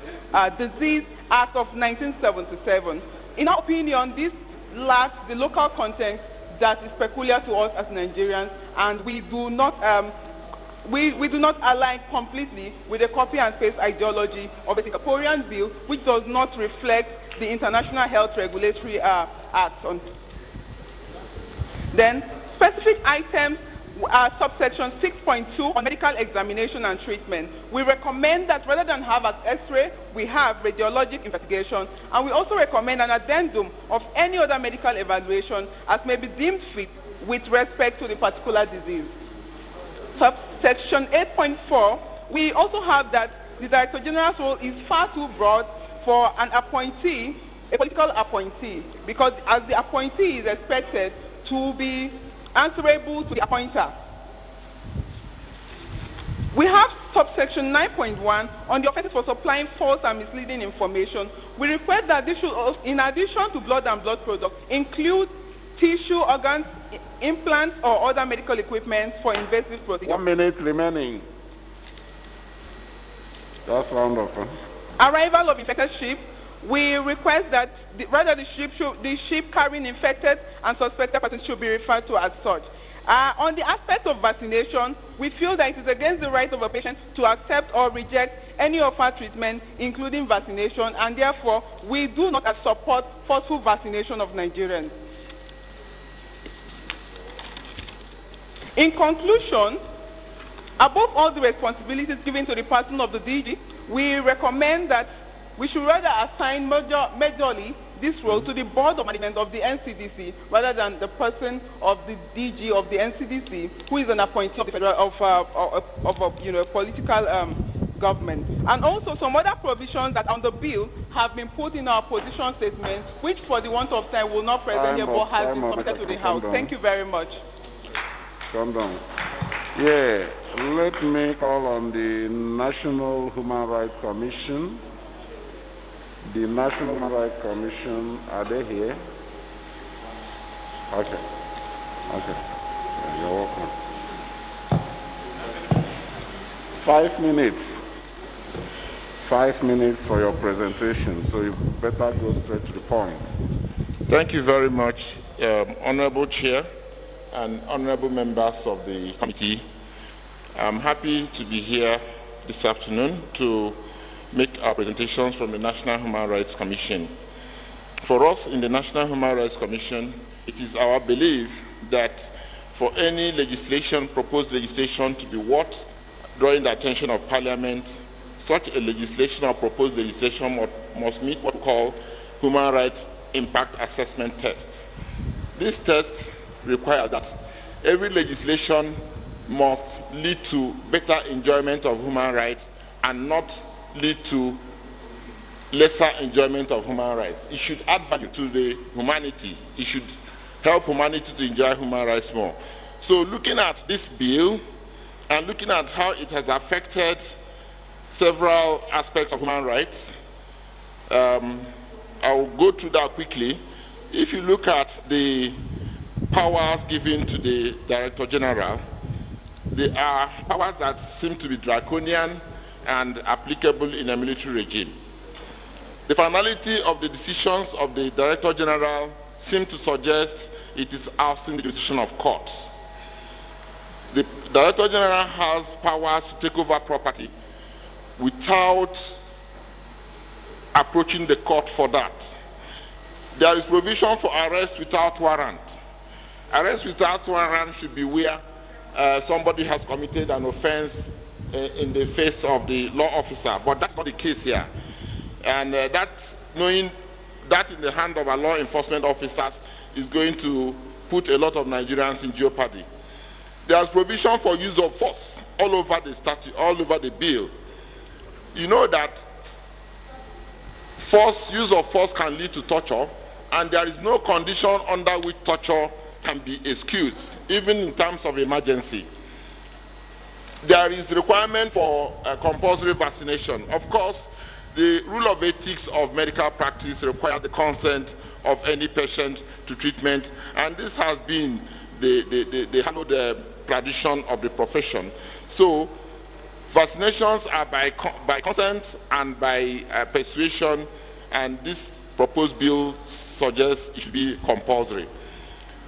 Disease Act of 1977. In our opinion, this lacks the local content that is peculiar to us as Nigerians, and we do not align completely with the copy and paste ideology of a Singaporean bill, which does not reflect the international health regulatory acts. Then specific items are subsection 6.2 on medical examination and treatment. We recommend that rather than have an X-ray, we have radiologic investigation, and we also recommend an addendum of any other medical evaluation as may be deemed fit with respect to the particular disease. Subsection 8.4, we also have that the Director General's role is far too broad for an appointee, a political appointee, because as the appointee is expected to be answerable to the appointer. We have subsection 9.1 on the offenses for supplying false and misleading information. We request that this should also, in addition to blood and blood products, include tissue, organs, implants, or other medical equipment for invasive procedures. 1 minute remaining. That's round up. Huh? Arrival of infected ship. We request that the ship carrying infected and suspected persons should be referred to as such. On the aspect of vaccination, we feel that it is against the right of a patient to accept or reject any offered treatment, including vaccination, and therefore we do not support forceful vaccination of Nigerians. In conclusion, above all the responsibilities given to the person of the DG, we recommend that we should rather assign majorly this role to the board of management of the NCDC rather than the person of the DG of the NCDC, who is an appointee of the federal political government. And also some other provisions that on the bill have been put in our position statement, which for the want of time will not present here but has been submitted to the House. Thank you very much. Calm down. Yeah, let me call on the National Human Rights Commission. The National Human Rights Commission, are they here? Okay. Okay. You're welcome. 5 minutes. 5 minutes for your presentation, so you better go straight to the point. Thank you very much, Honorable Chair and honorable members of the committee. I'm happy to be here this afternoon to make our presentations from the National Human Rights Commission. For us in the National Human Rights Commission, it is our belief that for any legislation, proposed legislation to be what, drawing the attention of Parliament, such a legislation or proposed legislation must meet what we call human rights impact assessment test. This test requires that every legislation must lead to better enjoyment of human rights and not lead to lesser enjoyment of human rights. It should add value to the humanity. It should help humanity to enjoy human rights more. So looking at this bill and looking at how it has affected several aspects of human rights, I'll go through that quickly. If you look at the powers given to the Director General, they are powers that seem to be draconian and applicable in a military regime. The finality of the decisions of the Director General seem to suggest it is ousting the decision of courts. The Director General has powers to take over property without approaching the court for that. There is provision for arrest without warrant. Arrest without warrant should be where somebody has committed an offense in the face of the law officer, but that's not the case here. And knowing that in the hand of our law enforcement officers is going to put a lot of Nigerians in jeopardy. There's provision for use of force all over the statute, all over the bill. You know that use of force can lead to torture, and there is no condition under which torture can be excused, even in terms of emergency. There is requirement for compulsory vaccination. Of course, the rule of ethics of medical practice requires the consent of any patient to treatment, and this has been the hallowed tradition of the profession. So vaccinations are by consent and by persuasion, and this proposed bill suggests it should be compulsory.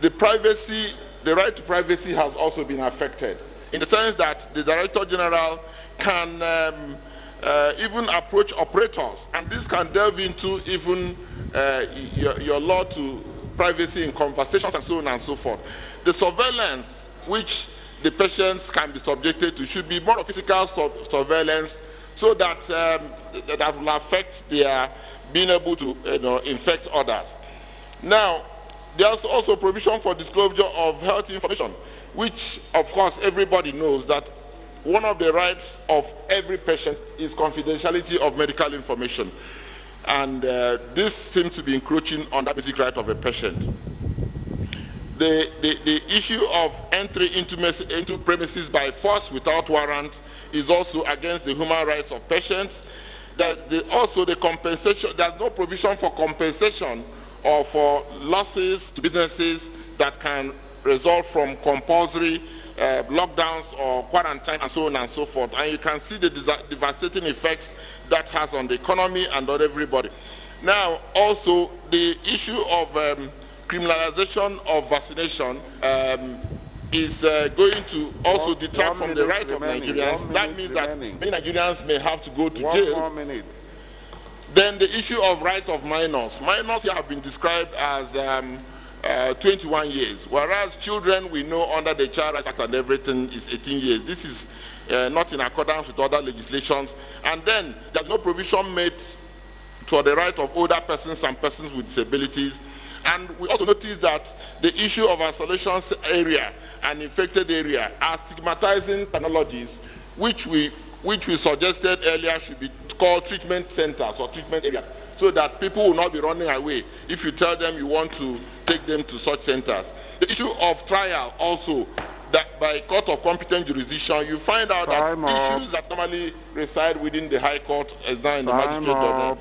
The right to privacy has also been affected, in the sense that the Director General can even approach operators, and this can delve into even your law to privacy in conversations and so on and so forth. The surveillance which the patients can be subjected to should be more of physical surveillance, so that that will affect their being able to infect others. Now, there's also provision for disclosure of health information, which of course everybody knows that one of the rights of every patient is confidentiality of medical information. And this seems to be encroaching on that basic right of a patient. The issue of entry into premises by force without warrant is also against the human rights of patients. Also the compensation, there's no provision for compensation or for losses to businesses that can result from compulsory lockdowns or quarantine and so on and so forth. And you can see the devastating effects that has on the economy and on everybody. Now, also the issue of criminalization of vaccination is going to also detract from the right of Nigerians. That means that many Nigerians may have to go to jail. Then the issue of right of minors. Minors here have been described as 21 years, whereas children we know under the Child Rights Act and everything is 18 years. This is not in accordance with other legislations. And then there's no provision made for the right of older persons and persons with disabilities. And we also notice that the issue of isolation area and infected area are stigmatizing technologies, which we suggested earlier should be called treatment centers or treatment areas, so that people will not be running away if you tell them you want to take them to such centers. The issue of trial also, that by court of competent jurisdiction, you find out that issues that normally reside within the High Court is now in the magistrate domain.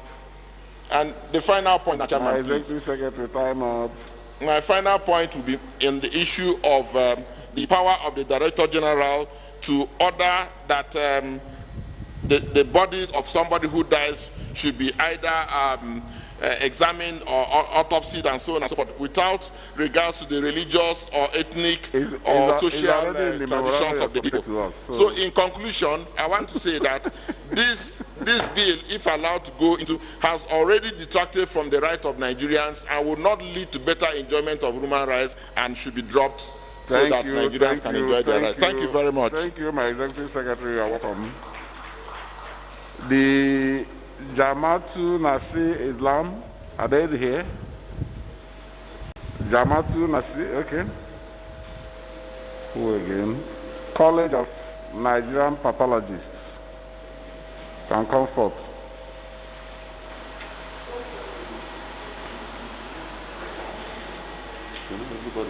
And the final point, Chairman, Executive Secretary, time up. My final point will be in the issue of the power of the Director General to order that the bodies of somebody who dies should be either examined or autopsied and so on and so forth, without regards to the religious or ethnic or social traditions of the people. So in conclusion, I want to say that this bill, if allowed to go into, has already detracted from the right of Nigerians and will not lead to better enjoyment of human rights and should be dropped so that Nigerians can enjoy their rights. Thank you very much. Thank you, my Executive Secretary. You're welcome. The Jamaatul Nasir Islam, are they here? Jamaatul Nasir, okay. Who again? College of Nigerian Pathologists. Can come forth. You're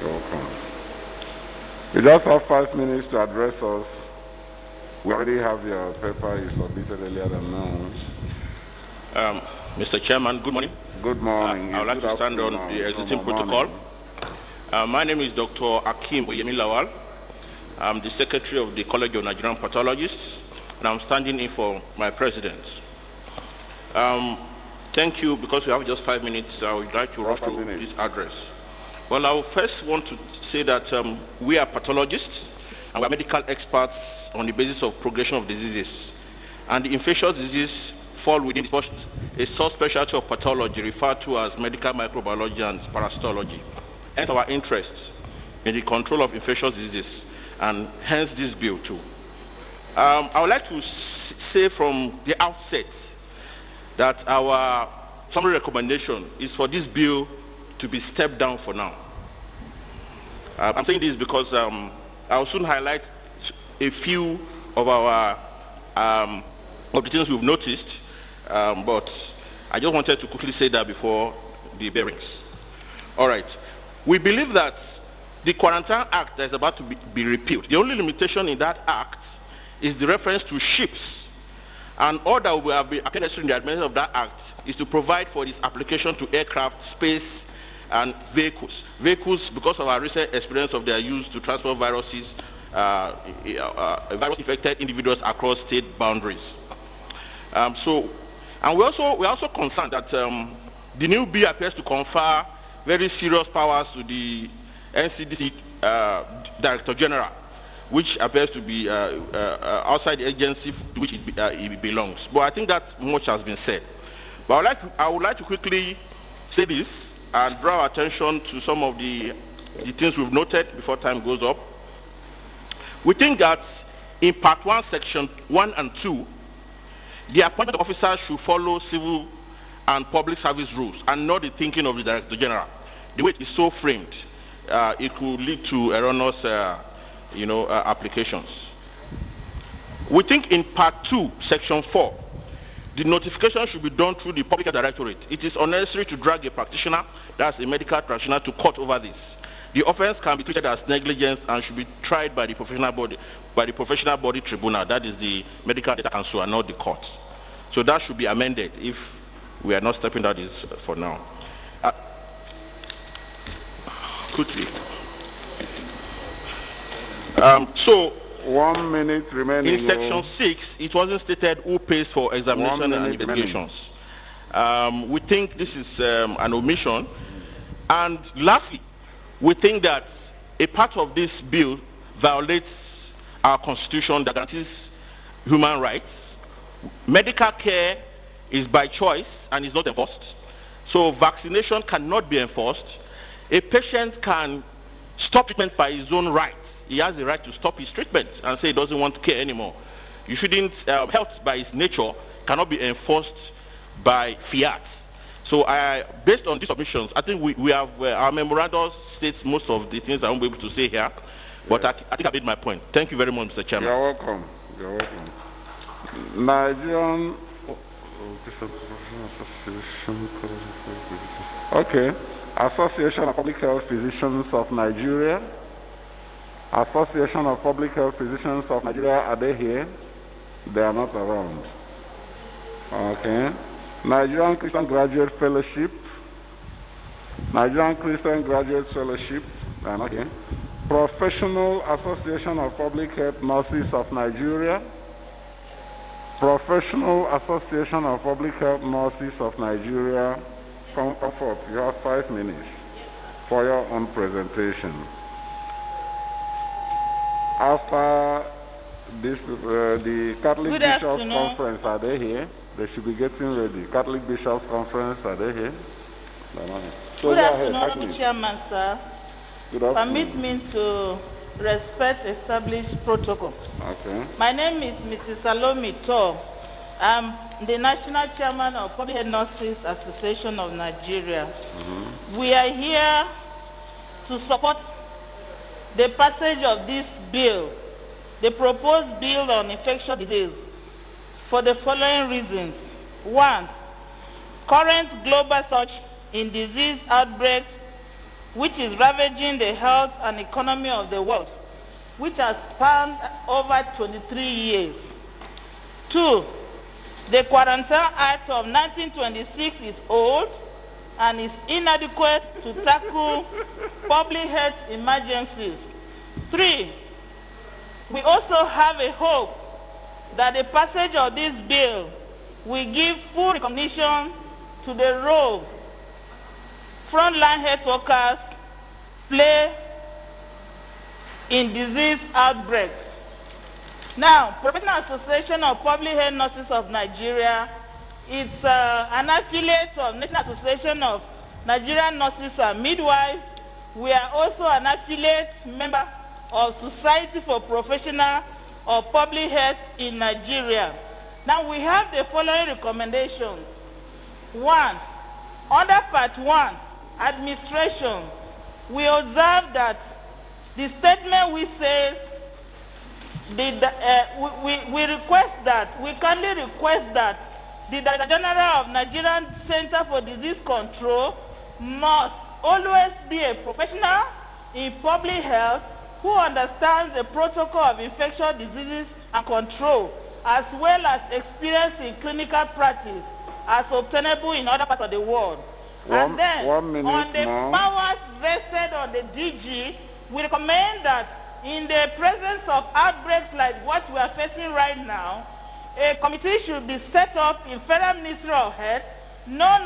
welcome. You just have 5 minutes to address us. We already have your paper you submitted earlier than now. Mr. Chairman, good morning. Good morning. I would like to stand on the existing protocol. My name is Dr. Akim Oyemi Lawal. I'm the Secretary of the College of Nigerian Pathologists, and I'm standing in for my president. Thank you. Because we have just 5 minutes, I would like to rush through this address. Well, I first want to say that we are pathologists, and we are medical experts on the basis of progression of diseases. And the infectious disease fall within a subspecialty of pathology referred to as medical microbiology and parasitology. Hence our interest in the control of infectious diseases, and hence this bill too. I would like to say from the outset that our summary recommendation is for this bill to be stepped down for now. I'm saying this because I'll soon highlight a few of our of the things we've noticed, but I just wanted to quickly say that before the bearings. All right. We believe that the Quarantine Act that is about to be repealed, the only limitation in that act is the reference to ships. And all that will have been necessary in the administration of that act is to provide for its application to aircraft, space, and vehicles. Vehicles, because of our recent experience of their use to transport viruses, virus-infected individuals across state boundaries. And we're also concerned that the new bill appears to confer very serious powers to the NCDC Director General, which appears to be outside the agency to which it belongs. But I think that much has been said. But I would like to quickly say this and draw our attention to some of the things we've noted before time goes up. We think that in Part 1, Section 1 and 2, the appointed officers should follow civil and public service rules and not the thinking of the Director General. The way it is so framed, it could lead to erroneous applications. We think in Part 2, Section 4, the notification should be done through the Public Health Directorate. It is unnecessary to drag a practitioner, that's a medical practitioner, to court over this. The offense can be treated as negligence and should be tried by the professional body tribunal, that is the Medical Data Council and not the court. So that should be amended if we are not stepping that is for now. Quickly. So 1 minute remaining. In Section 6, it wasn't stated who pays for examination and investigations. We think this is an omission. And lastly, we think that a part of this bill violates our constitution that guarantees human rights. Medical care is by choice and is not enforced. So vaccination cannot be enforced. A patient can stop treatment by his own right. He has the right to stop his treatment and say he doesn't want to care anymore. You shouldn't, health by its nature cannot be enforced by fiat. So based on these submissions, I think we have, our memorandum states most of the things I won't be able to say here, but yes. I think I made my point. Thank you very much, Mr. Chairman. You're welcome. You're welcome. Nigerian Association. Okay. Association of Public Health Physicians of Nigeria. Association of Public Health Physicians of Nigeria, are they here? They are not around. Okay. Nigerian Christian Graduate Fellowship. Nigerian Christian Graduate Fellowship, they are not here. Professional Association of Public Health Nurses of Nigeria. Professional Association of Public Health Nurses of Nigeria. Come forth. You have 5 minutes for your own presentation. After this, the Catholic Bishops Conference, are they here? They should be getting ready. Catholic Bishops Conference, are they here? So good afternoon, Honorable Chairman, sir. Good afternoon. Permit me to respect established protocol. Okay. My name is Mrs. Salome Tor. I'm the National Chairman of Public Health Nurses Association of Nigeria. We are here to support the passage of this bill, the proposed bill on infectious disease, for the following reasons. 1. Current global surge in disease outbreaks, which is ravaging the health and economy of the world, which has spanned over 23 years. 2. The Quarantine Act of 1926 is old and is inadequate to tackle public health emergencies. 3. We also have a hope that the passage of this bill will give full recognition to the role frontline health workers play in disease outbreak. Now, Professional Association of Public Health Nurses of Nigeria, it's an affiliate of National Association of Nigerian Nurses and Midwives. We are also an affiliate member of Society for Professional of Public Health in Nigeria. Now we have the following recommendations. 1. Under Part 1, Administration, we observe that the statement we says, we request that, we kindly request that the Director General of Nigerian Center for Disease Control must always be a professional in public health who understands the protocol of infectious diseases and control, as well as experience in clinical practice as obtainable in other parts of the world. And then, on the powers vested on the DG, we recommend that in the presence of outbreaks like what we are facing right now, a committee should be set up in Federal Ministry of Health, known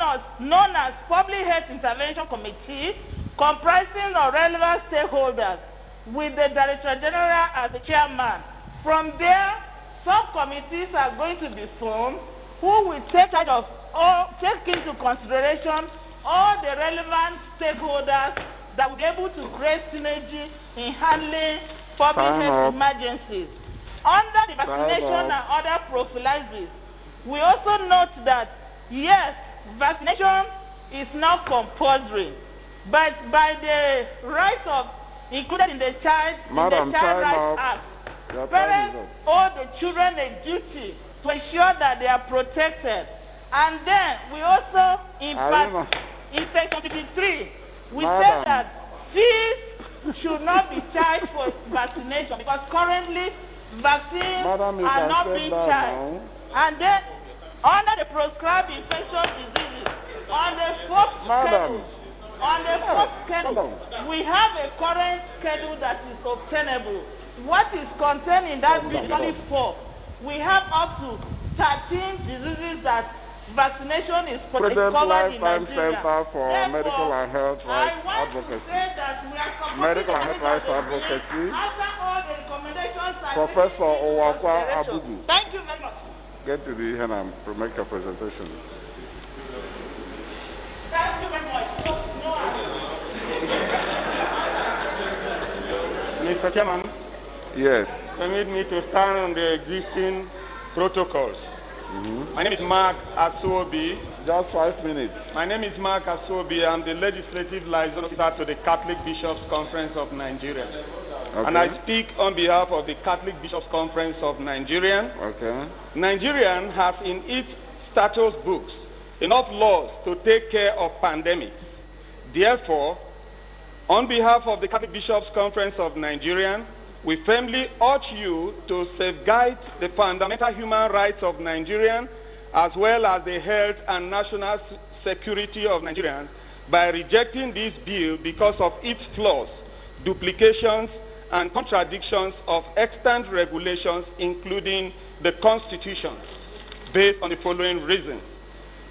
as Public Health Intervention Committee, comprising of relevant stakeholders, with the Director General as the chairman. From there, subcommittees are going to be formed who will take charge of or take into consideration all the relevant stakeholders that will be able to create synergy in handling public health emergencies. Under the vaccination and other prophylaxis, we also note that, yes, vaccination is not compulsory, but by the right of included in the Child Rights Act, parents owe the children a duty to ensure that they are protected. And then we also, in Section 53, we said that fees should not be charged for vaccination because currently vaccines are not being charged. And then, under the prescribed infectious diseases, on the fourth schedule, we have a current schedule that is obtainable. What is contained in that bill is only 4. We have up to 13 diseases that vaccination is covered in Nigeria. Center for Medical and Health Rights Advocacy. Medical and Health Rights Advocacy. After all the recommendations, Professor Owakwa Abugu. Thank you very much. Get to the hand and make your presentation. Thank you very much. Mr. Chairman. Yes. Permit me to stand on the existing protocols. My name is Mark Asobi. Just 5 minutes. My name is Mark Asobi. I'm the Legislative Liaison Officer to the Catholic Bishops' Conference of Nigeria. Okay. And I speak on behalf of the Catholic Bishops' Conference of Nigeria. Okay. Nigeria has in its status books enough laws to take care of pandemics. Therefore, on behalf of the Catholic Bishops' Conference of Nigeria, we firmly urge you to safeguard the fundamental human rights of Nigerians as well as the health and national security of Nigerians by rejecting this bill because of its flaws, duplications, and contradictions of extant regulations, including the constitutions, based on the following reasons.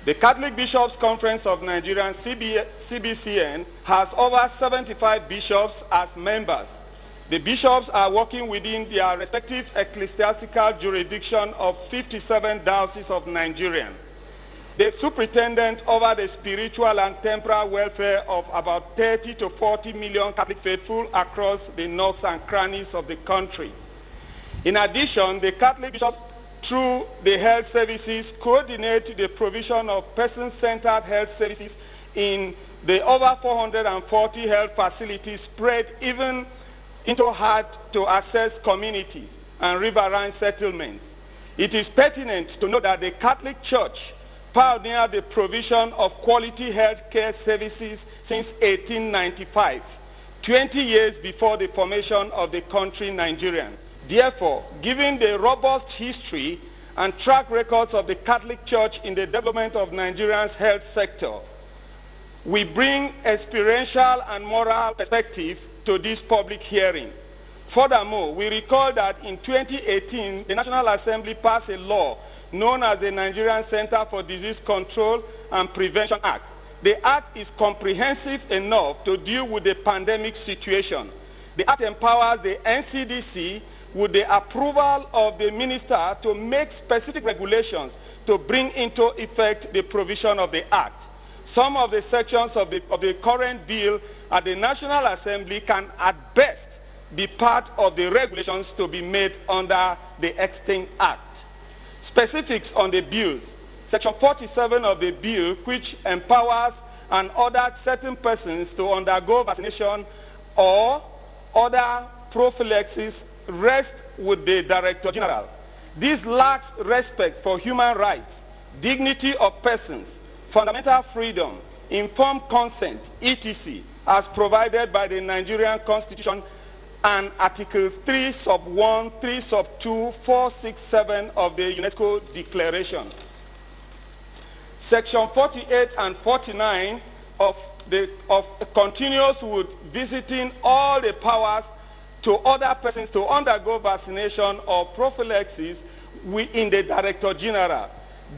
The Catholic Bishops' Conference of Nigeria, CBCN, has over 75 bishops as members. The bishops are working within their respective ecclesiastical jurisdiction of 57 dioceses of Nigeria. The superintendent over the spiritual and temporal welfare of about 30 to 40 million Catholic faithful across the nooks and crannies of the country. In addition, the Catholic bishops, through the health services, coordinate the provision of person-centered health services in the over 440 health facilities spread even into hard-to-access communities and riverine settlements. It is pertinent to note that the Catholic Church pioneered the provision of quality health care services since 1895, 20 years before the formation of the country Nigeria. Therefore, given the robust history and track records of the Catholic Church in the development of Nigeria's health sector, we bring experiential and moral perspective to this public hearing. Furthermore, we recall that in 2018, the National Assembly passed a law known as the Nigerian Center for Disease Control and Prevention Act. The act is comprehensive enough to deal with the pandemic situation. The act empowers the NCDC with the approval of the minister to make specific regulations to bring into effect the provision of the act. Some of the sections of the current bill at the National Assembly can at best be part of the regulations to be made under the Extinct Act. Specifics on the bills. Section 47 of the bill, which empowers and orders certain persons to undergo vaccination or other prophylaxis, rests with the Director General. This lacks respect for human rights, dignity of persons, fundamental freedom, informed consent, etc., as provided by the Nigerian Constitution and Articles 3 sub 1, 3 sub 2, 4, 6, 7 of the UNESCO Declaration. Section 48 and 49 continues with visiting all the powers to other persons to undergo vaccination or prophylaxis in the Director General.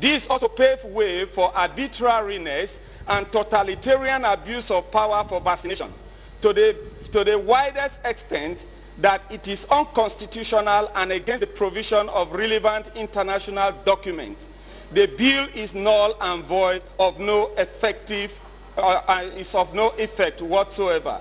This also paves way for arbitrariness and totalitarian abuse of power for vaccination to the widest extent that it is unconstitutional and against the provision of relevant international documents. The bill is null and void, of no effective, is of no effect whatsoever.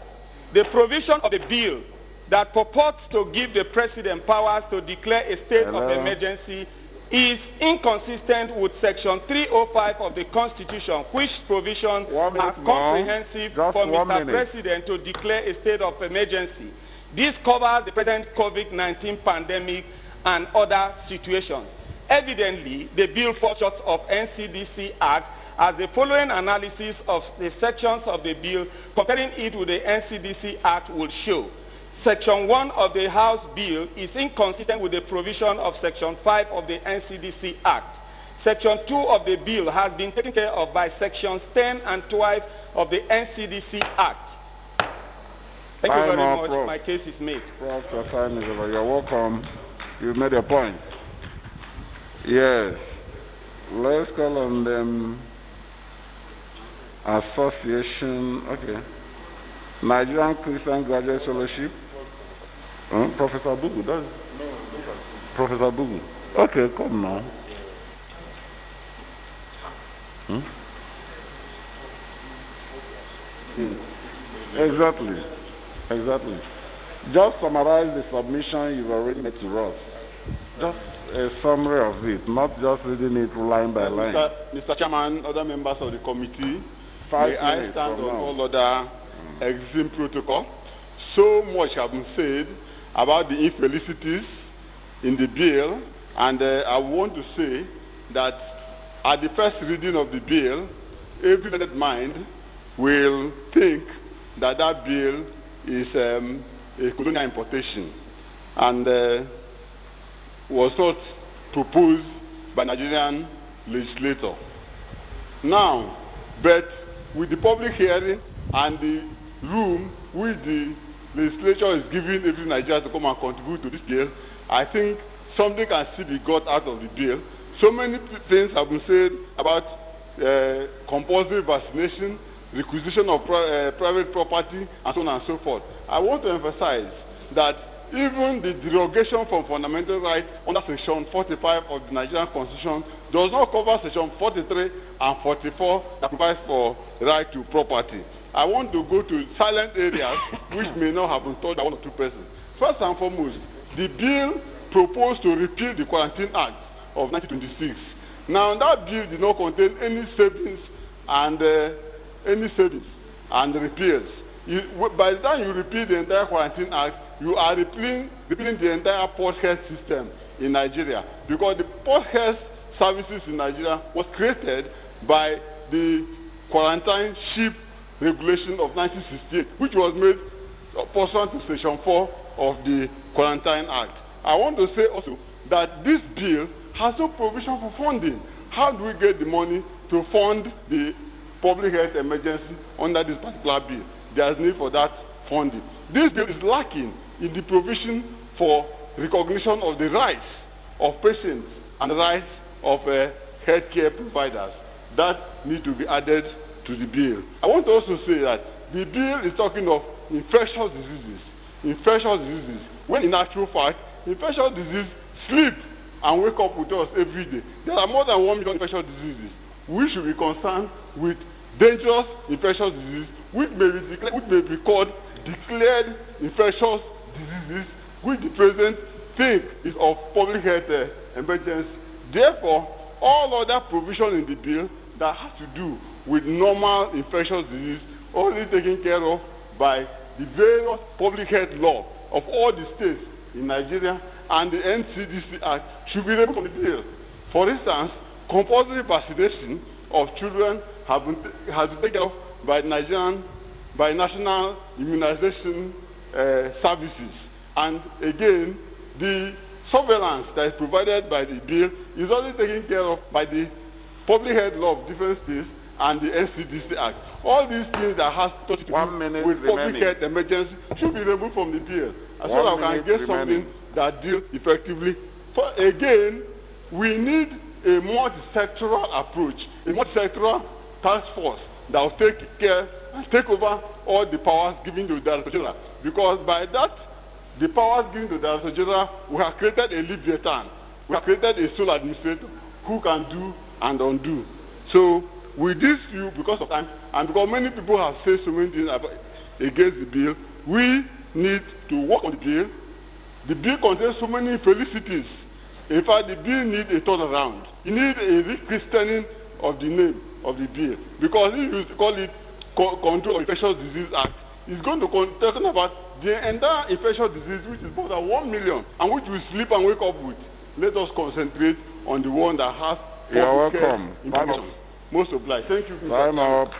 The provision of the bill that purports to give the president powers to declare a state of emergency is inconsistent with Section 305 of the Constitution, which provision are comprehensive for Mr. President to declare a state of emergency. This covers the present COVID-19 pandemic and other situations. Evidently, the bill falls short of NCDC Act, as the following analysis of the sections of the bill comparing it with the NCDC Act will show. Section 1 of the House bill is inconsistent with the provision of Section 5 of the NCDC Act. Section 2 of the bill has been taken care of by Sections 10 and 12 of the NCDC Act. Thank you very much. Prof. My case is made. Prof, your time is over. You're welcome. You've made your point. Yes. Let's call on them. Association, okay. Nigerian Christian Graduate Fellowship. Professor Bugu, does? No. Professor Bugu. Okay, come now. Exactly. Just summarize the submission you've already made to us. Just a summary of it, not just reading it line by line. Mr. Chairman, other members of the committee, may I stand on all other existing protocol? So much has been said about the infelicities in the bill, and I want to say that at the first reading of the bill, every learned mind will think that that bill is a colonial importation and was not proposed by Nigerian legislator. Now, but with the public hearing and the room which the legislature is giving every Nigerian to come and contribute to this bill, I think something can still be got out of the bill. So many things have been said about compulsory vaccination, requisition of private property, and so on and so forth. I want to emphasize that even the derogation from fundamental rights under Section 45 of the Nigerian Constitution does not cover Section 43 and 44 that provides for right to property. I want to go to silent areas which may not have been touched by one or two persons. First and foremost, the bill proposed to repeal the Quarantine Act of 1926. Now, that bill did not contain any savings and repairs. By the time you repeal the entire Quarantine Act, you are repealing the entire post health system in Nigeria, because public health services in Nigeria was created by the Quarantine Ship Regulation of 1968, which was made pursuant to Section 4 of the Quarantine Act. I want to say also that this bill has no provision for funding. How do we get the money to fund the public health emergency under this particular bill? There is need for that funding. This bill is lacking in the provision for recognition of the rights of patients and the rights of healthcare providers. That need to be added to the bill. I want to also say that the bill is talking of infectious diseases. Infectious diseases, when in actual fact, infectious diseases sleep and wake up with us every day. There are more than 1 million infectious diseases. We should be concerned with dangerous infectious diseases, which may be called declared infectious diseases, which the president think is of public health emergency. Therefore, all other provision in the bill that has to do with normal infectious disease only taken care of by the various public health law of all the states in Nigeria and the NCDC Act should be removed from the bill. For instance, compulsory vaccination of children has been taken care of by National Immunization Services. And again, the surveillance that is provided by the bill is only taken care of by the public health law of different states and the NCDC Act. All these things that has to do with public health emergency should be removed from the bill. So that we can get something that deals effectively. Again, we need a multi-sectoral approach, a multi-sectoral task force that will take care and take over all the powers given to the Director General. Because by that, the powers given to the Director General, we have created a Leviathan. We have created a sole administrator who can do and undo. So with this view, because of time, and because many people have said so many things against the bill, we need to work on the bill. The bill contains so many infelicities. In fact, the bill needs a turnaround. You need a rechristening of the name of the bill. Because if you call it Control of Infectious Disease Act, it's going to talk about the entire infectious disease, which is more than 1 million, and which we sleep and wake up with. Let us concentrate on the one that has public health information. Most obliged. Thank you, Mr. Time up.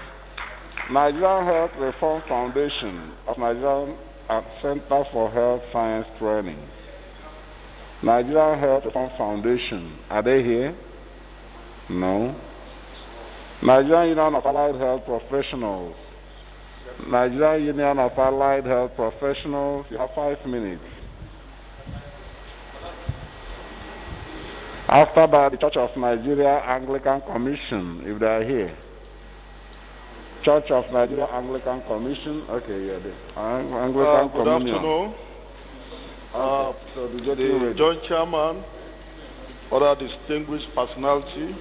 Nigerian Health Reform Foundation of Nigerian Center for Health Science Training. Nigerian Health Reform Foundation, are they here? No. Nigerian Union of Allied Health Professionals. Nigerian Union of Allied Health Professionals, you have 5 minutes. After that, the Church of Nigeria Anglican Commission, if they are here. Church of Nigeria Anglican Commission, okay, yeah, Anglican Good afternoon. So the Joint Chairman, other distinguished personality,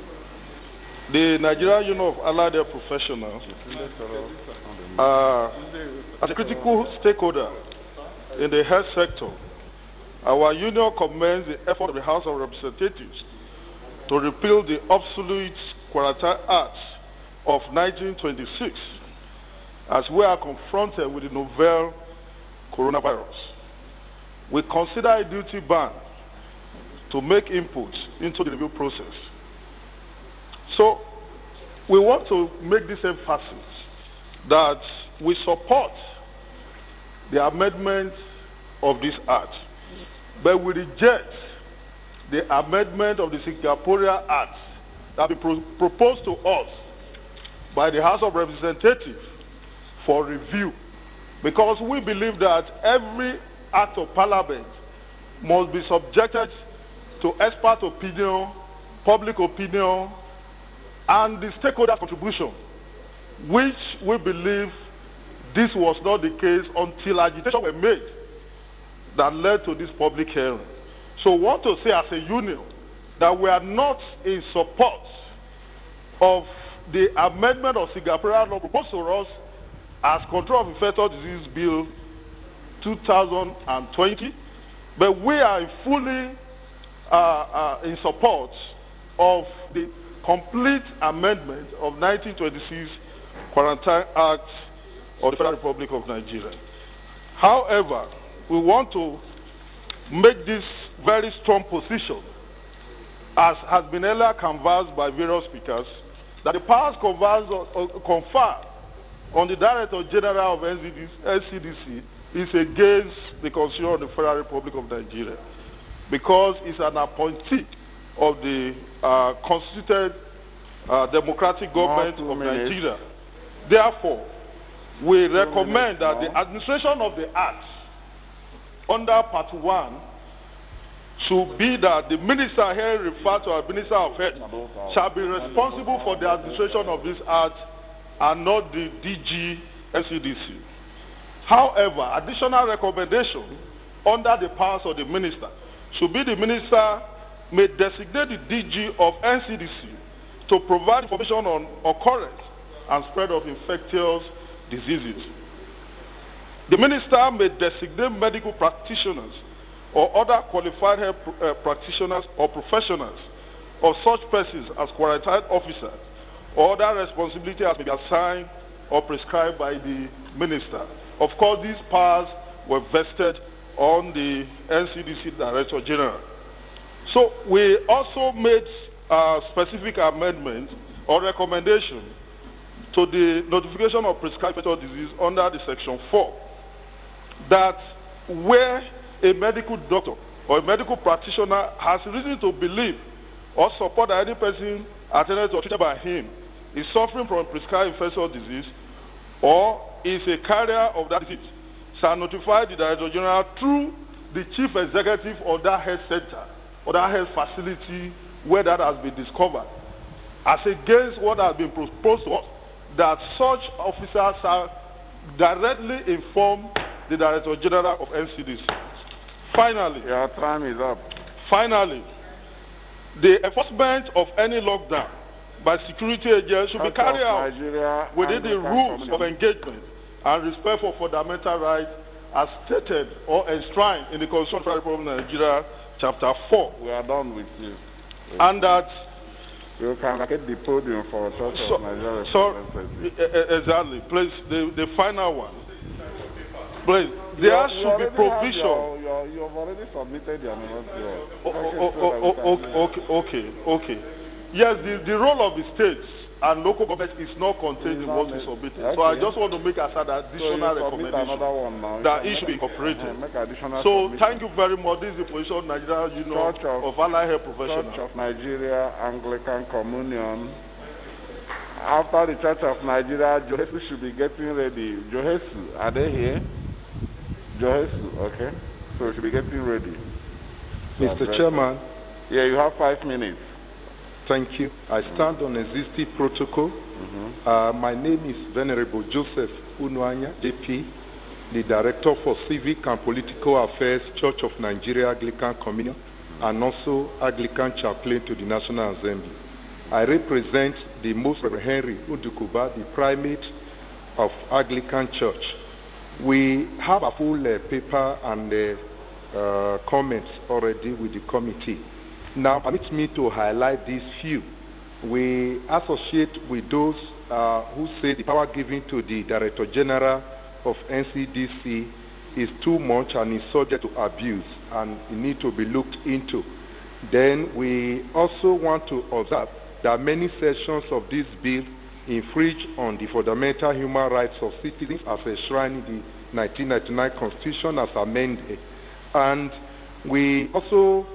the Nigerian Union of Allied Health Professionals, as a critical stakeholder in the health sector, our union commends the effort of the House of Representatives to repeal the obsolete Quarantine Act of 1926 as we are confronted with the novel coronavirus. We consider a duty bound to make input into the review process. So we want to make this emphasis that we support the amendment of this act, but we reject the amendment of the Singaporean Act that has been proposed to us by the House of Representatives for review, because we believe that every act of parliament must be subjected to expert opinion, public opinion, and the stakeholders' contribution, which we believe this was not the case until agitation were made that led to this public hearing. So we want to say as a union that we are not in support of the amendment of Singaporean law proposed to us as Control of Infectious Disease Bill 2020, but we are fully in support of the complete amendment of 1926 Quarantine Act of the Federal Republic of Nigeria. However, we want to make this very strong position as has been earlier canvassed by various speakers, that the powers conferred on the Director General of NCDC is against the Constitution of the Federal Republic of Nigeria, because it's an appointee of the constituted democratic government of Nigeria. Therefore, we recommend that the administration of the acts under Part 1 should be that the minister here referred to as Minister of Health shall be responsible for the administration of this act and not the DG NCDC. However, additional recommendation under the powers of the minister should be the minister may designate the DG of NCDC to provide information on occurrence and spread of infectious diseases. The minister may designate medical practitioners or other qualified health practitioners or professionals of such persons as quarantine officers or other responsibility as may be assigned or prescribed by the minister. Of course, these powers were vested on the NCDC Director General. So we also made a specific amendment or recommendation to the notification of prescribed infectious disease under the Section 4, that where a medical doctor or a medical practitioner has reason to believe or support that any person attended or treated by him is suffering from prescribed infectious disease or is a carrier of that disease, shall notify the Director General through the Chief Executive of that health center or that health facility where that has been discovered, as against what has been proposed to us, that such officers shall directly inform the Director General of NCDC. Finally, your time is up. Finally, the enforcement of any lockdown by security agents should be carried out within the rules of engagement and respect for fundamental rights as stated or enshrined in the Constitution of the Republic of Nigeria, Chapter 4. We are done with you. And that you can get the podium for Church of Nigeria. Exactly. Please, the final one. Please, there should be provision. You have already submitted your number to us. Okay. Yes, the role of the states and local government is not contained in what we submitted. Okay. So I just want to make as an additional recommendation that it should be incorporated. So thank you very much. This is the position of Nigeria Union of Allied Health Professionals. Church of Nigeria Anglican Communion. After the Church of Nigeria, Johesu should be getting ready. Johesu, are they here? Johesu, okay. So we should be getting ready. Mr. Chairman. Yeah, you have 5 minutes. Thank you. I stand on existing protocol. My name is Venerable Joseph Unuanya, JP, the Director for Civic and Political Affairs, Church of Nigeria Anglican Communion, and also Anglican Chaplain to the National Assembly. I represent the Most Reverend Henry Udukuba, the Primate of Anglican Church. We have a full paper and comments already with the committee. Now, permit me to highlight these few. We associate with those who say the power given to the Director General of NCDC is too much and is subject to abuse and it needs to be looked into. Then we also want to observe that many sections of this bill infringe on the fundamental human rights of citizens as enshrined in the 1999 Constitution as amended. And we also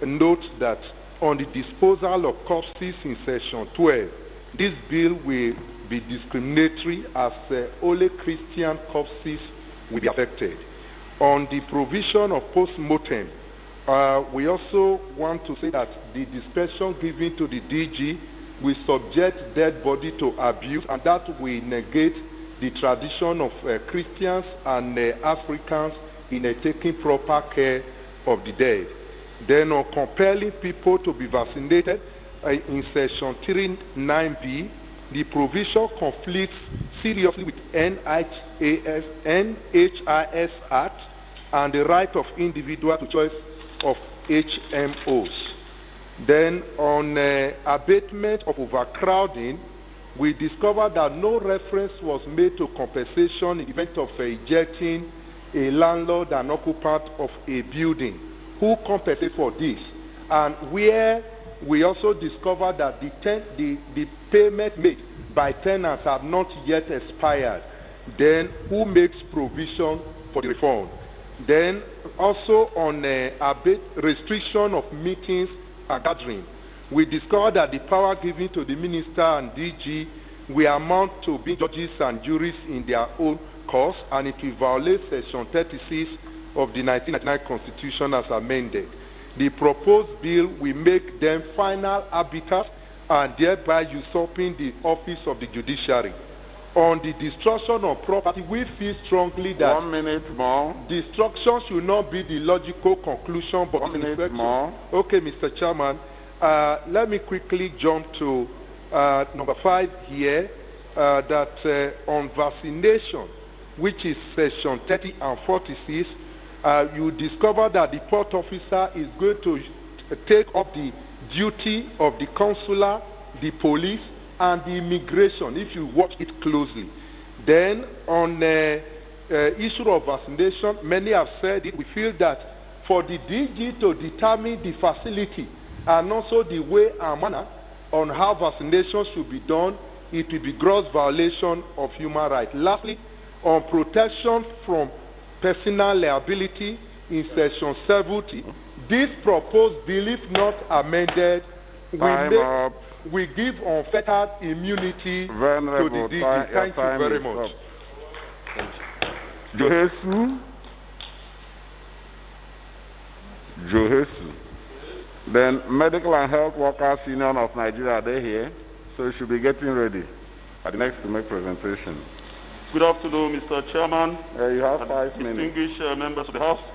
note that on the disposal of corpses in section 12, this bill will be discriminatory as only Christian corpses will be affected. On the provision of post-mortem, we also want to say that the discretion given to the DG will subject dead body to abuse, and that will negate the tradition of Christians and Africans in taking proper care of the dead. Then on compelling people to be vaccinated, in section 39B, the provision conflicts seriously with NHIS Act and the right of individual to choice of HMOs. Then on abatement of overcrowding, we discovered that no reference was made to compensation in the event of ejecting a landlord and occupant of a building. Who compensates for this? And where we also discovered that the payment made by tenants have not yet expired. Then who makes provision for the refund? Then also on restriction of meetings and gathering, we discovered that the power given to the minister and DG will amount to being judges and juries in their own cause, and it will violate section 36 of the 1999 Constitution as amended. The proposed bill will make them final arbiters and thereby usurping the office of the judiciary. On the destruction of property, we feel strongly that 1 minute more. Destruction should not be the logical conclusion, but 1 minute more. Okay, Mr. Chairman, let me quickly jump to number 5 here, that on vaccination, which is section 30 and 46, you discover that the port officer is going to take up the duty of the consular, the police, and the immigration, if you watch it closely. Then on the issue of vaccination, many have said it, we feel that for the DG to determine the facility and also the way and manner on how vaccination should be done, it will be gross violation of human rights. Lastly, on protection from personal liability in section 70, this proposed bill, if not amended, we give unfettered immunity to the DG. Thank you very much. Johesu. Then Medical and Health Workers Union of Nigeria, they're here, so you should be getting ready at the next to make presentation. Good afternoon, Mr. Chairman. You have 5 minutes. Distinguished members of the House.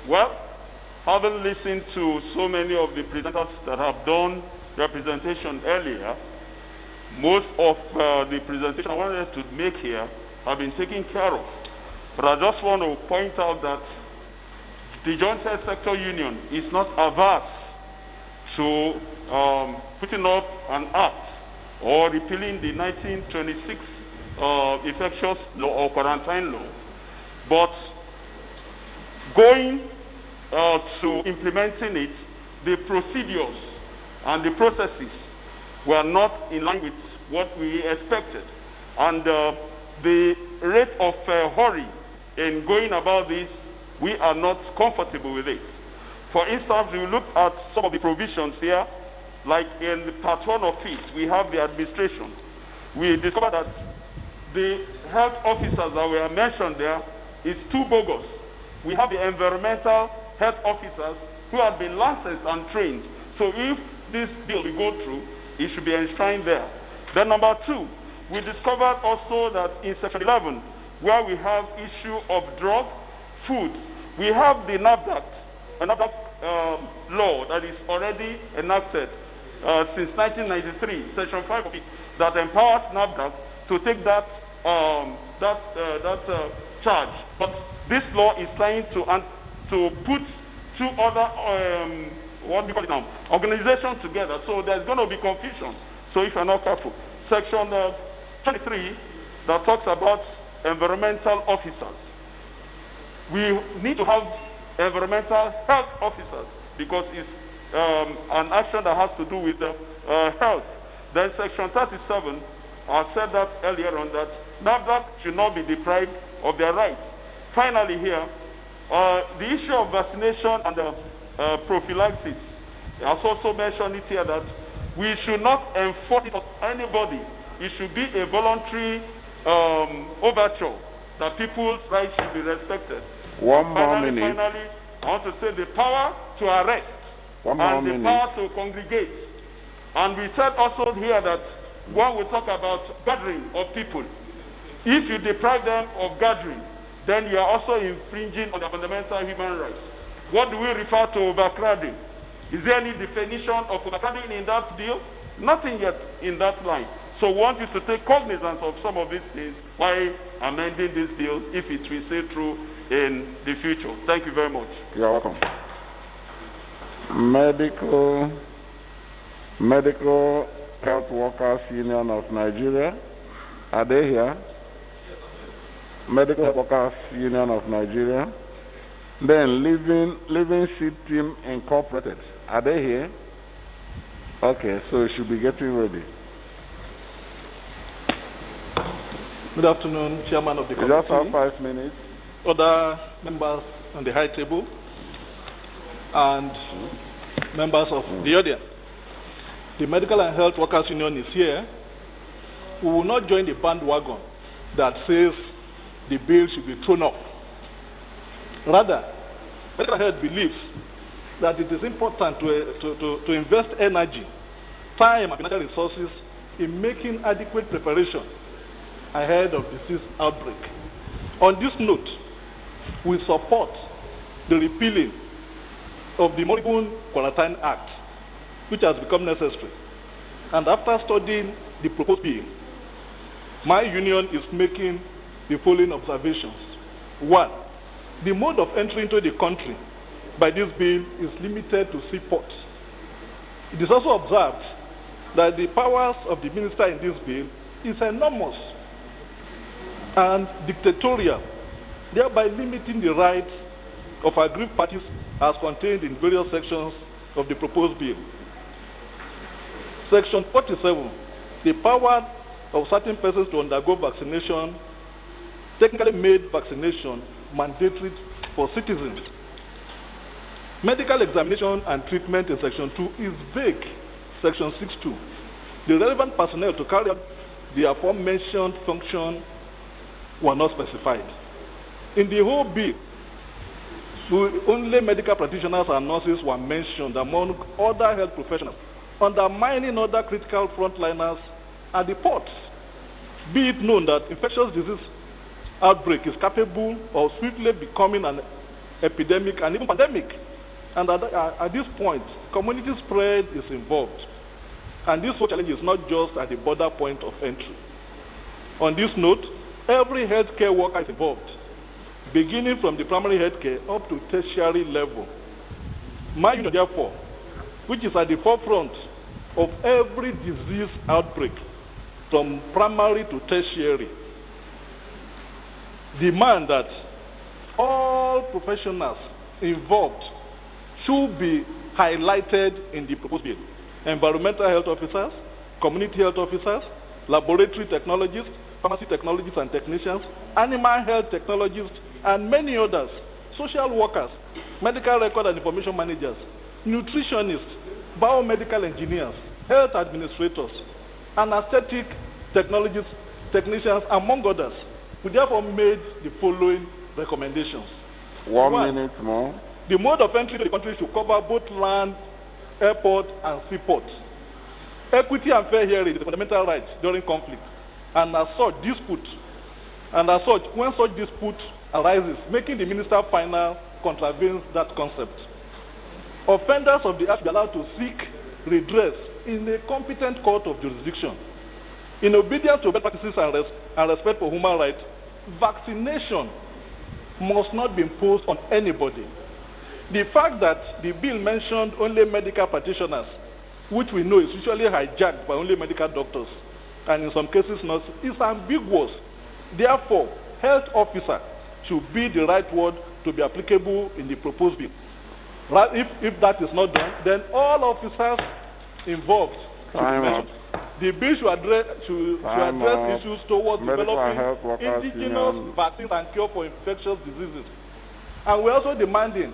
Well, having listened to so many of the presenters that have done their presentation earlier, most of the presentation I wanted to make here have been taken care of. But I just want to point out that the Joint Health Sector Union is not averse to putting up an act or repealing the 1926 infectious law or quarantine law, but going to implementing it, the procedures and the processes were not in line with what we expected. And the rate of hurry in going about this, we are not comfortable with it. For instance, we looked at some of the provisions here, like in the part 1 of it, we have the administration. We discovered that the health officers that were mentioned there is too bogus. We have the environmental health officers who have been licensed and trained. So if this bill will go through, it should be enshrined there. Then number 2, we discovered also that in section 11, where we have issue of drug, food, we have the NAFDAC, law that is already enacted since 1993, section 5 of it, that empowers NAFDAC to take that charge. But this law is trying to put 2 other, what do you call it now, organizations together. So there's going to be confusion. So if you're not careful. Section 23 that talks about environmental officers. We need to have environmental health officers because it's an action that has to do with health. Then section 37, I said that earlier on, that NAFDAC should not be deprived of their rights. Finally here, the issue of vaccination and prophylaxis, I also mentioned it here that we should not enforce it on anybody. It should be a voluntary overture that people's rights should be respected. Finally, I want to say the power to arrest and the power to congregate. And we said also here that when we talk about gathering of people, if you deprive them of gathering, then you are also infringing on their fundamental human rights. What do we refer to overcrowding? Is there any definition of overcrowding in that bill? Nothing yet in that line. So we want you to take cognizance of some of these things while amending this bill, if it will stay true in the future. Thank you very much. You're welcome. Medical Health Workers Union of Nigeria, are they here? Medical Health Workers Union of Nigeria. Then Living Seed Team Incorporated. Are they here? Okay, so you should be getting ready. Good afternoon, Chairman of the Committee. You just have 5 minutes. Other members on the high table and members of the audience. The Medical and Health Workers Union is here. We will not join the bandwagon that says the bill should be thrown off. Rather, Medical Health believes that it is important to invest energy, time, and financial resources in making adequate preparation ahead of disease outbreak. On this note, we support the repealing of the Moribund Quarantine Act, which has become necessary. And after studying the proposed bill, my union is making the following observations. 1, the mode of entry into the country by this bill is limited to seaport. It is also observed that the powers of the minister in this bill is enormous and dictatorial, thereby limiting the rights of aggrieved parties as contained in various sections of the proposed bill. Section 47, the power of certain persons to undergo vaccination, technically made vaccination mandatory for citizens. Medical examination and treatment in Section 2 is vague. Section 6.2, the relevant personnel to carry out the aforementioned function were not specified. In the whole bill, only medical practitioners and nurses were mentioned among other health professionals, undermining other critical frontliners at the ports. Be it known that infectious disease outbreak is capable of swiftly becoming an epidemic and even pandemic. And at this point, community spread is involved. And this challenge is not just at the border point of entry. On this note, every healthcare worker is involved, beginning from the primary healthcare up to tertiary level. My union, therefore, which is at the forefront of every disease outbreak, from primary to tertiary, demand that all professionals involved should be highlighted in the proposed bill. Environmental health officers, community health officers, laboratory technologists, pharmacy technologists and technicians, animal health technologists, and many others, social workers, medical record and information managers, nutritionists, biomedical engineers, health administrators, anesthetic technologists, technicians, among others. We therefore made the following recommendations. 1 minute more. The mode of entry to the country should cover both land, airport, and seaport. Equity and fair hearing is a fundamental right during conflict, and as such, when such dispute arises, making the minister final contravenes that concept. Offenders of the act should be allowed to seek redress in a competent court of jurisdiction. In obedience to best practices and respect for human rights, vaccination must not be imposed on anybody. The fact that the bill mentioned only medical practitioners, which we know is usually hijacked by only medical doctors, and in some cases not, is ambiguous. Therefore, health officer should be the right word to be applicable in the proposed bill. Right? If that is not done, then all officers involved should be mentioned. The bill should address issues towards developing indigenous vaccines and cure for infectious diseases. And we're also demanding,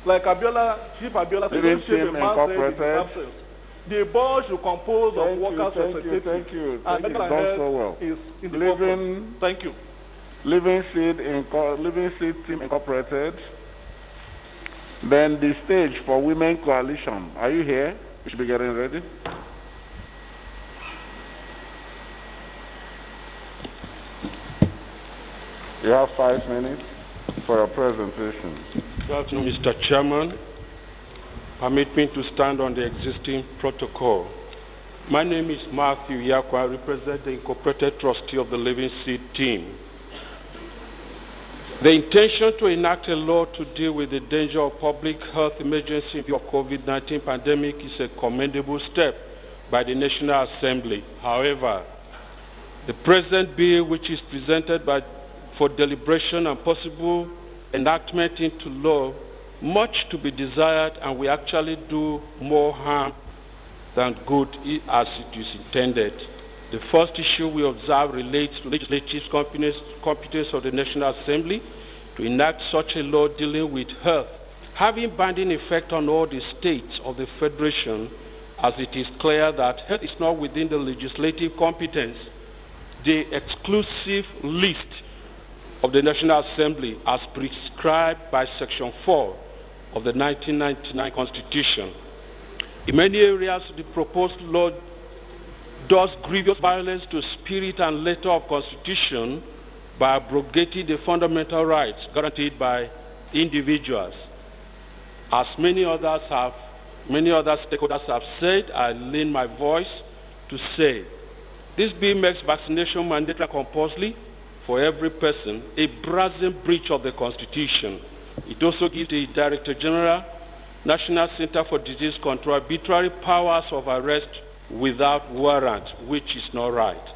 like Chief Abiola said, don't shave a man's head in his absence. The board should compose of workers' representatives. Thank you. And medical health so well. Is in the forefront. Thank you. Living Seed Team Incorporated. Then the stage for Women Coalition. Are you here? We should be getting ready. You have 5 minutes for your presentation. Good afternoon, Mr. Chairman. Permit me to stand on the existing protocol. My name is Matthew Yakwa. I represent the Incorporated Trustee of the Living Seed Team. The intention to enact a law to deal with the danger of public health emergency in view of COVID-19 pandemic is a commendable step by the National Assembly. However, the present bill, which is presented for deliberation and possible enactment into law much to be desired, and we actually do more harm than good as it is intended. The first issue we observe relates to legislative competence of the National Assembly to enact such a law dealing with health, having binding effect on all the states of the Federation, as it is clear that health is not within the legislative competence. The exclusive list of the National Assembly as prescribed by Section 4 of the 1999 Constitution. In many areas, the proposed law does grievous violence to spirit and letter of Constitution by abrogating the fundamental rights guaranteed by individuals. As many other stakeholders have said, I lend my voice to say, this bill makes vaccination mandatory and compulsory for every person, a brazen breach of the Constitution. It also gives the Director General, National Center for Disease Control, arbitrary powers of arrest without warrant, which is not right.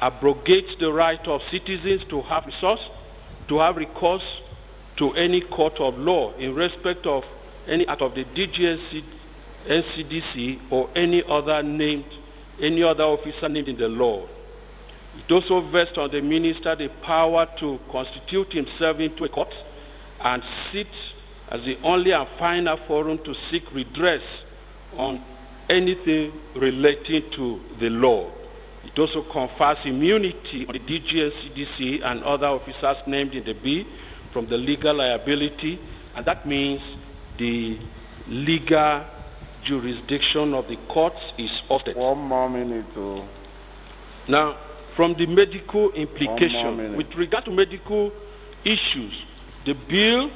Abrogates the right of citizens to have recourse to any court of law in respect of any act of the DGNC, NCDC, or any other officer named in the law. It also vests on the minister the power to constitute himself into a court and sit as the only and final forum to seek redress on anything relating to the law. It also confers immunity on the DG and CDC and other officers named in the bill from the legal liability, and that means the legal jurisdiction of the courts is ousted. 1 more minute to... Now, from the medical implication, with regards to medical issues, the bill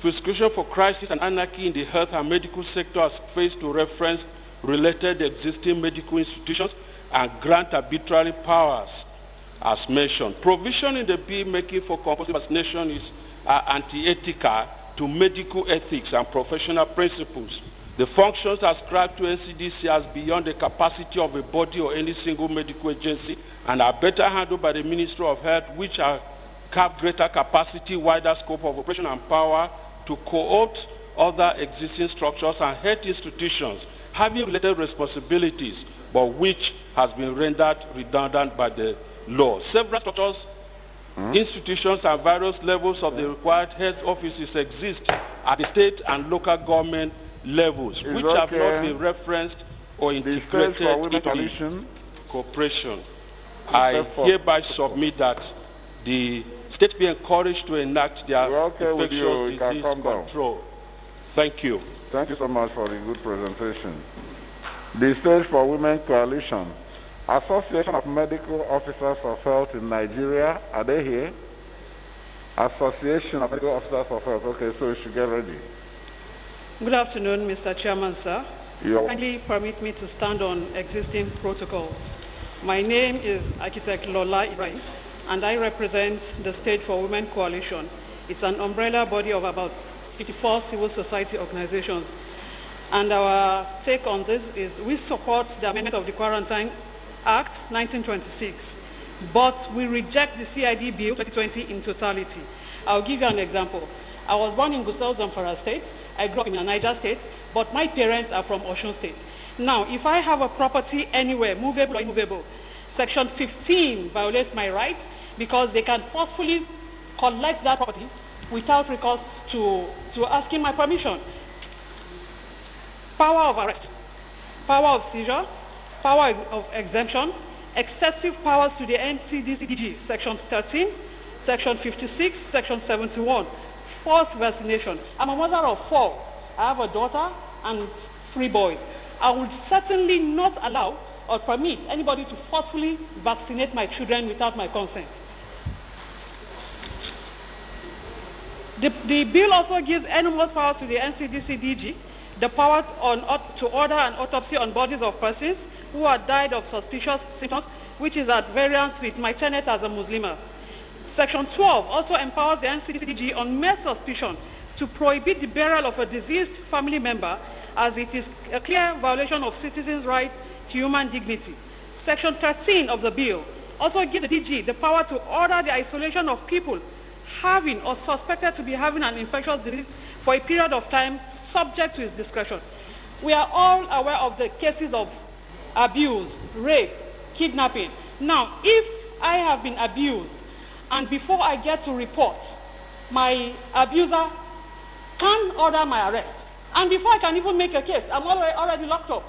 prescription for crisis and anarchy in the health and medical sector has faced to reference related existing medical institutions and grant arbitrary powers as mentioned. Provision in the bill making for compulsory vaccination is anti-ethical to medical ethics and professional principles. The functions ascribed to NCDC as beyond the capacity of a body or any single medical agency and are better handled by the Ministry of Health, which have greater capacity, wider scope of operation and power to co-opt other existing structures and health institutions having related responsibilities, but which has been rendered redundant by the law. Several structures, institutions, and various levels of the required health offices exist at the state and local government levels, which have not been referenced or integrated into the cooperation. I hereby submit that the states be encouraged to enact their infectious disease control. Thank you. Thank you so much for the good presentation. The Stage for Women Coalition, Association of Medical Officers of Health in Nigeria, are they here? Association of Medical Officers of Health, okay, so you should get ready. Good afternoon, Mr. Chairman, sir. Kindly permit me to stand on existing protocol. My name is Architect Lola Ibrahim, and I represent the Stage for Women Coalition. It's an umbrella body of about 54 civil society organizations. And our take on this is we support the amendment of the Quarantine Act 1926, but we reject the CID Bill 2020 in totality. I'll give you an example. I was born in Gusau, Zamfara State. I grew up in Niger State, but my parents are from Osun State. Now, if I have a property anywhere, movable or immovable, Section 15 violates my rights because they can forcefully collect that property without recourse to asking my permission. Power of arrest, power of seizure, power of exemption, excessive powers to the NCDCDG, Section 13, Section 56, Section 71, forced vaccination. I'm a mother of 4. I have a daughter and 3 boys. I would certainly not allow or permit anybody to forcefully vaccinate my children without my consent. The bill also gives enormous powers to the NCDCDG, the power to order an autopsy on bodies of persons who have died of suspicious symptoms, which is at variance with my tenet as a Muslimah. Section 12 also empowers the NCDCDG on mere suspicion to prohibit the burial of a deceased family member, as it is a clear violation of citizens' right to human dignity. Section 13 of the bill also gives the DG the power to order the isolation of people having or suspected to be having an infectious disease for a period of time subject to his discretion. We are all aware of the cases of abuse, rape, kidnapping. Now, if I have been abused and before I get to report, my abuser can order my arrest, and before I can even make a case, I'm already locked up.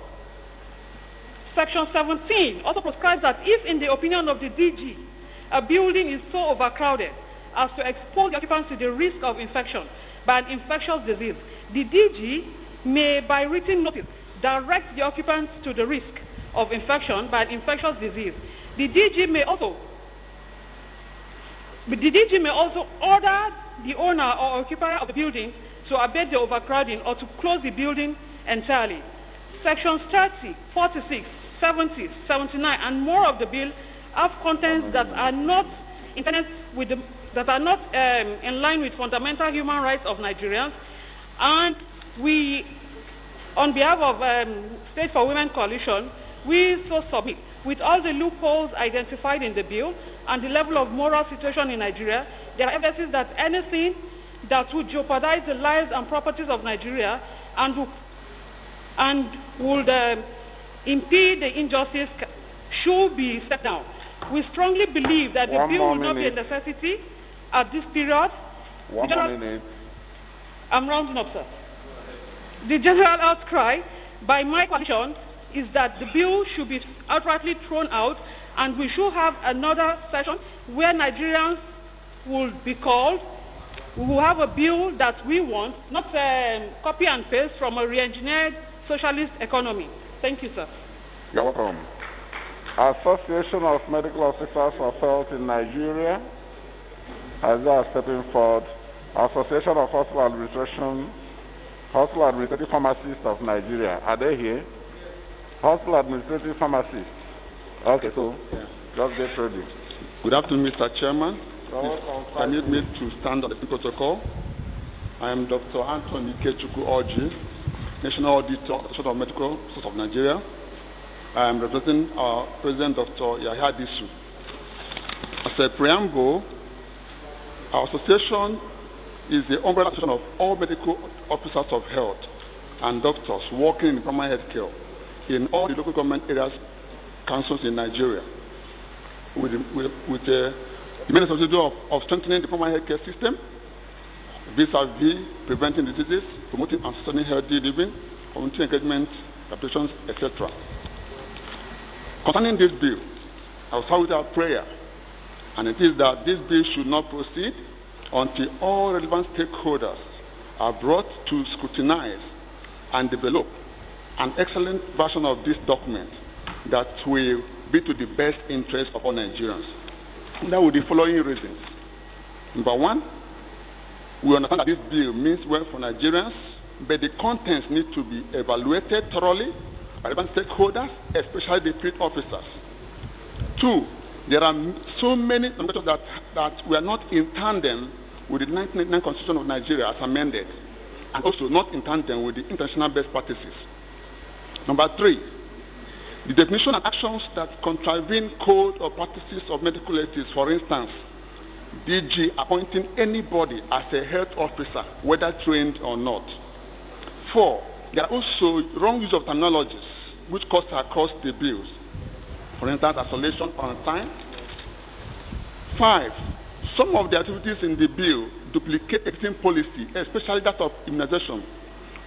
Section 17 also prescribes that if in the opinion of the DG, a building is so overcrowded as to expose the occupants to the risk of infection by an infectious disease, the DG may, by written notice, direct the occupants to the risk of infection by an infectious disease. The DG may also order the owner or occupier of the building to abate the overcrowding or to close the building entirely. Sections 30, 46, 70, 79, and more of the bill have contents that are not intended with the, that are not in line with fundamental human rights of Nigerians, and we, on behalf of State for Women Coalition, we so submit with all the loopholes identified in the bill and the level of moral situation in Nigeria, there are evidences that anything that would jeopardize the lives and properties of Nigeria and would impede the injustice should be set down. We strongly believe that the bill will not be a necessity at this period. One minute. I'm rounding up, sir. The general outcry by my coalition is that the bill should be outrightly thrown out, and we should have another session where Nigerians will be called. We will have a bill that we want, not copy and paste from a re-engineered socialist economy. Thank you, sir. You're welcome. Association of Medical Officers of Health in Nigeria, as they are stepping forward. Association of Hospital Administrative Pharmacists of Nigeria, are they here? Hospital Administrative Pharmacists. Okay, so just get ready. Good afternoon, Mr. Chairman. Please permit me to stand on the protocol. I am Dr. Anthony Kechukwu Oji, National Auditor, Association of Medical Officers of Nigeria. I am representing our President, Dr. Yahya Disu. As a preamble, our association is the umbrella association of all medical officers of health and doctors working in primary health care in all the local government areas, councils in Nigeria, with the main responsibility of strengthening the primary health care system, vis-a-vis preventing diseases, promoting and sustaining healthy living, community engagement, applications, etc. Concerning this bill, I will start with our prayer, and it is that this bill should not proceed until all relevant stakeholders are brought to scrutinize and develop an excellent version of this document that will be to the best interest of all Nigerians. And that with the following reasons. Number one, we understand that this bill means well for Nigerians, but the contents need to be evaluated thoroughly by relevant stakeholders, especially the field officers. Two, there are so many nominations that were not in tandem with the 1999 Constitution of Nigeria as amended, and also not in tandem with the international best practices. Number three, the definition and actions that contravene code or practices of medical ethics, for instance, DG appointing anybody as a health officer, whether trained or not. Four, there are also wrong use of terminologies which cuts across the bills. For instance, isolation, quarantine. Five, some of the activities in the bill duplicate existing policy, especially that of immunization.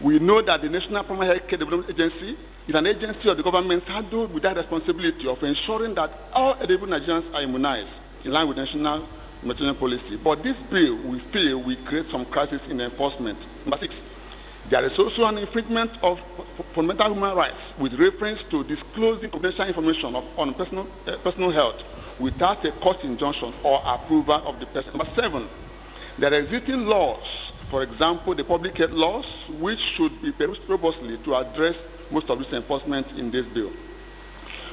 We know that the National Primary Health Care Development Agency is an agency of the government saddled with that responsibility of ensuring that all eligible Nigerians are immunized in line with national immunization policy. But this bill, we feel, will create some crisis in enforcement. Number six, there is also an infringement of fundamental human rights with reference to disclosing confidential information on personal health without a court injunction or approval of the person. Number seven, there are existing laws, for example, the public health laws, which should be perused robustly to address most of this enforcement in this bill.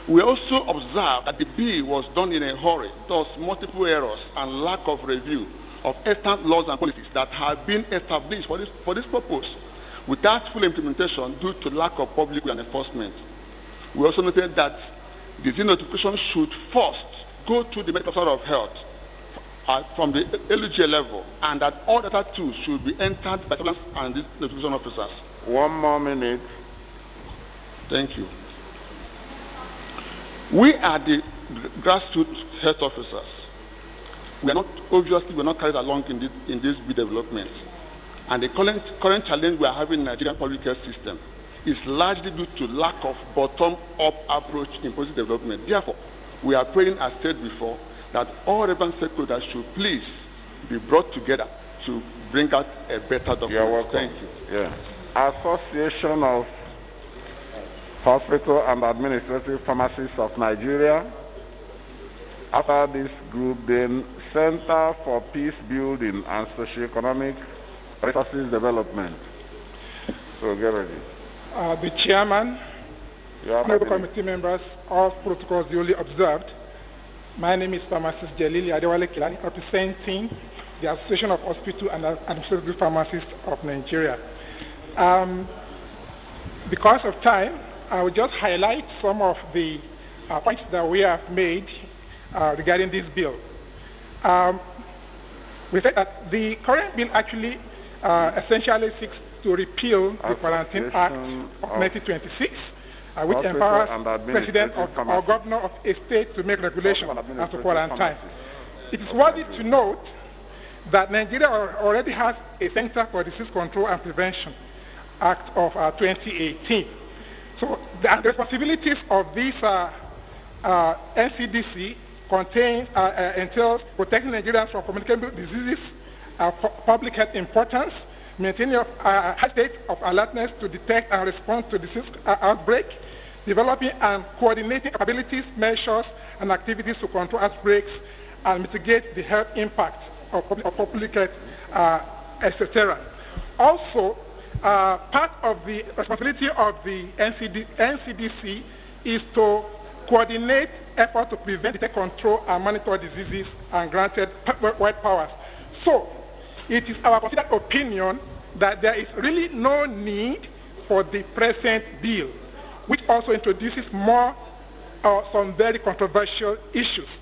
We also observe that the bill was done in a hurry, thus multiple errors and lack of review of extant laws and policies that have been established for this purpose without full implementation due to lack of public and enforcement. We also noted that disease notification should first go through the medical officer of health from the LGA level, and that all data tools should be entered by surveillance and these notification officers. 1 more minute. Thank you. We are the grassroots health officers. We are not, obviously, we are not carried along in this bill development. And the current challenge we are having in the Nigerian public health system is largely due to lack of bottom-up approach in policy development. Therefore, we are praying, as said before, that all relevant stakeholders should please be brought together to bring out a better document. You're welcome. Thank you. Yeah. Association of Hospital and Administrative Pharmacists of Nigeria. After this group, then Center for Peace Building and Socioeconomic Resources Development. So get ready. The chairman, honorable committee members, all protocols duly observed. My name is Pharmacist Jelili Adewale Kilani, representing the Association of Hospital and Administrative Pharmacists of Nigeria. Because of time, I will just highlight some of the points that we have made regarding this bill. We said that the current bill actually essentially seeks to repeal the Quarantine Act of 1926, which empowers president or governor of a state to make regulations as to quarantine. It is worthy to note that Nigeria already has a Center for Disease Control and Prevention Act of 2018. So the responsibilities of this NCDC entails protecting Nigerians from communicable diseases of public health importance, maintaining a high state of alertness to detect and respond to disease outbreak, developing and coordinating capabilities, measures, and activities to control outbreaks and mitigate the health impact of public health, etc. Also, part of the responsibility of the NCDC is to coordinate effort to prevent, detect, control, and monitor diseases and granted wide powers. So, it is our considered opinion that there is really no need for the present bill, which also introduces more some very controversial issues.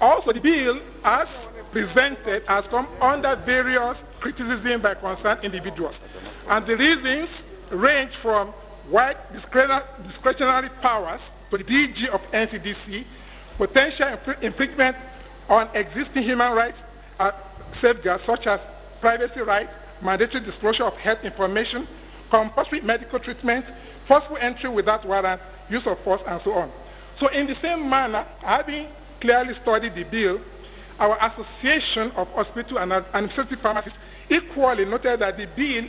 Also, the bill, as presented, has come under various criticism by concerned individuals. And the reasons range from wide discretionary powers to the DG of NCDC, potential infringement on existing human rights safeguards such as privacy rights, mandatory disclosure of health information, compulsory medical treatment, forceful entry without warrant, use of force, and so on. So in the same manner, having clearly studied the bill, our Association of Hospital and Administrative Pharmacists equally noted that the bill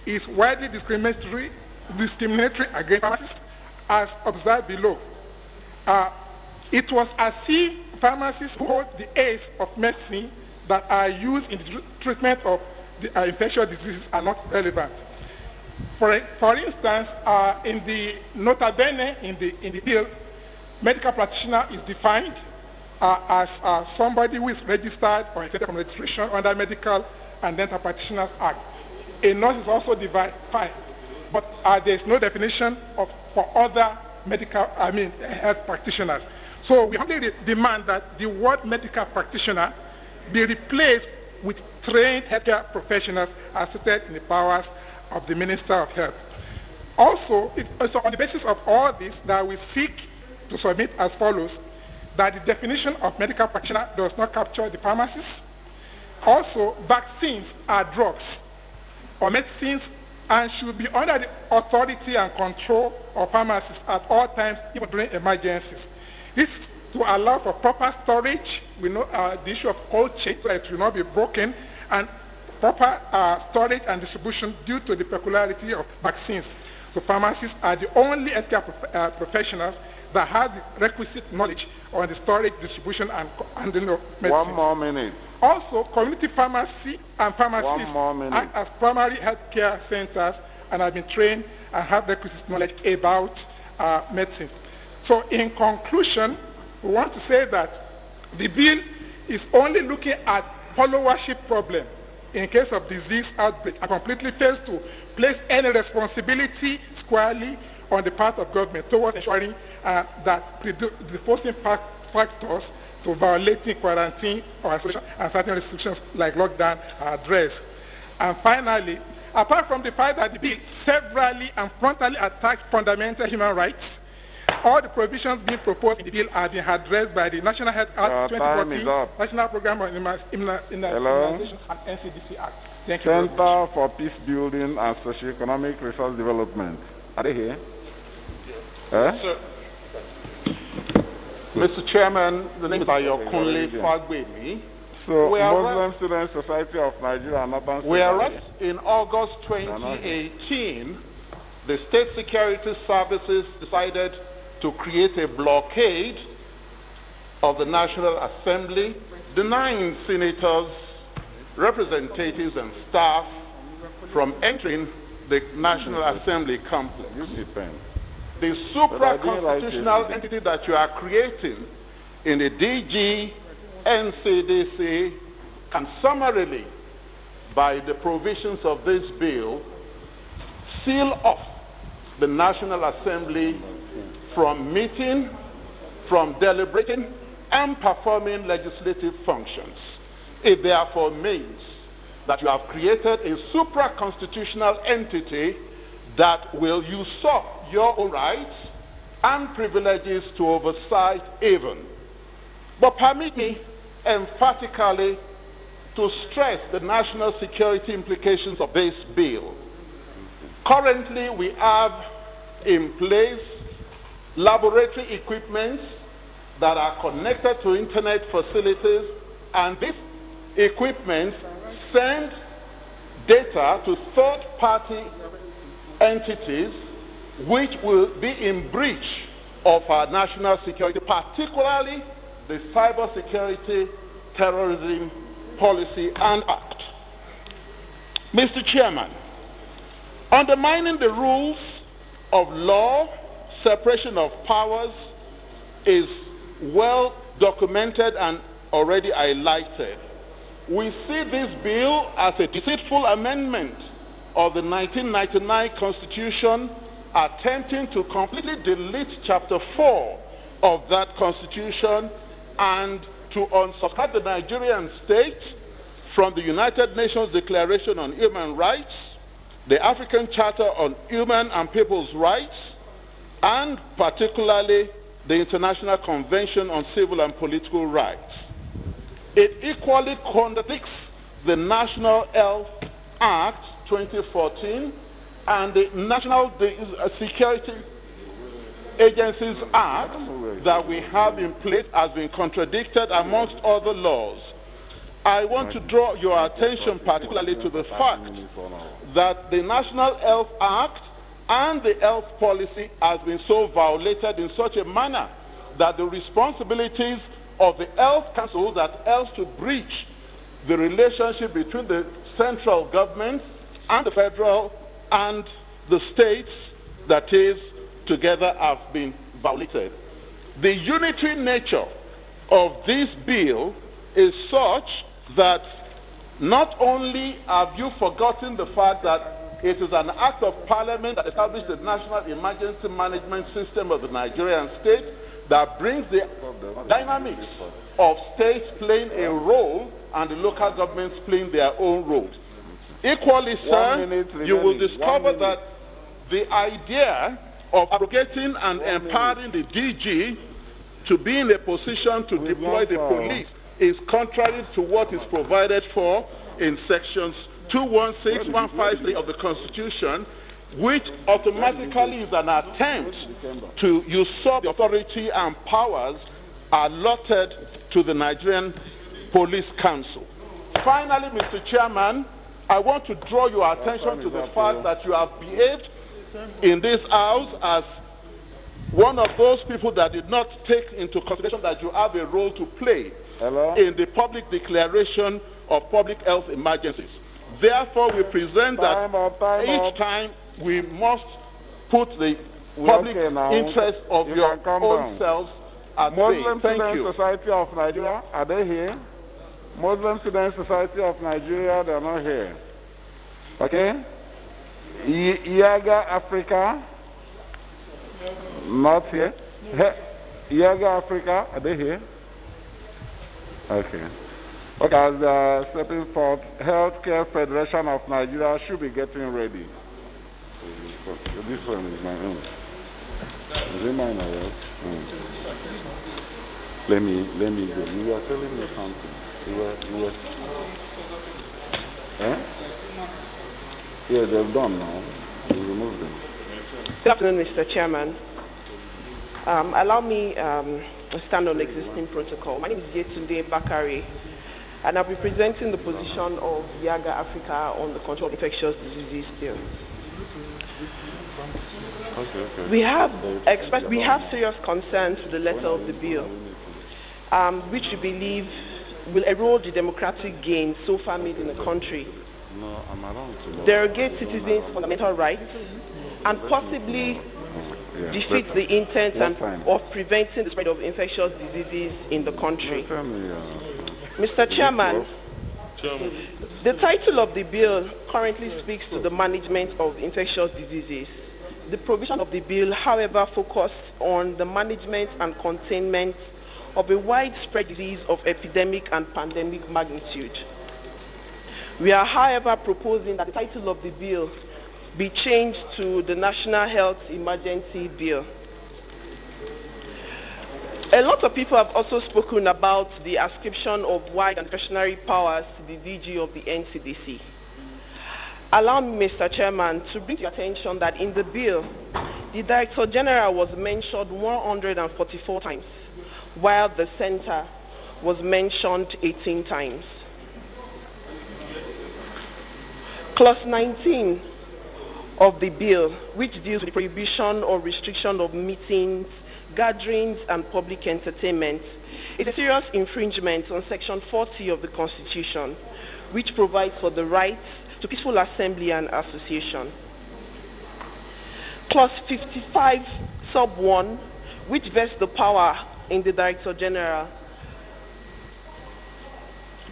is widely discriminatory against pharmacists, as observed below. It was as if pharmacists hold the aids of medicine that are used in the treatment of the infectious diseases are not relevant. For instance, in the nota bene in the bill, medical practitioner is defined as somebody who is registered or exempted from registration under Medical and Dental Practitioners Act. A nurse is also defined, but there is no definition for other health practitioners. So we humbly demand that the word medical practitioner be replaced with trained healthcare professionals as stated in the powers of the Minister of Health. Also, it's on the basis of all this that we seek to submit as follows: that the definition of medical practitioner does not capture the pharmacist. Also, vaccines are drugs or medicines and should be under the authority and control of pharmacists at all times, even during emergencies. This to allow for proper storage. We know the issue of cold chain, so it will not be broken, and proper storage and distribution due to the peculiarity of vaccines. So pharmacists are the only healthcare professionals that has the requisite knowledge on the storage, distribution, and handling of medicines. 1 more minute. Also, community pharmacy and pharmacists act as primary healthcare centers and have been trained and have requisite knowledge about medicines. So in conclusion, we want to say that the bill is only looking at followership problem in case of disease outbreak and completely fails to place any responsibility squarely on the part of government towards ensuring that the forcing factors to violating quarantine or isolation and certain restrictions like lockdown are addressed. And finally, apart from the fact that the bill severally and frontally attacked fundamental human rights, all the provisions being proposed in the bill have been addressed by the National Health Act 2014, National Program on Immunization, and NCDC Act. Thank you. Center for Peace Building and Socioeconomic Resource Development. Are they here? Yes, sir. Mr. Chairman, the name is Ayokunle Fagbemi. So, Muslim Student Society of Nigeria and Northern State. Whereas in August 2018, the State Security Services decided to create a blockade of the National Assembly, denying senators, representatives, and staff from entering the National Assembly complex. The supra-constitutional entity that you are creating in the DG, NCDC, can summarily, by the provisions of this bill, seal off the National Assembly from meeting, from deliberating, and performing legislative functions. It therefore means that you have created a supra-constitutional entity that will usurp your own rights and privileges to oversight even. But permit me emphatically to stress the national security implications of this bill. Currently, we have in place laboratory equipments that are connected to internet facilities, and these equipments send data to third-party entities which will be in breach of our national security, particularly the Cybersecurity Terrorism Policy and Act. Mr. Chairman, undermining the rules of law, separation of powers is well documented and already highlighted. We see this bill as a deceitful amendment of the 1999 Constitution, attempting to completely delete Chapter 4 of that Constitution and to unsubscribe the Nigerian state from the United Nations Declaration on Human Rights, the African Charter on Human and People's Rights, and particularly the International Convention on Civil and Political Rights. It equally contradicts the National Health Act 2014 and the National Security Agencies Act that we have in place has been contradicted amongst other laws. I want to draw your attention particularly to the fact that the National Health Act and the health policy has been so violated in such a manner that the responsibilities of the Health Council that helps to breach the relationship between the central government and the federal and the states, that is, together have been violated. The unitary nature of this bill is such that not only have you forgotten the fact that it is an act of parliament that established the National Emergency Management System of the Nigerian state that brings the dynamics of states playing a role and the local governments playing their own roles. Equally, sir, you will discover that the idea of abrogating and empowering the DG to be in a position to deploy the police is contrary to what is provided for in sections 216, 153 of the Constitution, which automatically is an attempt to usurp the authority and powers allotted to the Nigerian Police Council. Finally, Mr. Chairman, I want to draw your attention to the fact that you have behaved in this house as one of those people that did not take into consideration that you have a role to play in the public declaration of public health emergencies. Therefore, we present that each time we must put the public interest of your own selves at bay. Muslim Thank Student you. Society of Nigeria, are they here? Muslim Student Society of Nigeria, they're not here. Okay? Iaga Africa, not here. Iaga Africa, are they here? Okay. Okay, as they are stepping forth, Healthcare Federation of Nigeria should be getting ready. So this one is my own. Is it mine or yours? Let me go. You were telling me something. You were yeah, they've done now. You remove them. Good afternoon, Mr. Chairman. Allow me to stand on existing protocol. My name is Yetunde Bakari, and I'll be presenting the position of Yaga Africa on the Control of Infectious Diseases Bill. Okay. We have serious concerns with the letter of the bill, which we believe will erode the democratic gains so far made in the country, derogate citizens' fundamental rights, and possibly defeat the intent of preventing the spread of infectious diseases in the country. Mr. Chairman, the title of the bill currently speaks to the management of infectious diseases. The provision of the bill, however, focuses on the management and containment of a widespread disease of epidemic and pandemic magnitude. We are, however, proposing that the title of the bill be changed to the National Health Emergency Bill. A lot of people have also spoken about the ascription of wide and discretionary powers to the DG of the NCDC. Allow me, Mr. Chairman, to bring to your attention that in the bill, the Director General was mentioned 144 times, while the Center was mentioned 18 times. Clause 19 of the bill, which deals with the prohibition or restriction of meetings, gatherings, and public entertainment, is a serious infringement on Section 40 of the Constitution, which provides for the right to peaceful assembly and association. Clause 55, sub 1, which vests the power in the Director General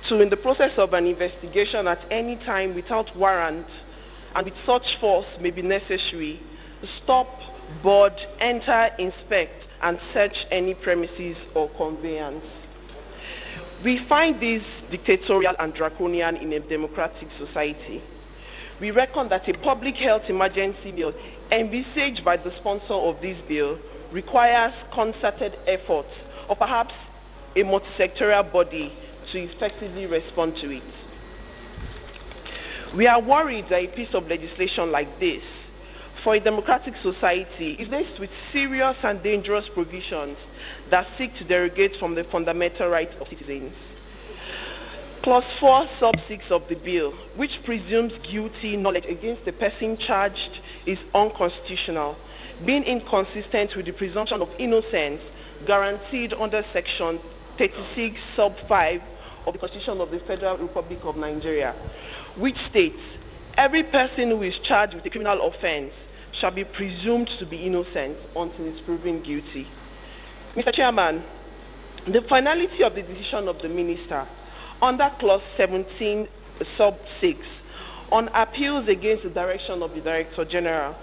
to, in the process of an investigation at any time without warrant and with such force may be necessary, stop, board, enter, inspect, and search any premises or conveyance. We find this dictatorial and draconian in a democratic society. We reckon that a public health emergency bill envisaged by the sponsor of this bill requires concerted efforts of perhaps a multi-sectorial body to effectively respond to it. We are worried that a piece of legislation like this for a democratic society is laced with serious and dangerous provisions that seek to derogate from the fundamental rights of citizens. Clause 4, sub 6 of the bill, which presumes guilty knowledge against the person charged, is unconstitutional, being inconsistent with the presumption of innocence guaranteed under Section 36, sub 5 of the Constitution of the Federal Republic of Nigeria, which states, every person who is charged with a criminal offense shall be presumed to be innocent until he is proven guilty. Mr. Chairman, the finality of the decision of the minister under Clause 17, sub 6, on appeals against the direction of the Director General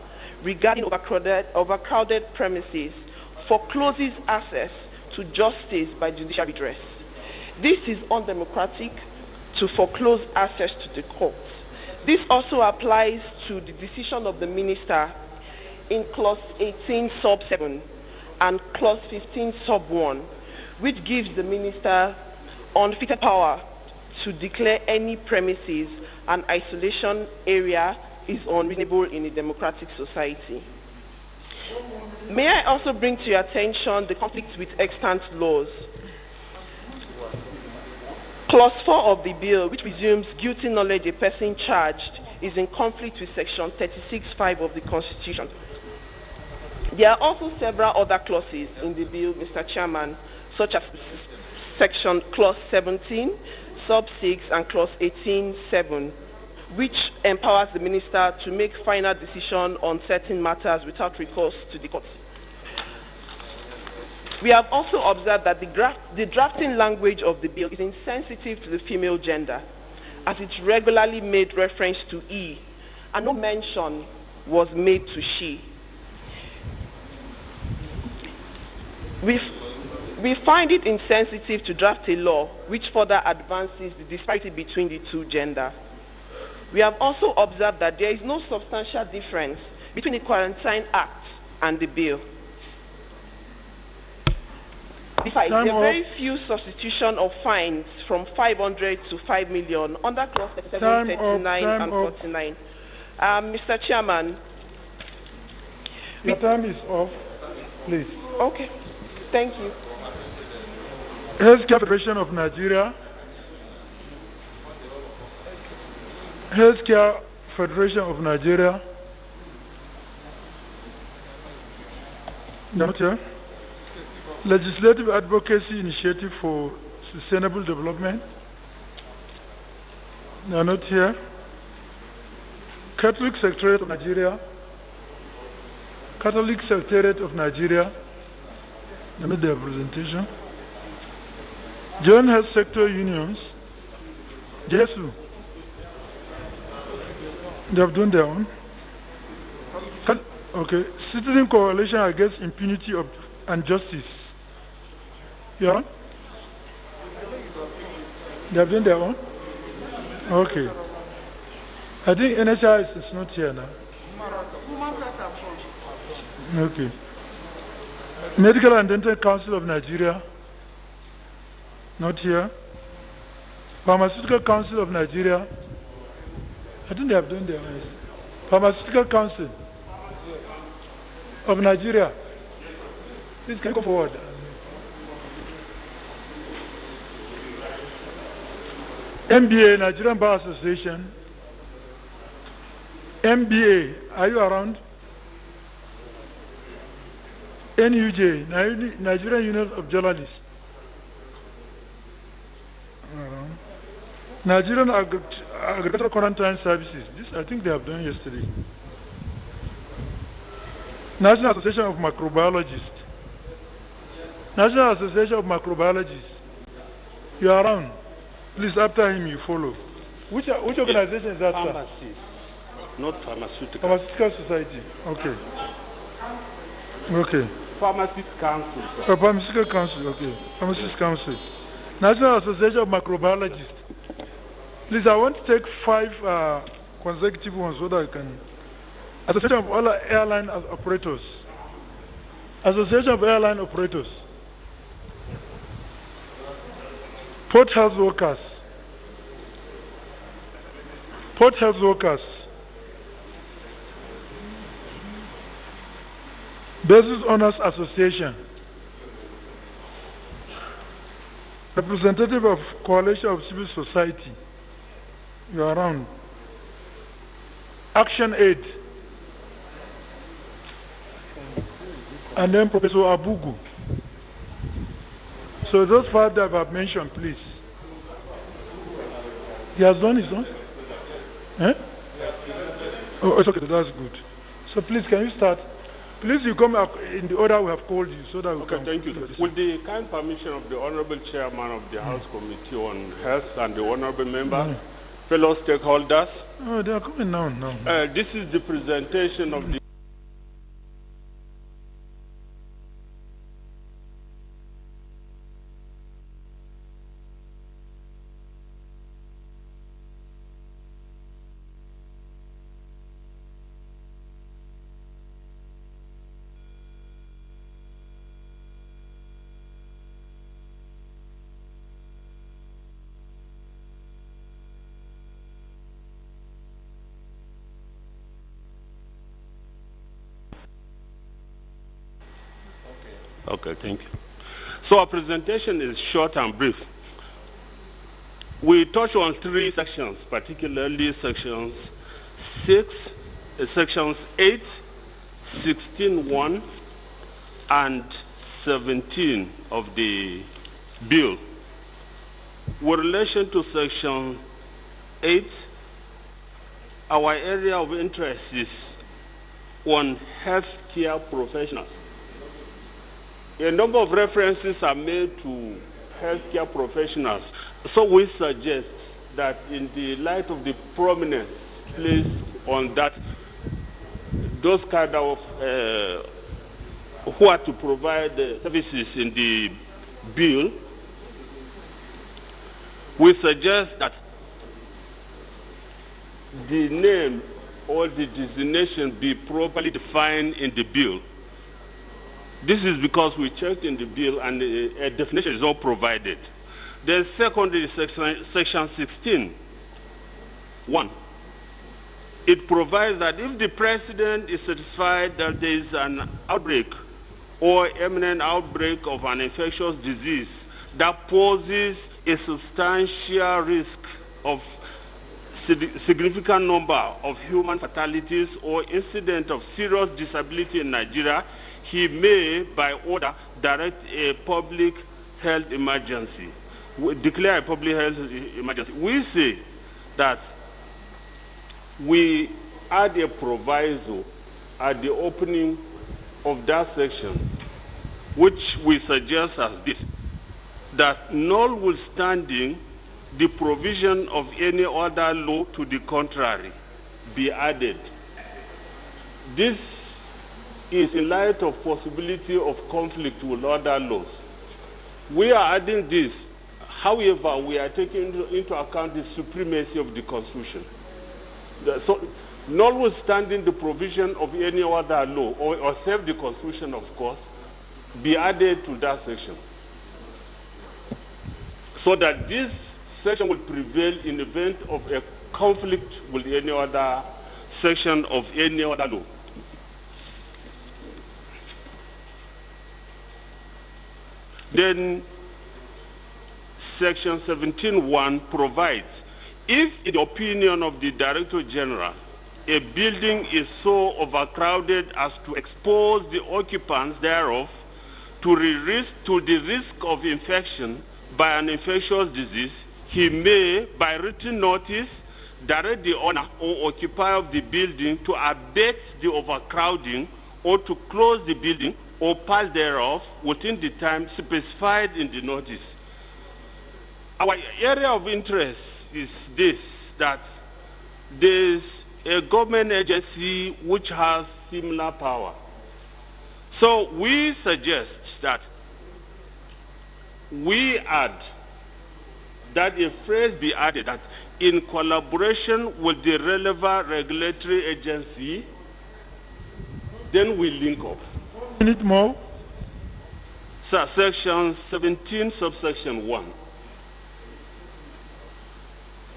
regarding overcrowded premises forecloses access to justice by judicial redress. This is undemocratic to foreclose access to the courts. This also applies to the decision of the minister in Clause 18, sub 7, and Clause 15, sub 1, which gives the minister unfettered power to declare any premises and isolation area is unreasonable in a democratic society. May I also bring to your attention the conflict with extant laws. Clause 4 of the bill, which presumes guilty knowledge a person charged, is in conflict with Section 36(5) of the Constitution. There are also several other clauses in the bill, Mr. Chairman, such as Section Clause 17, sub 6, and Clause 18, 7, which empowers the minister to make final decision on certain matters without recourse to the courts. We have also observed that the drafting language of the bill is insensitive to the female gender, as it regularly made reference to he, and no mention was made to she. We find it insensitive to draft a law which further advances the disparity between the two genders. We have also observed that there is no substantial difference between the Quarantine Act and the bill. Besides, there are very few substitution of fines from 500 to 5 million under clause 37, 39, and 49. Mr. Chairman. Your time is off, please. Okay, thank you. Healthcare Federation of Nigeria. Healthcare Federation of Nigeria. Not here. Legislative Advocacy Initiative for Sustainable Development. They are not here. Catholic Secretariat of Nigeria. Catholic Secretariat of Nigeria. They made their presentation. Joint Health Sector Unions. JSU. They have done their own. Okay. Citizen Coalition Against Impunity and Justice. Yeah? They have done their own? Okay. I think NHI is not here now. Okay. Medical and Dental Council of Nigeria. Not here. Pharmaceutical Council of Nigeria. I think they have done their own. Pharmaceutical Council of Nigeria. Please can you go forward. MBA, Nigerian Bar Association. MBA, are you around? NUJ, Nigerian Union of Journalists. Around. Nigerian Agricultural Quarantine Services. This I think they have done yesterday. National Association of Microbiologists. National Association of Microbiologists. You are around. Please, after him, you follow. Which organization is that, sir? Pharmacists, not pharmaceutical. Pharmaceutical Society. Okay. Okay. Pharmacist Council, sir. Pharmaceutical Council, okay. Pharmacist Council. National Association of Microbiologists. Please, I want to take 5 consecutive ones so that I can. Association of all airline operators. Association of Airline Operators. Port Health Workers. Port Health Workers. Business Owners Association. Representative of Coalition of Civil Society. You are around. Action Aid. And then Professor Abugu. So those 5 that I've mentioned, please. He has done his own? Eh? Oh, it's okay, that's good. So please, can you start? Please, you come up in the order we have called you so that we can... Thank you, sir. With the kind permission of the Honorable Chairman of the House Committee on Health and the Honorable Members, fellow stakeholders. Oh, they are coming now. This is the presentation of the Okay, thank you. So our presentation is short and brief. We touch on 3 sections, particularly sections 6, sections 8, 16.1, and 17 of the bill. With relation to section 8, our area of interest is on healthcare professionals. A number of references are made to healthcare professionals. So we suggest that in the light of the prominence placed on that, those kind of who are to provide services in the bill, we suggest that the name or the designation be properly defined in the bill. This is because we checked in the bill and a definition is not provided. Then secondly, section 16(1). It provides that if the president is satisfied that there is an outbreak or imminent outbreak of an infectious disease that poses a substantial risk of significant number of human fatalities or incident of serious disability in Nigeria, he may, by order, direct a public health emergency, declare a public health emergency. We say that we add a proviso at the opening of that section, which we suggest as this, that notwithstanding the provision of any other law to the contrary be added. This is in light of possibility of conflict with other laws. We are adding this, however, we are taking into account the supremacy of the Constitution. So, notwithstanding the provision of any other law, or save the Constitution, of course, be added to that section, so that this section will prevail in the event of a conflict with any other section of any other law. Then section 17(1) provides, if in the opinion of the Director General, a building is so overcrowded as to expose the occupants thereof to the risk of infection by an infectious disease, he may, by written notice, direct the owner or occupier of the building to abate the overcrowding or to close the building or part thereof within the time specified in the notice. Our area of interest is this, that there's a government agency which has similar power. So we suggest that we add, that a phrase be added, that in collaboration with the relevant regulatory agency, then we link up. Need more? So section 17, subsection 1.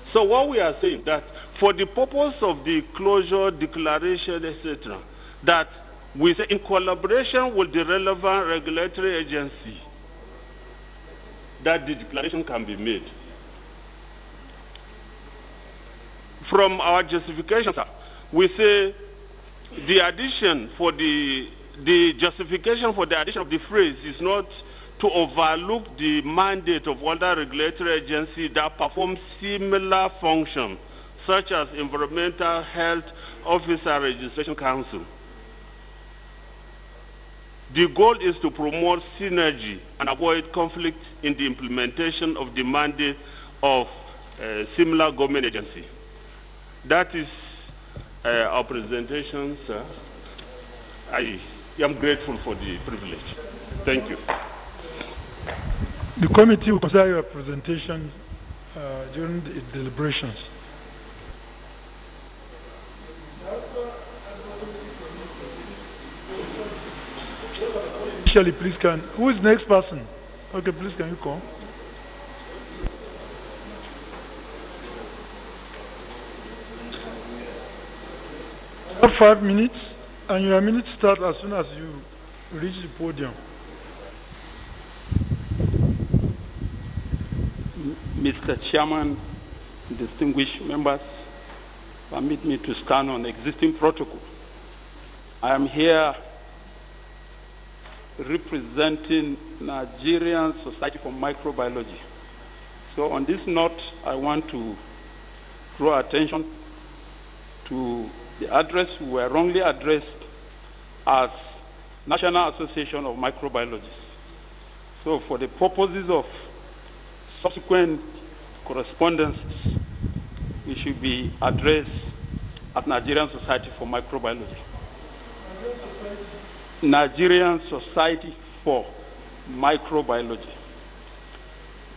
So what we are saying, that for the purpose of the closure, declaration, etc., that we say in collaboration with the relevant regulatory agency, that the declaration can be made. From our justification, sir, we say the addition for the justification for the addition of the phrase is not to overlook the mandate of other regulatory agencies that perform similar function, such as Environmental Health Officer Registration Council. The goal is to promote synergy and avoid conflict in the implementation of the mandate of similar government agency. That is our presentation, sir. I am grateful for the privilege. Thank you. The committee will consider your presentation during the deliberations. Shirley, please can. Who is the next person? Okay, please can you come? You have 5 minutes, and your minutes start as soon as you reach the podium. Mr. Chairman, distinguished members, permit me to stand on existing protocol. I am here representing Nigerian Society for Microbiology. So on this note, I want to draw attention to the address we were wrongly addressed as National Association of Microbiologists. So for the purposes of subsequent correspondences, we should be addressed as Nigerian Society for Microbiology. Nigerian Society for Microbiology.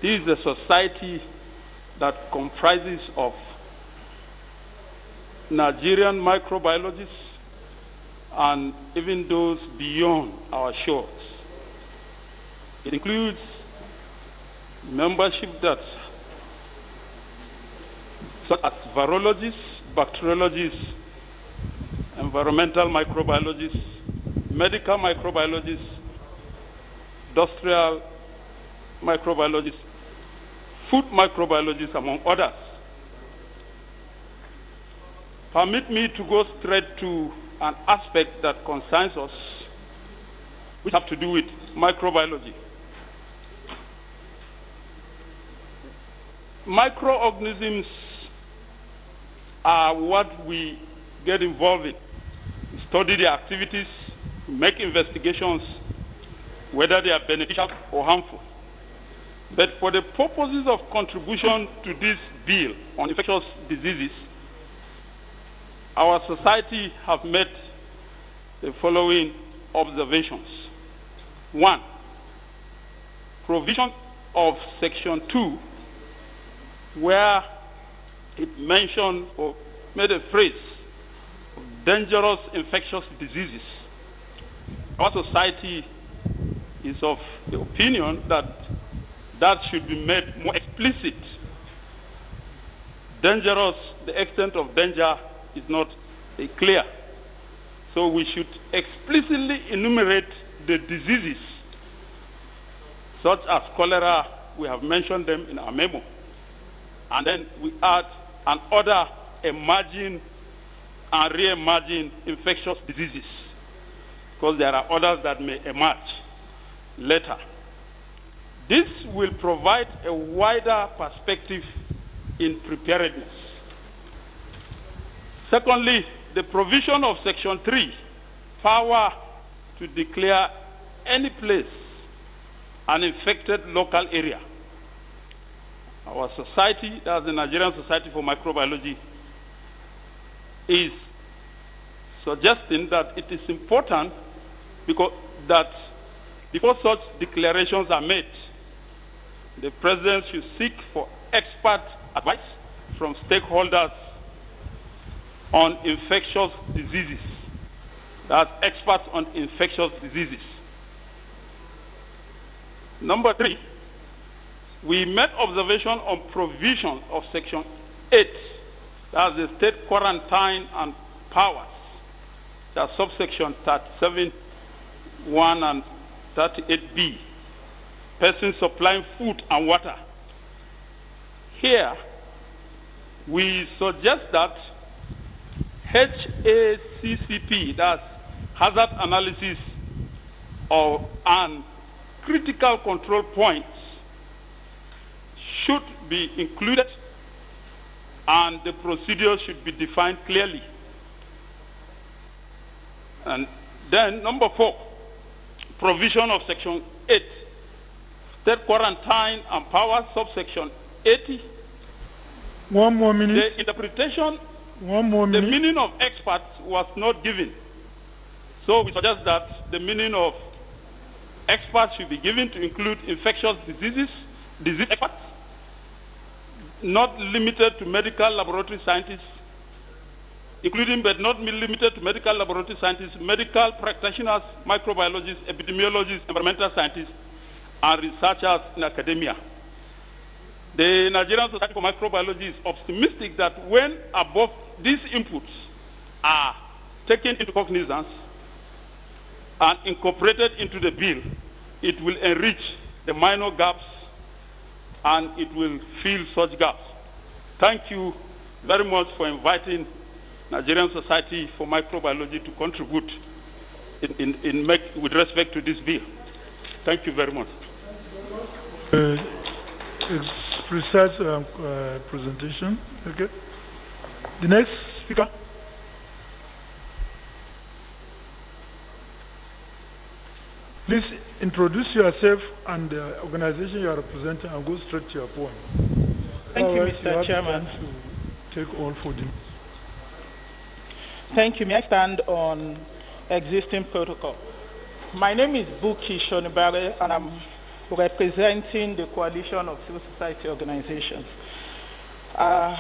This is a society that comprises of Nigerian microbiologists and even those beyond our shores. It includes membership that such as virologists, bacteriologists, environmental microbiologists, medical microbiologists, industrial microbiologists, food microbiologists, among others. Permit me to go straight to an aspect that concerns us, which have to do with microbiology. Microorganisms are what we get involved in. We study their activities, make investigations, whether they are beneficial or harmful. But for the purposes of contribution to this bill on infectious diseases, our society have made the following observations. 1, provision of Section 2, where it mentioned or made a phrase of dangerous infectious diseases. Our society is of the opinion that that should be made more explicit. Dangerous, the extent of danger is not clear. So we should explicitly enumerate the diseases, such as cholera. We have mentioned them in our memo. And then we add and other emerging and re-emerging infectious diseases, because there are others that may emerge later. This will provide a wider perspective in preparedness. Secondly, the provision of Section 3, power to declare any place an infected local area. Our society, that's the Nigerian Society for Microbiology, is suggesting that it is important because that before such declarations are made, the President should seek for expert advice from stakeholders on infectious diseases. That's experts on infectious diseases. Number 3, we made observation on provision of Section 8, that's the state quarantine and powers, that's subsection 37(1) and 38(b), persons supplying food and water. Here, we suggest that HACCP, that's hazard analysis and critical control points, should be included and the procedure should be defined clearly. And then number 4, provision of Section 8, state quarantine and powers, subsection 80. 1 more minute. The interpretation, 1 more minute. The meaning of experts was not given. So we suggest that the meaning of experts should be given to include infectious disease experts, not limited to medical laboratory scientists, including but not limited to medical laboratory scientists, medical practitioners, microbiologists, epidemiologists, environmental scientists, and researchers in academia. The Nigerian Society for Microbiology is optimistic that when above these inputs are taken into cognizance and incorporated into the bill, it will enrich the minor gaps and it will fill such gaps. Thank you very much for inviting Nigerian Society for Microbiology to contribute with respect to this bill. Thank you very much. It's precise presentation. Okay. The next speaker. Please introduce yourself and the organization you are representing and go straight to your point. Thank you, Mr. Chairman. To take all for them. Thank you. May I stand on existing protocol? My name is Buki Shonibare, and I'm representing the coalition of civil society organizations. And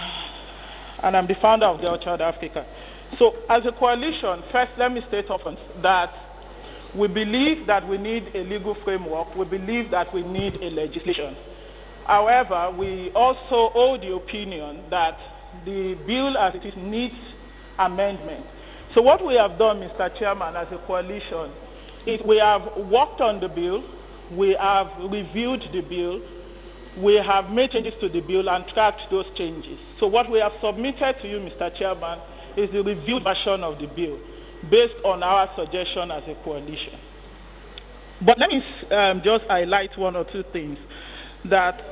I'm the founder of Girl Child Africa. So as a coalition, first let me state offense that we believe that we need a legal framework. We believe that we need a legislation. However, we also hold the opinion that the bill as it is needs amendment. So what we have done, Mr. Chairman, as a coalition, is we have worked on the bill, we have reviewed the bill, we have made changes to the bill and tracked those changes. So what we have submitted to you, Mr. Chairman, is the reviewed version of the bill based on our suggestion as a coalition. But let me just highlight one or two things that...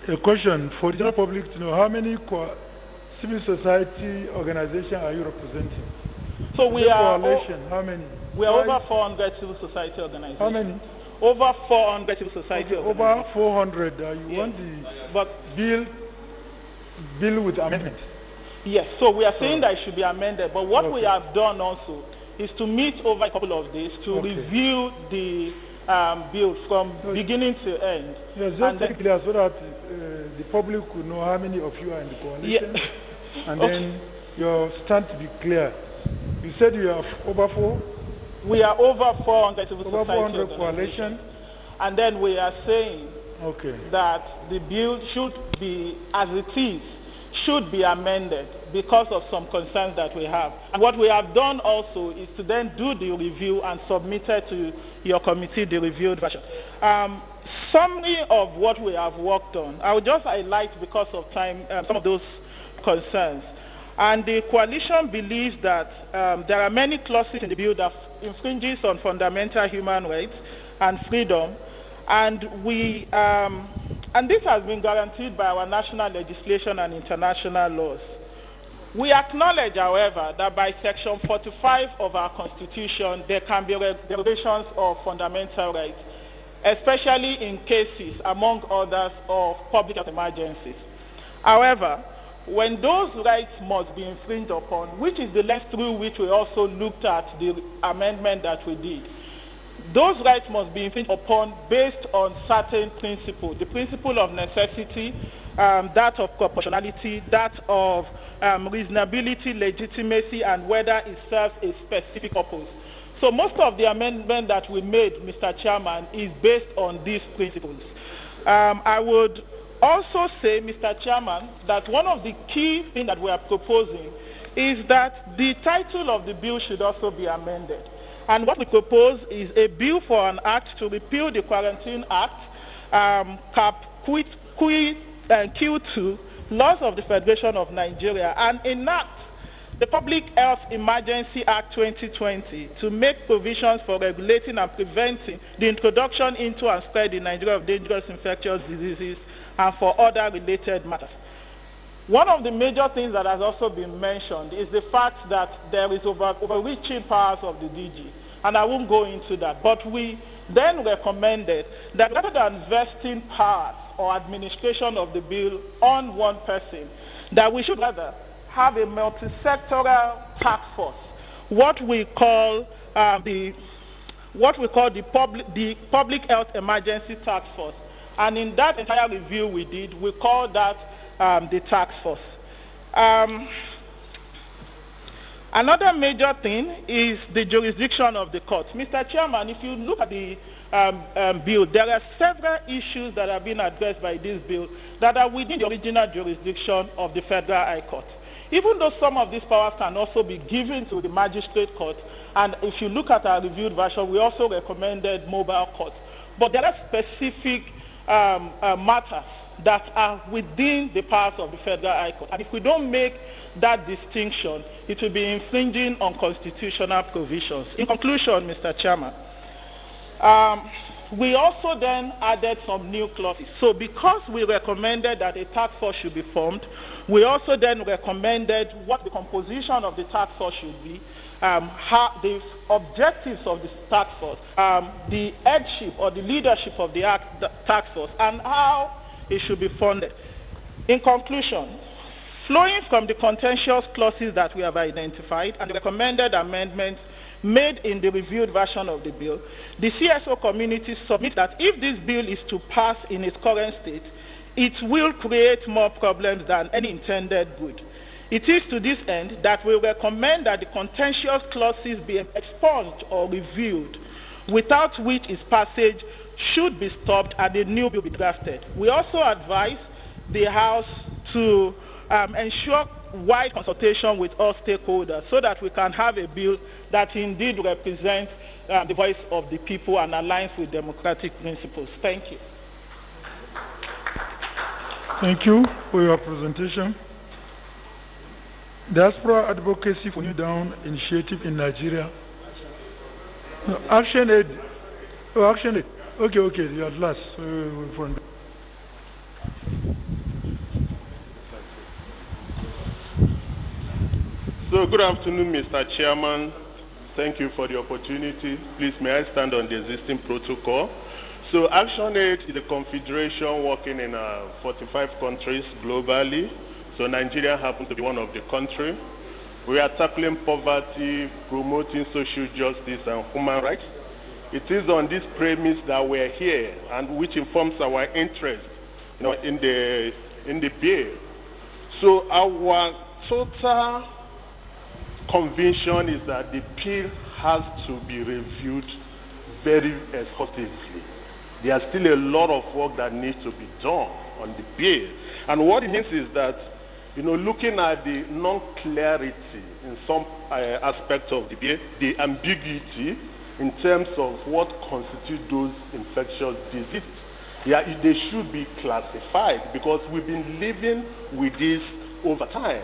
A question for the general public to know, how many civil society organizations are you representing? So we are... Coalition, how many? We are over 400 civil society organizations. How many? Over 400 civil society organizations. Over 400, you want the bill with amendment? Yes, so we are saying that it should be amended, but what we have done also is to meet over a couple of days to review the bill from beginning to end. Yes, just to be clear so that the public could know how many of you are in the coalition, and then your stand to be clear. You said you have over 4? We are over 400 civil over society 400 coalitions. And then we are saying that the bill should be, as it is, should be amended because of some concerns that we have. And what we have done also is to then do the review and submit it to your committee, the reviewed version. Summary of what we have worked on, I will just highlight because of time some of those concerns. And the coalition believes that there are many clauses in the bill that infringes on fundamental human rights and freedom, and and this has been guaranteed by our national legislation and international laws. We acknowledge, however, that by Section 45 of our Constitution, there can be derogations of fundamental rights, especially in cases, among others, of public health emergencies. However, when those rights must be infringed upon, which is the lens through which we also looked at the amendment that we did, those rights must be infringed upon based on certain principles. The principle of necessity, that of proportionality, that of reasonability, legitimacy, and whether it serves a specific purpose. So most of the amendment that we made, Mr. Chairman, is based on these principles. I would also say, Mr. Chairman, that one of the key things that we are proposing is that the title of the bill should also be amended. And what we propose is a bill for an act to repeal the Quarantine Act, Q2, laws of the Federation of Nigeria, and enact the Public Health Emergency Act 2020 to make provisions for regulating and preventing the introduction into and spread in Nigeria of dangerous infectious diseases and for other related matters. One of the major things that has also been mentioned is the fact that there is overreaching powers of the DG, and I won't go into that, but we then recommended that rather than vesting powers or administration of the bill on one person, that we should rather have a multi-sectoral task force, what we call the Public Health Emergency Task Force. And in that entire review we did, we call that the task force. Another major thing is the jurisdiction of the court. Mr. Chairman, if you look at the bill, there are several issues that have been addressed by this bill that are within the original jurisdiction of the Federal High Court. Even though some of these powers can also be given to the magistrate court, and if you look at our reviewed version, we also recommended mobile court. But there are specific matters that are within the powers of the Federal High Court. And if we don't make that distinction, it will be infringing on constitutional provisions. In conclusion, Mr. Chairman, we also then added some new clauses. So because we recommended that a task force should be formed, we also then recommended what the composition of the task force should be, how the objectives of the task force, the headship or the leadership of the task force, and how it should be funded. In conclusion, Flowing from the contentious clauses that we have identified and the recommended amendments made in the reviewed version of the bill, the CSO community submits that if this bill is to pass in its current state, it will create more problems than any intended good. It is to this end that we recommend that the contentious clauses be expunged or reviewed, without which its passage should be stopped and a new bill be drafted. We also advise the House to ensure wide consultation with all stakeholders so that we can have a bill that indeed represents the voice of the people and aligns with democratic principles. Thank you. Thank you for your presentation. Diaspora Advocacy for New Dawn Initiative in Nigeria. No, Action Aid. Oh, Action Aid. Okay, you're at last. So good afternoon, Mr. Chairman. Thank you for the opportunity. Please, may I stand on the existing protocol? So ActionAid is a confederation working in 45 countries globally. So Nigeria happens to be one of the countries. We are tackling poverty, promoting social justice and human rights. It is on this premise that we're here, and which informs our interest, in the bill. So our total conviction is that the bill has to be reviewed very exhaustively. There's still a lot of work that needs to be done on the bill. And what it means is that, looking at the non-clarity in some aspect of the bill, the ambiguity in terms of what constitutes those infectious diseases, they should be classified because we've been living with this over time.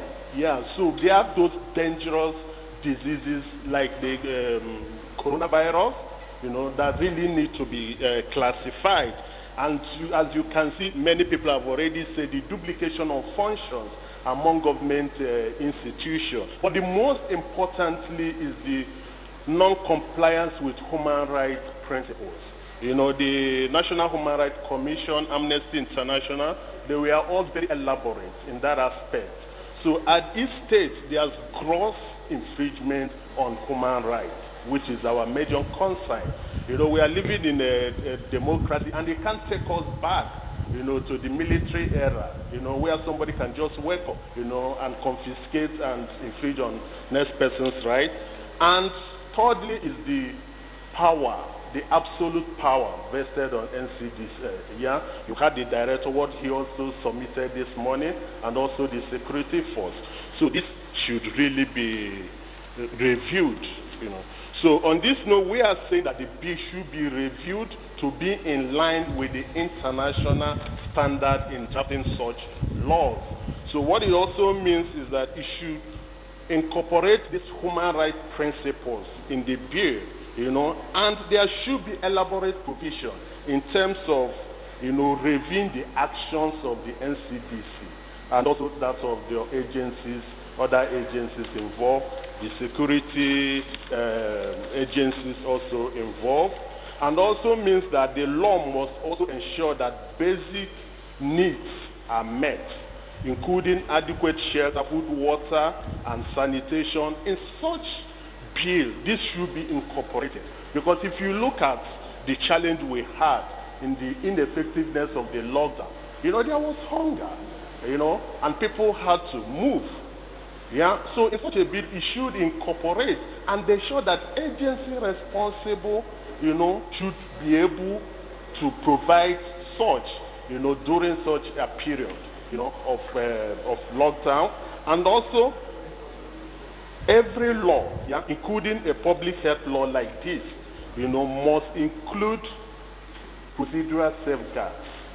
So there are those dangerous diseases like the coronavirus, that really need to be classified. And as you can see, many people have already said the duplication of functions among government institutions. But the most importantly is the non-compliance with human rights principles. The National Human Rights Commission, Amnesty International, they were all very elaborate in that aspect. So at each state, there's gross infringement on human rights, which is our major concern. We are living in a democracy, and they can't take us back, to the military era, where somebody can just wake up, and confiscate and infringe on next person's right. And thirdly is the power, the absolute power vested on NCDs. You had the director, what he also submitted this morning, and also the security force. So this should really be reviewed. So on this note, we are saying that the bill should be reviewed to be in line with the international standard in drafting such laws. So what it also means is that it should incorporate these human rights principles in the bill, and there should be elaborate provision in terms of, reviewing the actions of the NCDC and also that of the agencies, other agencies involved, the security agencies also involved, and also means that the law must also ensure that basic needs are met, including adequate shelter, food, water, and sanitation. In such bill, this should be incorporated. Because if you look at the challenge we had in the ineffectiveness of the lockdown, there was hunger, and people had to move. So in such a bill, it should incorporate and ensure that agency responsible, should be able to provide such, during such a period, of lockdown. And also, every law, including a public health law like this, must include procedural safeguards,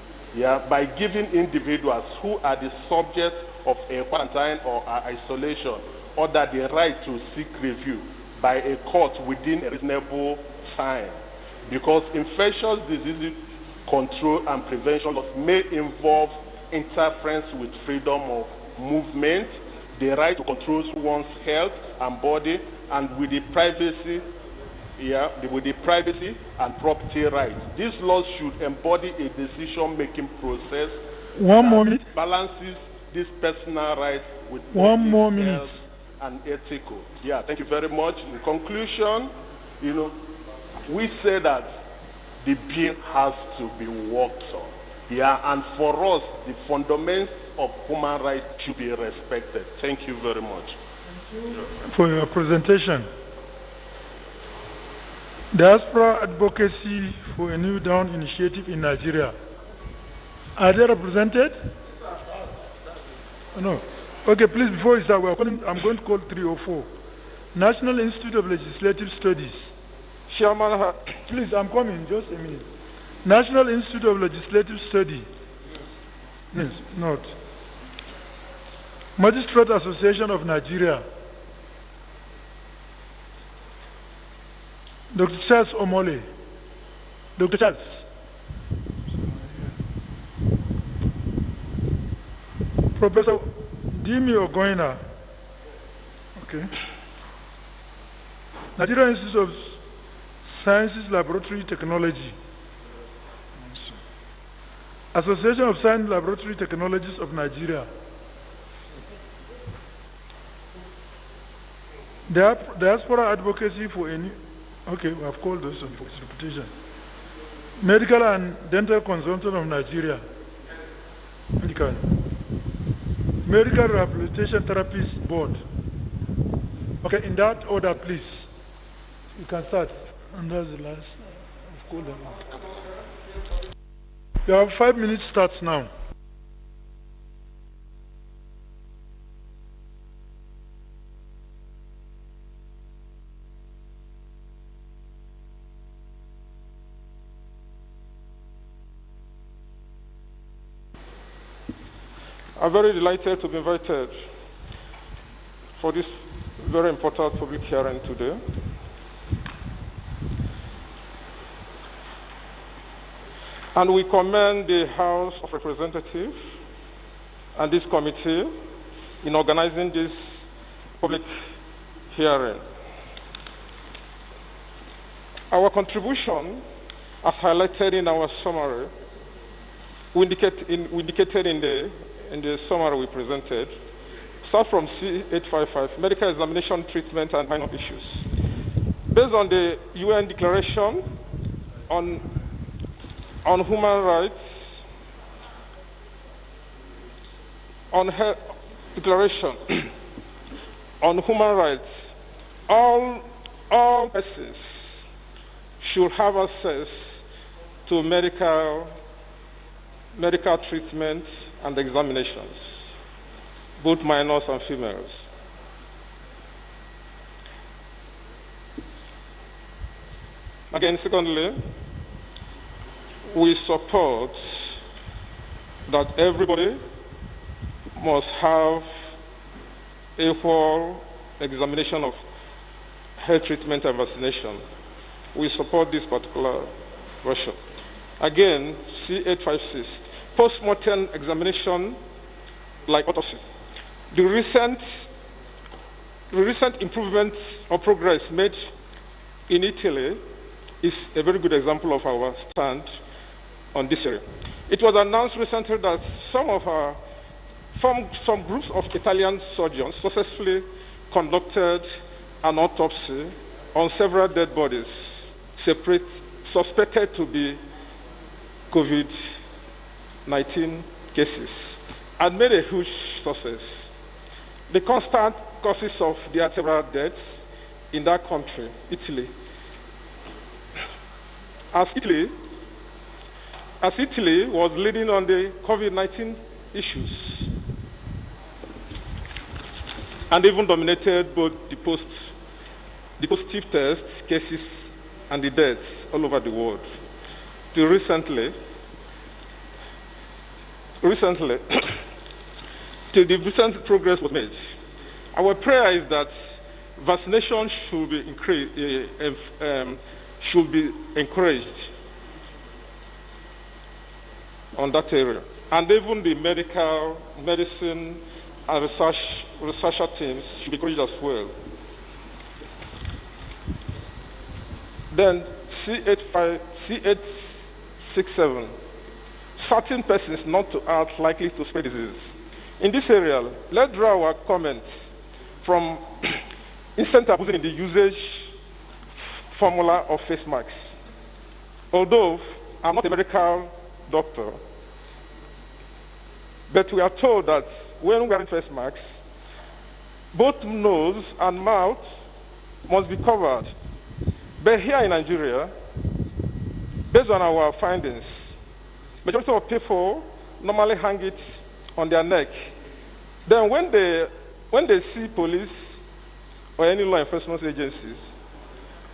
by giving individuals who are the subject of a quarantine or isolation or that the right to seek review by a court within a reasonable time. Because infectious disease control and prevention laws may involve interference with freedom of movement, the right to control one's health and body, and with the privacy, and property rights. These laws should embody a decision-making process that balances this personal right with one more minute and ethical. Yeah, thank you very much. In conclusion, you know, we say that the bill has to be worked on. Yeah, and for us, the fundamentals of human rights should be respected. Thank you very much. For your presentation. Diaspora Advocacy for a New Dawn initiative in Nigeria. Are they represented? No. Okay, please, before you start, I'm going to call 304. National Institute of Legislative Studies. Chairman, please, I'm coming, just a minute. National Institute of Legislative Study. Yes, not. Magistrate Association of Nigeria. Dr. Charles Omole. Dr. Charles. Professor Dimi Ogoina. Okay. Nigerian Institute of Sciences Laboratory Technology. Association of Science Laboratory Technologies of Nigeria. Diaspora Advocacy for any, okay, we have called those for its reputation. Medical and Dental Consultant of Nigeria. Medical Rehabilitation Therapist Board. Okay, in that order, please. You can start. And that's the last. I've called them out. You have 5 minutes starts now. I'm very delighted to be invited for this very important public hearing today. And we commend the House of Representatives and this committee in organizing this public hearing. Our contribution, as highlighted in our summary, we indicated in the summary we presented, start from C855, medical examination, treatment, and minor issues. Based on the UN Declaration on human rights, Declaration on human rights, all persons should have access to medical treatment and examinations, both minors and females. Again, secondly, we support that everybody must have equal examination of health treatment and vaccination. We support this particular version. Again, C856, post-mortem examination like autopsy. The recent improvement or progress made in Italy is a very good example of our stand on this area. It was announced recently that some groups of Italian surgeons successfully conducted an autopsy on several dead bodies, suspected to be COVID-19 cases, and made a huge success. The constant causes of their several deaths in that country, Italy, as Italy was leading on the COVID-19 issues and even dominated both the positive test cases and the deaths all over the world. Till recently, till the recent progress was made. Our prayer is that vaccination should be encouraged on that area. And even the medicine and researcher teams should be encouraged as well. Then C867, certain persons not to act likely to spread diseases. In this area, let's draw our comments from instant abuse in the usage formula of face masks. Although I'm not a medical doctor, but we are told that when wearing face masks, both nose and mouth must be covered. But here in Nigeria, based on our findings, majority of people normally hang it on their neck. Then when they see police or any law enforcement agencies,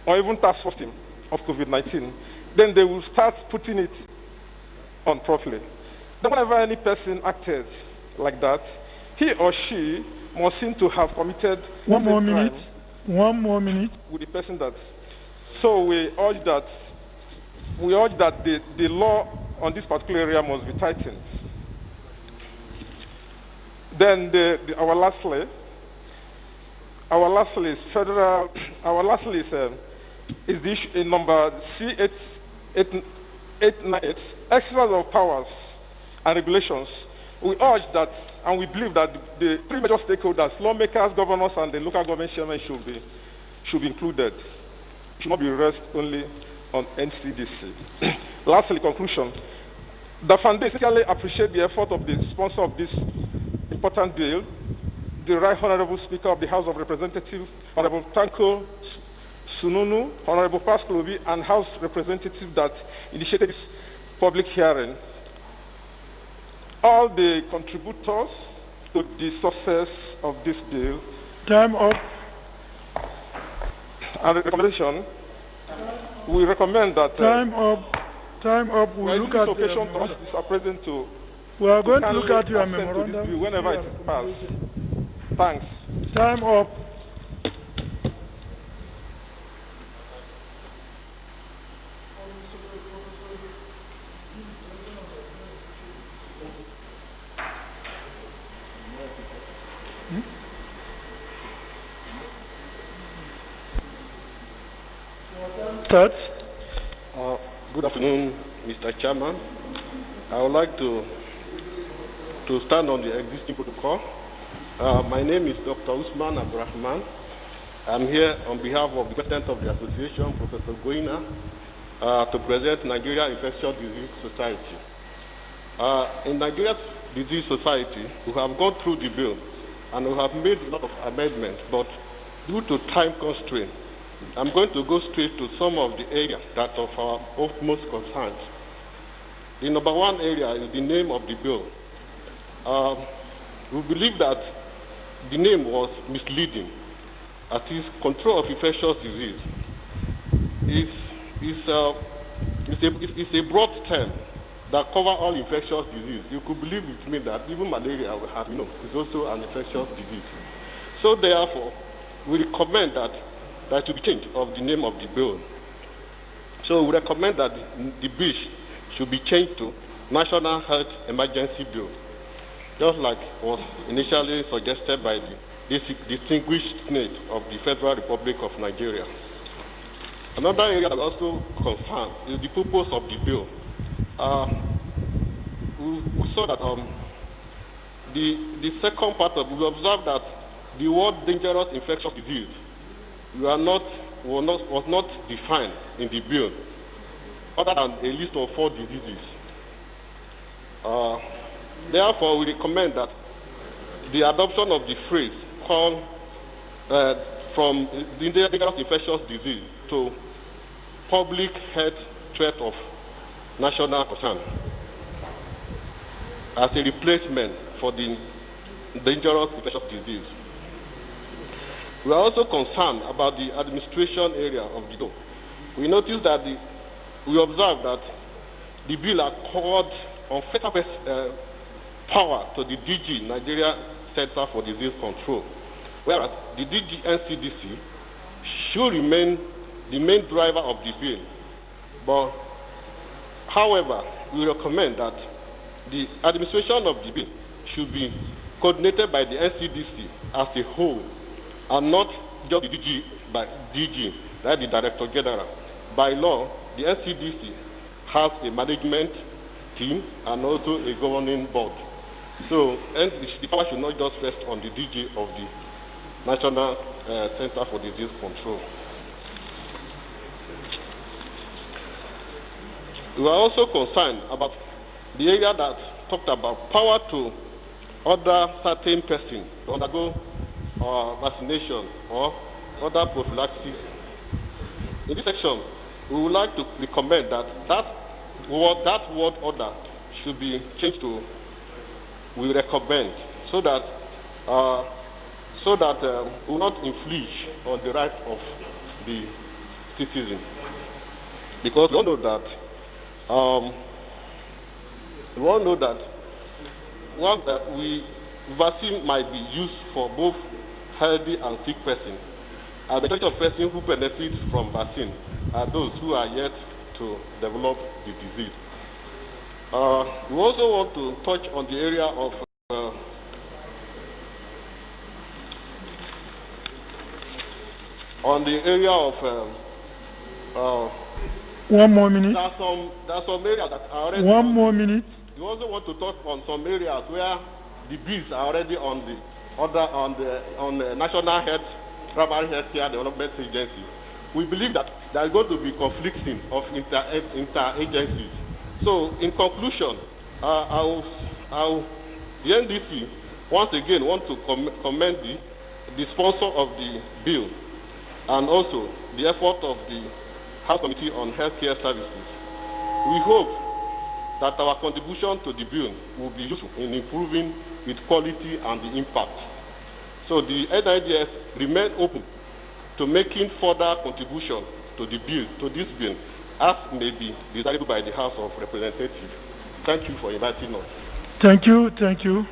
or even task force team of COVID-19, then they will start putting it on properly. Then whenever any person acted like that, he or she must seem to have committed One more minute with the person that. So we urge that the law on this particular area must be tightened. Then our lastly is federal. Our lastly is the issue in number C898, exercise of powers and regulations. We urge that, and we believe that the three major stakeholders, lawmakers, governors, and the local government chairman should be included. It should not be rest only on NCDC. Lastly, conclusion. The foundation sincerely appreciate the effort of the sponsor of this important bill, the Right Honorable Speaker of the House of Representatives, Honorable Tanko Sununu, Honorable Pasklobi, and House Representative that initiated this public hearing. All the contributors to the success of this bill. Time up. And the recommendation, we recommend that... Time up. We'll look at occasion to urge Mr. President to... We are going to look at your to this bill whenever it is passed. Thanks. Time up. Starts. Good afternoon, Mr. Chairman. I would like to stand on the existing protocol. My name is Dr. Usman Abdurrahman. I'm here on behalf of the President of the Association, Professor Goina, to present Nigeria Infectious Disease Society. In Nigeria Disease Society, we have gone through the bill and we have made a lot of amendments, but due to time constraint, I'm going to go straight to some of the areas that of our utmost concerns. The number one area is the name of the bill. We believe that the name was misleading. That is, control of infectious disease is a broad term that covers all infectious disease. You could believe with me that even malaria is also an infectious disease. So therefore, we recommend that to be changed of the name of the bill. So we recommend that the bill should be changed to National Health Emergency Bill, just like was initially suggested by the distinguished Senate of the Federal Republic of Nigeria. Another area that also concerned is the purpose of the bill. We saw that the second part of it, we observed that the word dangerous infectious disease was not defined in the bill, other than a list of 4 diseases. Therefore, we recommend that the adoption of the phrase called from dangerous infectious disease to public health threat of national concern as a replacement for the dangerous infectious disease. We are also concerned about the administration area of the bill. We noticed that we observed that the bill accord unfettered power to the DG, Nigeria Center for Disease Control, whereas the DG NCDC should remain the main driver of the bill. But, however, we recommend that the administration of the bill should be coordinated by the NCDC as a whole, and not just the DG, by DG, that's the Director General. By law, the NCDC has a management team and also a governing board. So, and the power should not just rest on the DG of the National Center for Disease Control. We are also concerned about the area that talked about power to order certain person to undergo vaccination or other prophylaxis. In this section, we would like to recommend that word order should be changed to we recommend, so that we will not infringe on the right of the citizen. Because we all know that vaccine might be used for both healthy and sick person. And the majority of persons who benefit from vaccine are those who are yet to develop the disease. We also want to touch on the area of 1 more minute. There are some areas that are already 1 more minute. We also want to talk on some areas where the bills are already on the National Health Primary Health Care Development Agency. We believe that there is going to be conflicting of inter-agencies. So, in conclusion, the NDC once again want to commend the sponsor of the bill and also the effort of the House Committee on Healthcare Services. We hope that our contribution to the bill will be useful in improving its quality and the impact. So the NIDS remain open to making further contribution to the bill, to this bill, as may be desirable by the House of Representatives. Thank you for inviting us. Thank you. Thank you.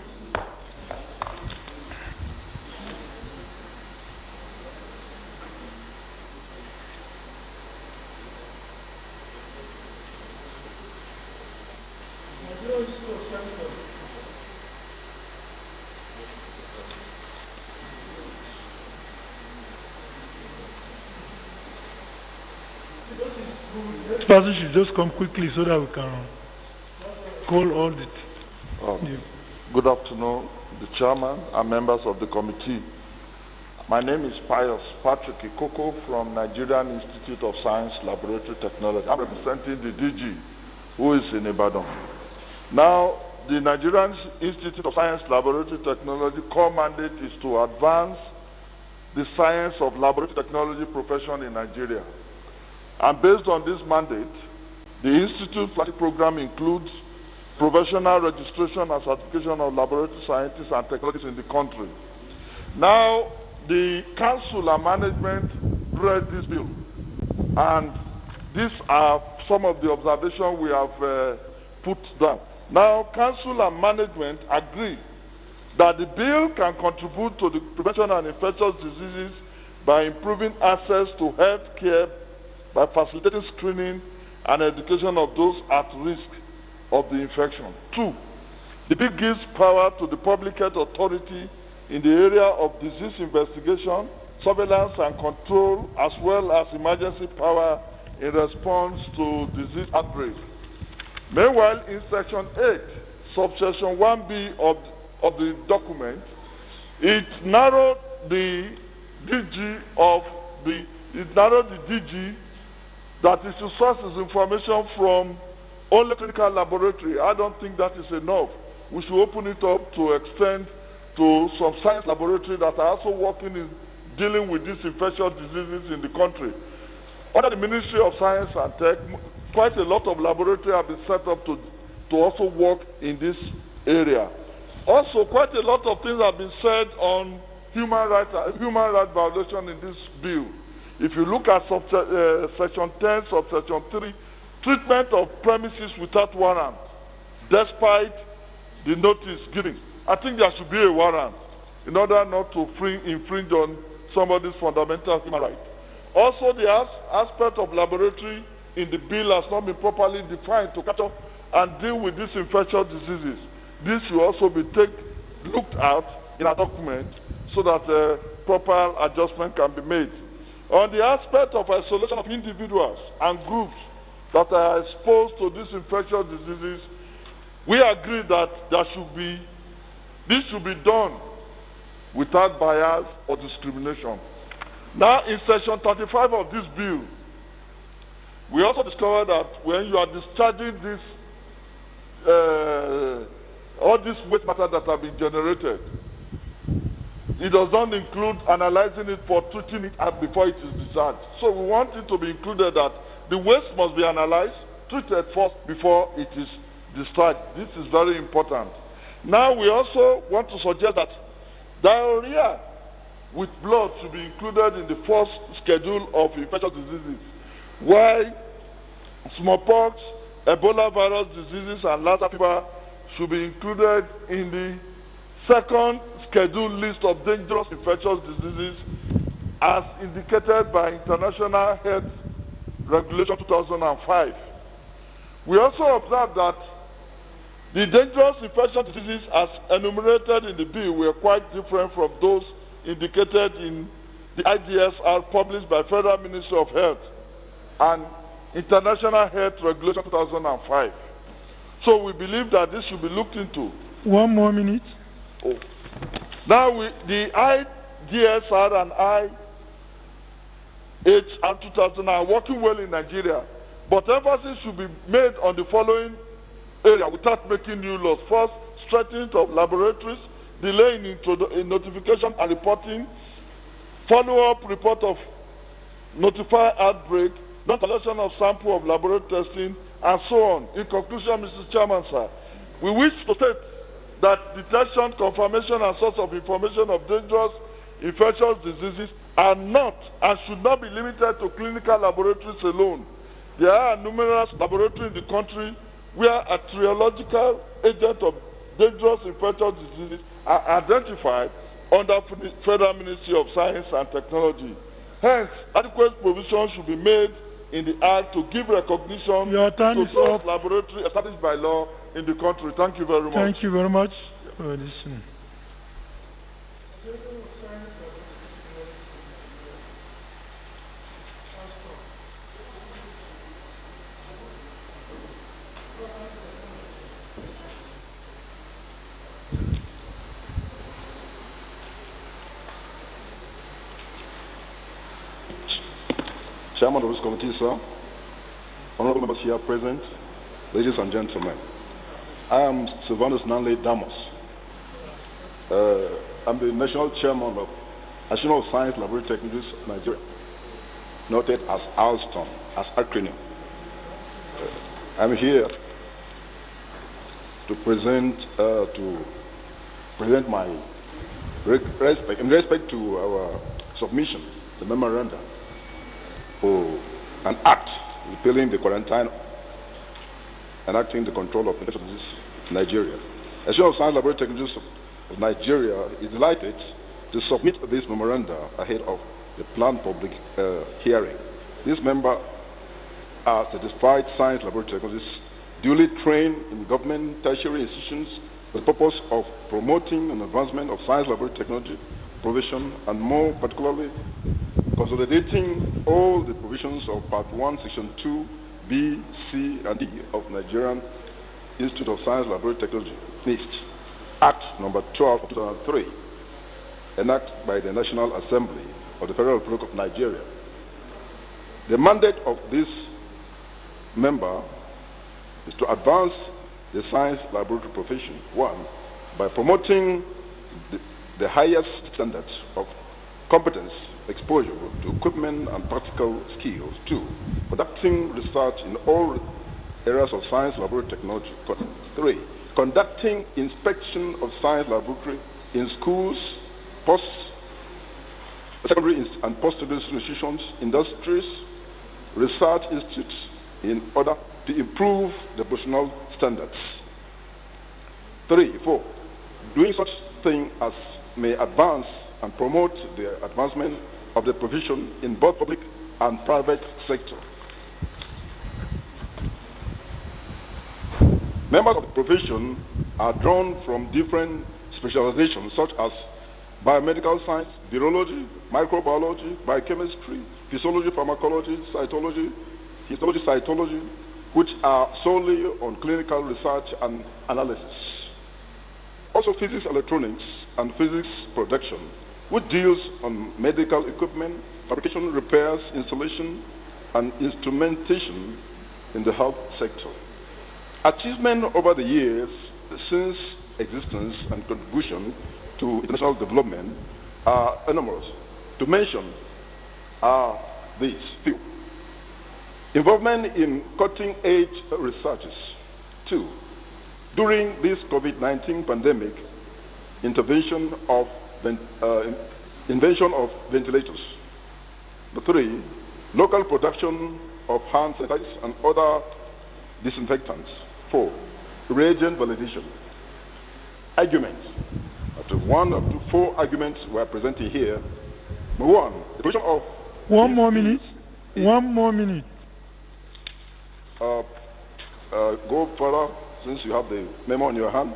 This person should just come quickly so that we can call all the... Good afternoon, the chairman and members of the committee. My name is Pius Patrick Ikoko from Nigerian Institute of Science Laboratory Technology. I'm representing the DG, who is in Ibadan. Now, the Nigerian Institute of Science Laboratory Technology core mandate is to advance the science of laboratory technology profession in Nigeria. And based on this mandate, the Institute flagship program includes professional registration and certification of laboratory scientists and technologists in the country. Now, the council and management read this bill, and these are some of the observations we have put down. Now, council and management agree that the bill can contribute to the prevention of infectious diseases by improving access to health care by facilitating screening and education of those at risk of the infection. 2, the bill gives power to the public health authority in the area of disease investigation, surveillance and control, as well as emergency power in response to disease outbreak. Meanwhile, in section 8, subsection 1B of the document, it narrowed the DG that it should source its information from only clinical laboratory. I don't think that is enough. We should open it up to extend to some science laboratory that are also working in dealing with these infectious diseases in the country. Under the Ministry of Science and Tech, quite a lot of laboratories have been set up to also work in this area. Also, quite a lot of things have been said on human right violation in this bill. If you look at section 10, subsection 3, treatment of premises without warrant, despite the notice given. I think there should be a warrant in order not to infringe on somebody's fundamental human right. Also, the aspect of laboratory in the bill has not been properly defined to capture and deal with these infectious diseases. This should also be looked at in a document so that proper adjustment can be made. On the aspect of isolation of individuals and groups that are exposed to these infectious diseases, we agree that there should be This should be done without bias or discrimination. Now, in section 35 of this bill, we also discovered that when you are discharging this, all this waste matter that have been generated, it does not include analyzing it for treating it out before it is discharged. So we want it to be included that the waste must be analyzed, treated first before it is discharged. This is very important. Now we also want to suggest that diarrhea with blood should be included in the first schedule of infectious diseases, while smallpox, Ebola virus diseases, and Lassa fever should be included in the second scheduled list of dangerous infectious diseases as indicated by International Health Regulation 2005. We also observed that the dangerous infectious diseases as enumerated in the bill were quite different from those indicated in the IDSR published by Federal Ministry of Health and International Health Regulation 2005. So we believe that this should be looked into. 1 more minute. Oh. Now, the IDSR and IHR 2000 are working well in Nigeria, but emphasis should be made on the following area without making new laws. First, strengthening of laboratories, delay in notification and reporting, follow-up report of notified outbreak, non-collection of sample of laboratory testing, and so on. In conclusion, Mr. Chairman, sir, we wish to state that detection, confirmation, and source of information of dangerous infectious diseases are not and should not be limited to clinical laboratories alone. There are numerous laboratories in the country where a triological agent of dangerous infectious diseases are identified under Federal Ministry of Science and Technology. Hence, adequate provision should be made in the Act to give recognition to those laboratories established by law in the country. Thank you very much. Thank you very much for listening. Chairman of this committee, sir, honorable members here present, ladies and gentlemen, I am Sylvanus Nanley Damos. I'm the national chairman of National Science Laboratory Technologies of Nigeria, noted as ALSTON, as acronym. I'm here to present my respect, in respect to our submission, the memorandum, for an act repealing the quarantine and acting the control of infectious disease in Nigeria. The National Science Laboratory Technologies of Nigeria is delighted to submit this memoranda ahead of the planned public hearing. These members are certified science laboratory technologists duly trained in government tertiary institutions for the purpose of promoting and advancement of science laboratory technology provision, and more particularly consolidating all the provisions of Part 1, Section 2, B, C, and D of Nigerian Institute of Science Laboratory Technology, NIST, Act number 12 of 2003, enacted by the National Assembly of the Federal Republic of Nigeria. The mandate of this member is to advance the science laboratory profession, one, by promoting the highest standards of competence, exposure to equipment and practical skills. Two, conducting research in all areas of science laboratory technology. Three, conducting inspection of science laboratory in schools, post-secondary and post-secondary institutions, industries, research institutes, in order to improve the professional standards. 4, doing such thing as may advance and promote the advancement of the profession in both public and private sector. Members of the profession are drawn from different specializations such as biomedical science, virology, microbiology, biochemistry, physiology, pharmacology, cytology, histology, cytology, which are solely on clinical research and analysis. Also physics electronics and physics production, which deals on medical equipment, fabrication, repairs, installation, and instrumentation in the health sector. Achievement over the years since existence and contribution to international development are enormous. To mention are these few. Involvement in cutting-edge researches. 2. During this COVID-19 pandemic, invention of ventilators. 3. Local production of hand sanitizers and other disinfectants. 4. Reagent validation. Arguments. After 1 up to 4 arguments we are presenting here. 1. The provision of... One more minute. Go further, since you have the memo in your hand.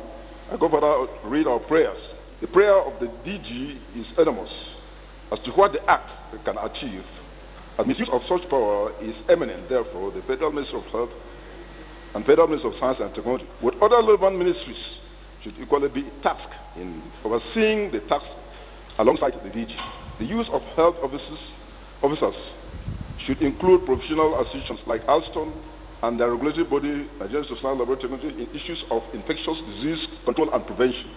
I go further, read our prayers. The prayer of the DG is enormous as to what the act can achieve. And misuse of such power is eminent. Therefore, the Federal Ministry of Health and Federal Ministry of Science and Technology, with other relevant ministries, should equally be tasked in overseeing the task alongside the DG. The use of health officers should include professional associations like Alstom and their regulatory body, Nigerian Institute of Science Laboratory Technology, in issues of infectious disease control and prevention.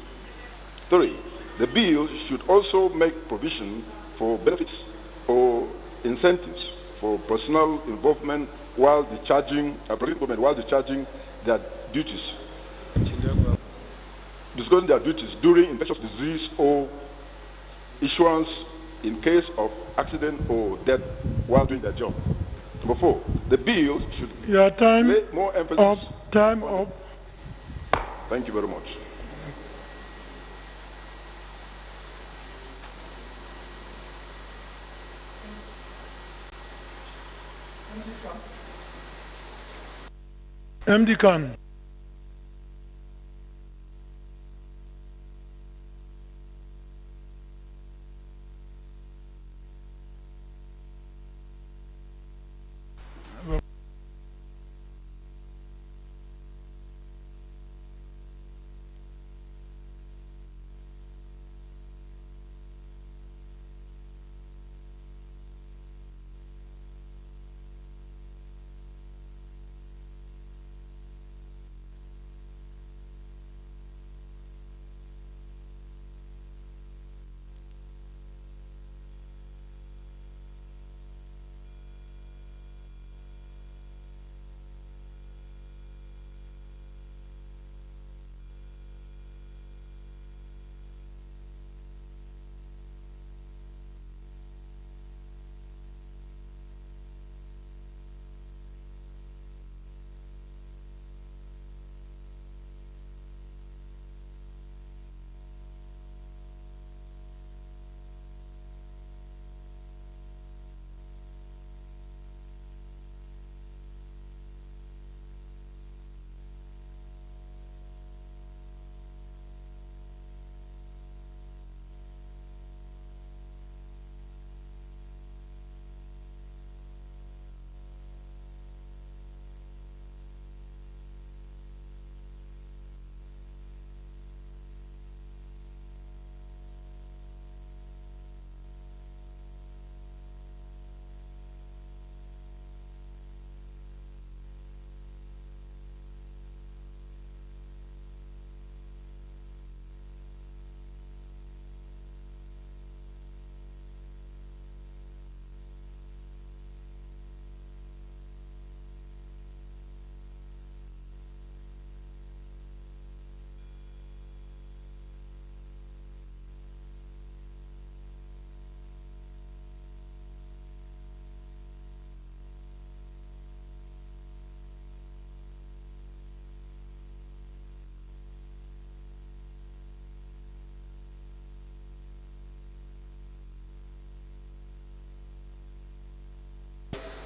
3. The bill should also make provision for benefits or incentives for personal involvement while discharging their duties. Disclosing their duties during infectious disease or issuance in case of accident or death while doing their job. Number 4, the bill should lay more emphasis. Time up. Thank you very much. MD Khan.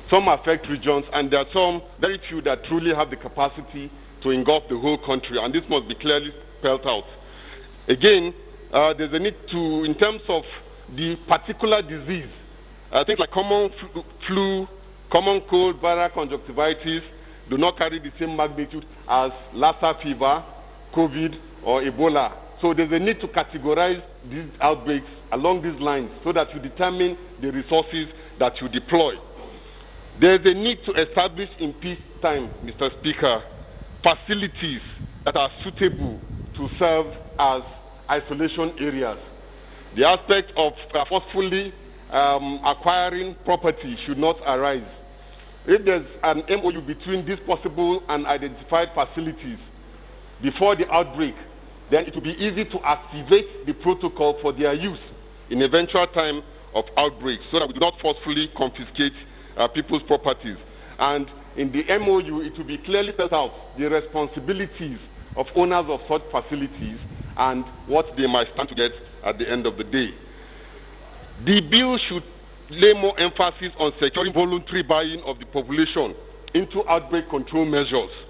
Some affect regions, and there are some, very few, that truly have the capacity to engulf the whole country, and this must be clearly spelled out. Again, there's a need to, in terms of the particular disease, things like common flu, common cold, viral conjunctivitis do not carry the same magnitude as Lassa fever, COVID, or Ebola So there's a need to categorize these outbreaks along these lines so that you determine the resources that you deploy. There's a need to establish in peacetime, Mr. Speaker, facilities that are suitable to serve as isolation areas. The aspect of forcefully acquiring property should not arise. If there's an MOU between these possible and identified facilities before the outbreak, then it will be easy to activate the protocol for their use in eventual time of outbreak so that we do not forcefully confiscate people's properties. And in the MOU, it will be clearly spelled out the responsibilities of owners of such facilities and what they might stand to get at the end of the day. The bill should lay more emphasis on securing voluntary buy-in of the population into outbreak control measures,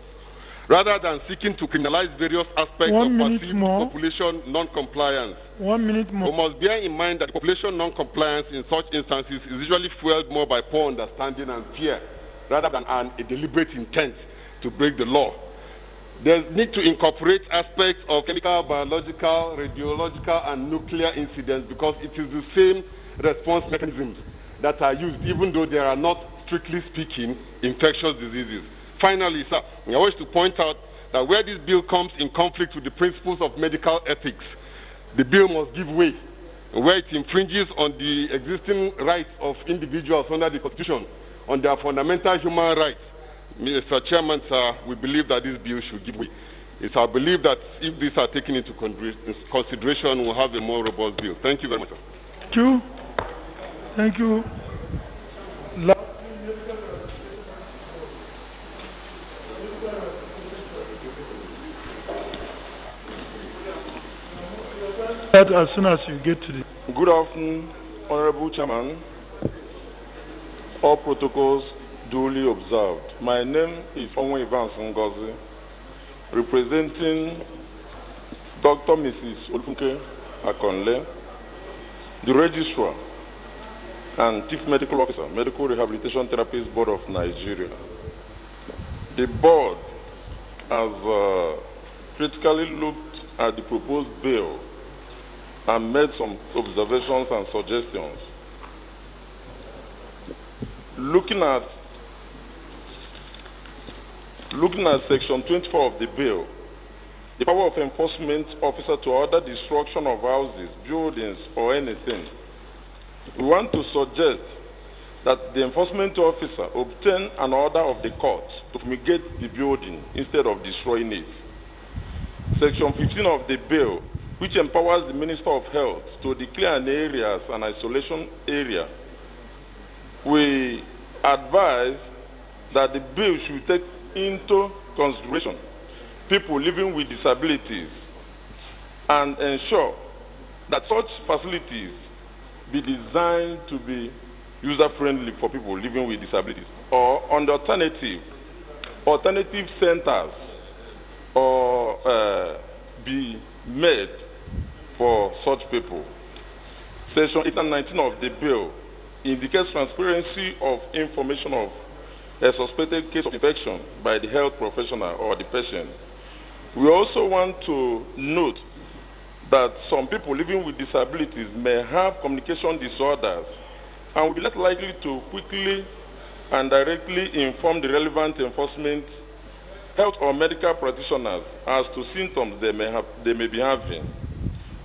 rather than seeking to criminalize various aspects of perceived population non-compliance. 1 minute more. We must bear in mind that population non-compliance in such instances is usually fueled more by poor understanding and fear, rather than a deliberate intent to break the law. There's need to incorporate aspects of chemical, biological, radiological, and nuclear incidents because it is the same response mechanisms that are used, even though they are not, strictly speaking, infectious diseases. Finally, sir, I wish to point out that where this bill comes in conflict with the principles of medical ethics, the bill must give way. Where it infringes on the existing rights of individuals under the Constitution, on their fundamental human rights, Mr. Chairman, sir, we believe that this bill should give way. It's our belief that if these are taken into consideration, we'll have a more robust bill. Thank you very much, sir. Thank you. Thank you. As soon as you get to the... Good afternoon, Honorable Chairman. All protocols duly observed. My name is Onwe Evans Ngozi, representing Dr. Mrs. Olufunke Akonle, the Registrar and Chief Medical Officer, Medical Rehabilitation Therapists Board of Nigeria. The board has critically looked at the proposed bill and made some observations and suggestions. Looking at section 24 of the bill, the power of enforcement officer to order destruction of houses, buildings, or anything, we want to suggest that the enforcement officer obtain an order of the court to fumigate the building instead of destroying it. Section 15 of the bill, which empowers the Minister of Health to declare an area as an isolation area, we advise that the bill should take into consideration people living with disabilities and ensure that such facilities be designed to be user-friendly for people living with disabilities, or on the alternative centers or be made for such people. Section 8 and 19 of the bill indicates transparency of information of a suspected case of infection by the health professional or the patient. We also want to note that some people living with disabilities may have communication disorders and will be less likely to quickly and directly inform the relevant enforcement health or medical practitioners as to symptoms they may be having.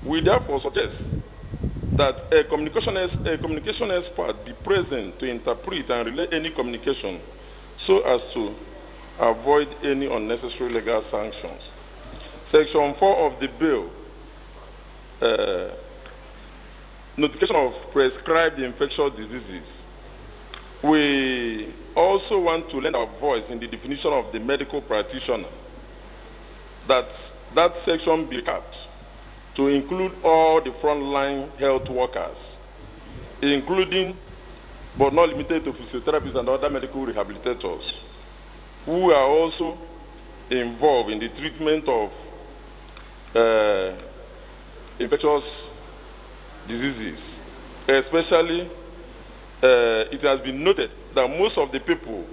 We therefore suggest that a communication expert be present to interpret and relay any communication so as to avoid any unnecessary legal sanctions. Section 4 of the bill, notification of prescribed infectious diseases. We also want to lend our voice in the definition of the medical practitioner, that section be cut to include all the frontline health workers, including but not limited to physiotherapists and other medical rehabilitators, who are also involved in the treatment of infectious diseases. Especially, it has been noted that most of the people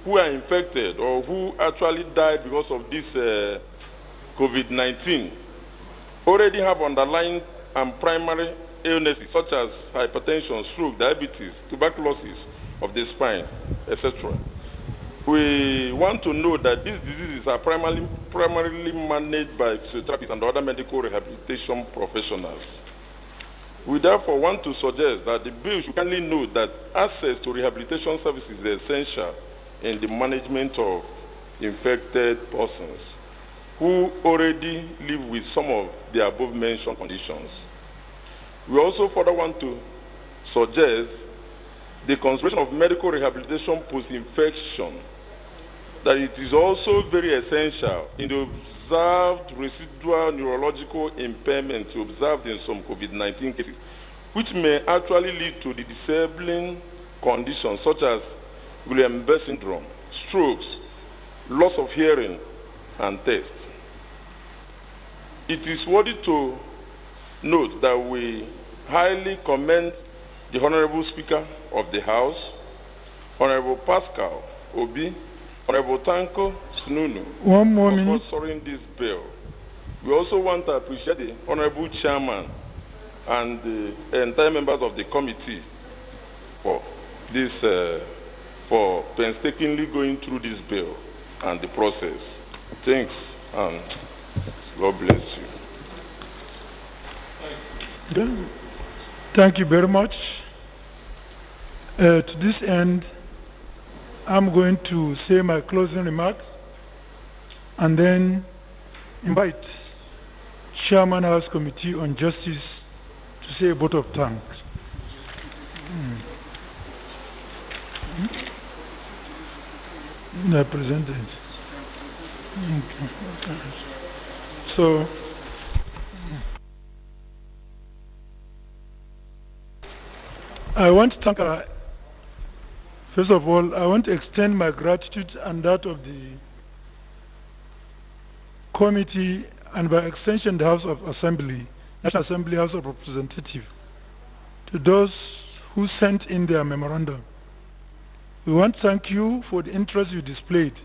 who are infected or who actually died because of this COVID-19 already have underlying and primary illnesses such as hypertension, stroke, diabetes, tuberculosis of the spine, etc. We want to know that these diseases are primarily managed by physiotherapists and other medical rehabilitation professionals. We therefore want to suggest that the bill should kindly note that access to rehabilitation services is essential in the management of infected persons who already live with some of the above-mentioned conditions. We also further want to suggest the consideration of medical rehabilitation post-infection, that it is also very essential in the observed residual neurological impairment observed in some COVID-19 cases, which may actually lead to the disabling conditions such as Guillain-Barré syndrome, strokes, loss of hearing, and taste. It is worthy to note that we highly commend the Honorable Speaker of the House, Honorable Pascal Obi, Honorable Tanko Snunu, for sponsoring this bill. We also want to appreciate the Honorable Chairman and the entire members of the committee for this, for painstakingly going through this bill and the process. Thanks, and God bless you. Thank you very much. To this end, I'm going to say my closing remarks and then invite Chairman House Committee on Justice to say a vote of thanks. Presented. Okay. So, I want to thank, first of all, I want to extend my gratitude and that of the committee and by extension the House of Assembly, National Assembly House of Representatives, to those who sent in their memorandum. We want to thank you for the interest you displayed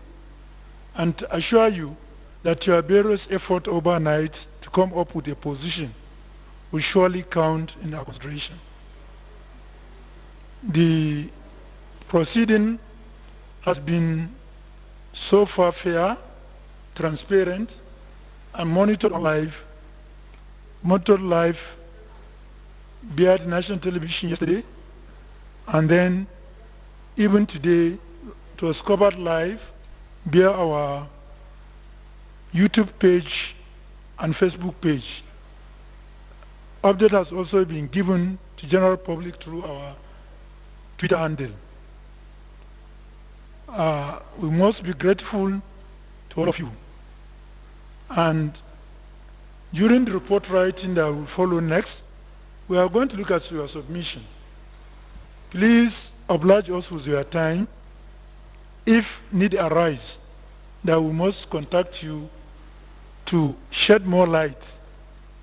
and to assure you that your various efforts overnight to come up with a position will surely count in our consideration. The proceeding has been so far fair, transparent, and monitored live via the national television yesterday, and then even today it was covered live via our YouTube page and Facebook page. Update has also been given to general public through our Twitter handle. We must be grateful to all of you. And during the report writing that will follow next, we are going to look at your submission. Please oblige us with your time. If need arise, that we must contact you to shed more light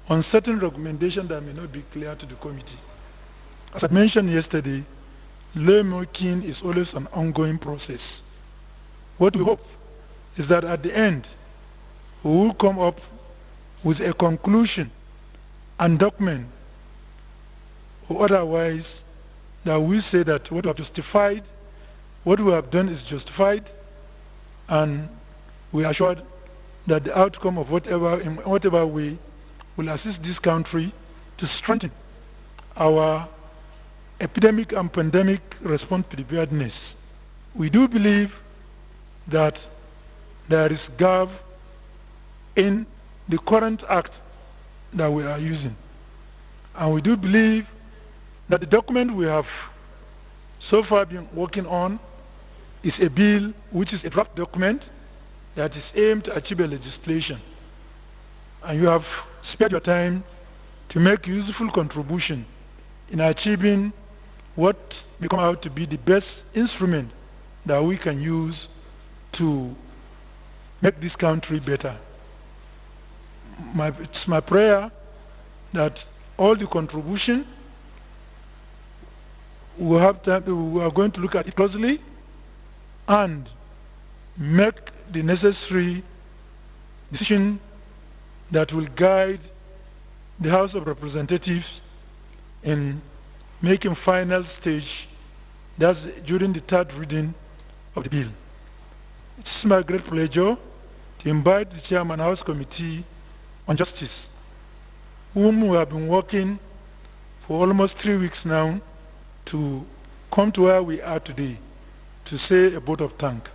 on certain recommendations that may not be clear to the committee. As I mentioned yesterday, lawmaking is always an ongoing process. What we hope is that at the end, we will come up with a conclusion and document, or otherwise, that we say that what we have justified, what we have done is justified, and we are assured that the outcome of whatever, in whatever way, will assist this country to strengthen our epidemic and pandemic response preparedness. We do believe that there is gap in the current act that we are using. And we do believe that the document we have so far been working on is a bill which is a draft document that is aimed to achieve a legislation. And you have spared your time to make useful contribution in achieving what may come out to be the best instrument that we can use to make this country better. It's my prayer that all the contribution, we are going to look at it closely and make the necessary decision that will guide the House of Representatives in making final stage, that's during the third reading of the bill. It is my great pleasure to invite the Chairman House Committee on Justice, whom we have been working for almost 3 weeks now, to come to where we are today to say a vote of thanks.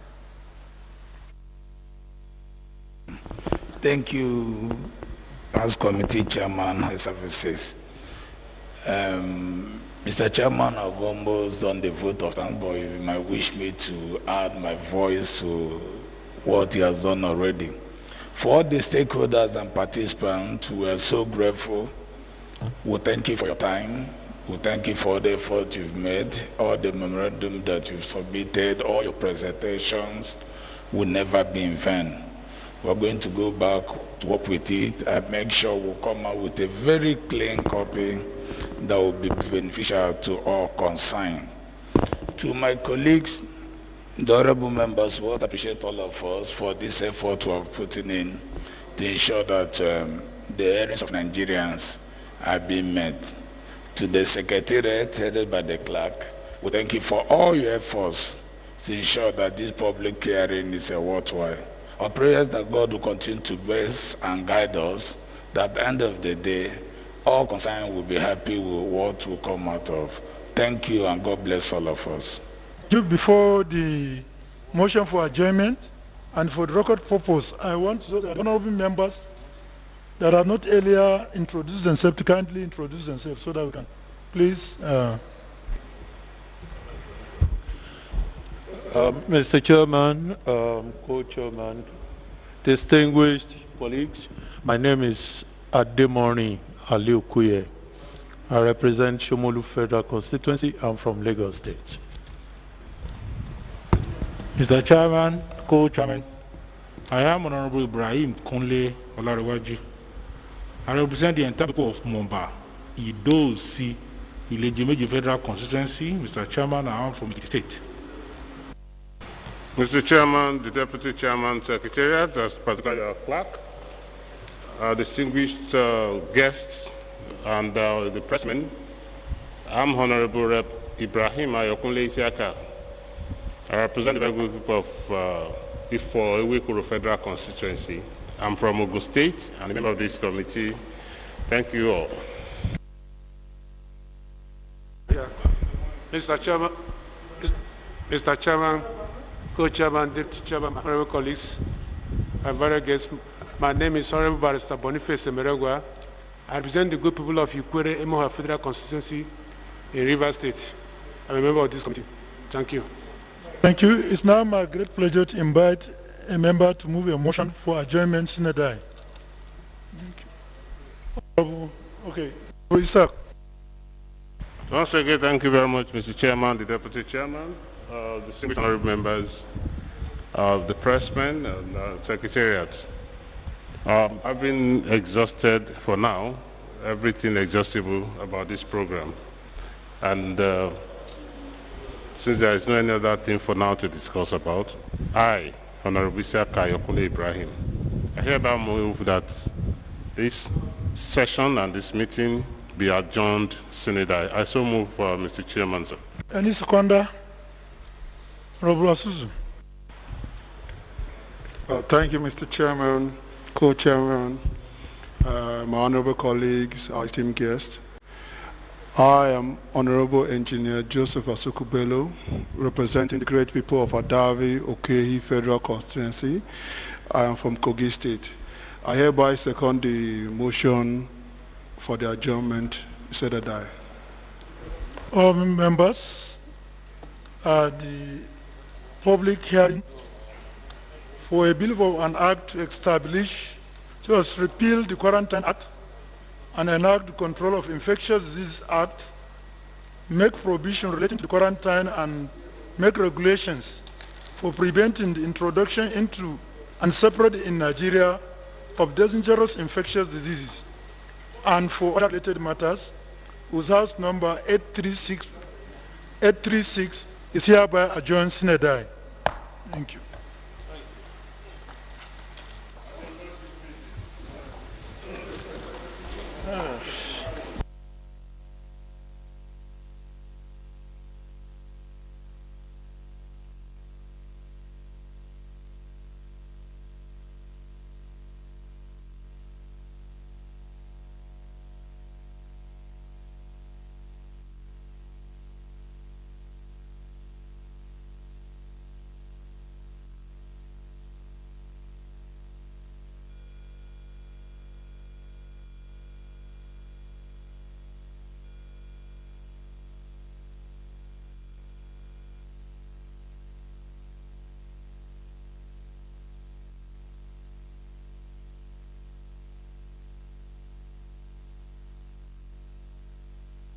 Thank you, House Committee Chairman, High Services. Mr. Chairman, I've almost done the vote of thanks, but you might wish me to add my voice to what he has done already. For all the stakeholders and participants, we are so grateful. We thank you for your time. We thank you for the effort you've made, all the memorandum that you've submitted, all your presentations will never be in vain. We're going to go back to work with it and make sure we'll come out with a very clean copy that will be beneficial to all concerned. To my colleagues, the honorable members, we appreciate all of us for this effort we have put in to ensure that the hearings of Nigerians are being met. To the Secretariat headed by the clerk, we thank you for all your efforts to ensure that this public hearing is worthwhile. Our prayers that God will continue to bless and guide us, that at the end of the day, all concerned will be happy with what will come out of. Thank you, and God bless all of us. Before the motion for adjournment, and for the record purpose, I want the honorable members that have not earlier introduced themselves to kindly introduce themselves so that we can please. Mr. Chairman, co-chairman, distinguished colleagues, my name is Ademoni Aliukuye. I represent Shomolu Federal Constituency. I'm from Lagos State. Mr. Chairman, co-chairman, I am Honorable Ibrahim Kunle Olariwaju. I represent the entire people of Momba, Ido-Si, Ilejimeji Federal Constituency. Mr. Chairman, I am from the state. Mr. Chairman, the Deputy Chairman, Secretariat, as particularly our clerk, distinguished guests, and the pressmen, I'm Honorable Rep. Ibrahim Ayokunle Isiaka. I represent the group of Ifo Ewekoro Federal Constituency. I'm from Ogun State and a member of this committee. Thank you all. Yeah. Mr. Chairman, co-chairman, deputy chairman, my honorable colleagues, and various guests, my name is Honorable Barrister Boniface Emeregwa. I represent the good people of Ikwere Emoha Federal Constituency in Rivers State. I'm a member of this committee. Thank you. Thank you. It's now my great pleasure to invite a member to move a motion for adjournment sine die. Okay. Once again, thank you very much, Mr. Chairman, the Deputy Chairman, distinguished honorable members of the pressmen and Secretariat. I've been exhausted for now, everything exhaustible about this program. And since there is no any other thing for now to discuss about, I, Honorable Isiaka Ayokunle Ibrahim, I hereby move that this session and this meeting be adjourned sine die. I so move, Mr. Chairman, sir. Any seconder? Honorable Asuzu. Thank you, Mr. Chairman, co-chairman, my honorable colleagues, our esteemed guests. I am Honorable Engineer Joseph Asukubelo, representing the great people of Adavi, Okehi Federal Constituency. I am from Kogi State. I hereby second the motion for the adjournment. Said that I. All members, the public hearing for a bill for an act to establish, just repeal the Quarantine Act and enact the Control of Infectious Disease Act, make provision relating to the quarantine and make regulations for preventing the introduction into and separate in Nigeria of dangerous infectious diseases, and for other related matters, whose house number 836 is hereby adjourned sine die. Thank you.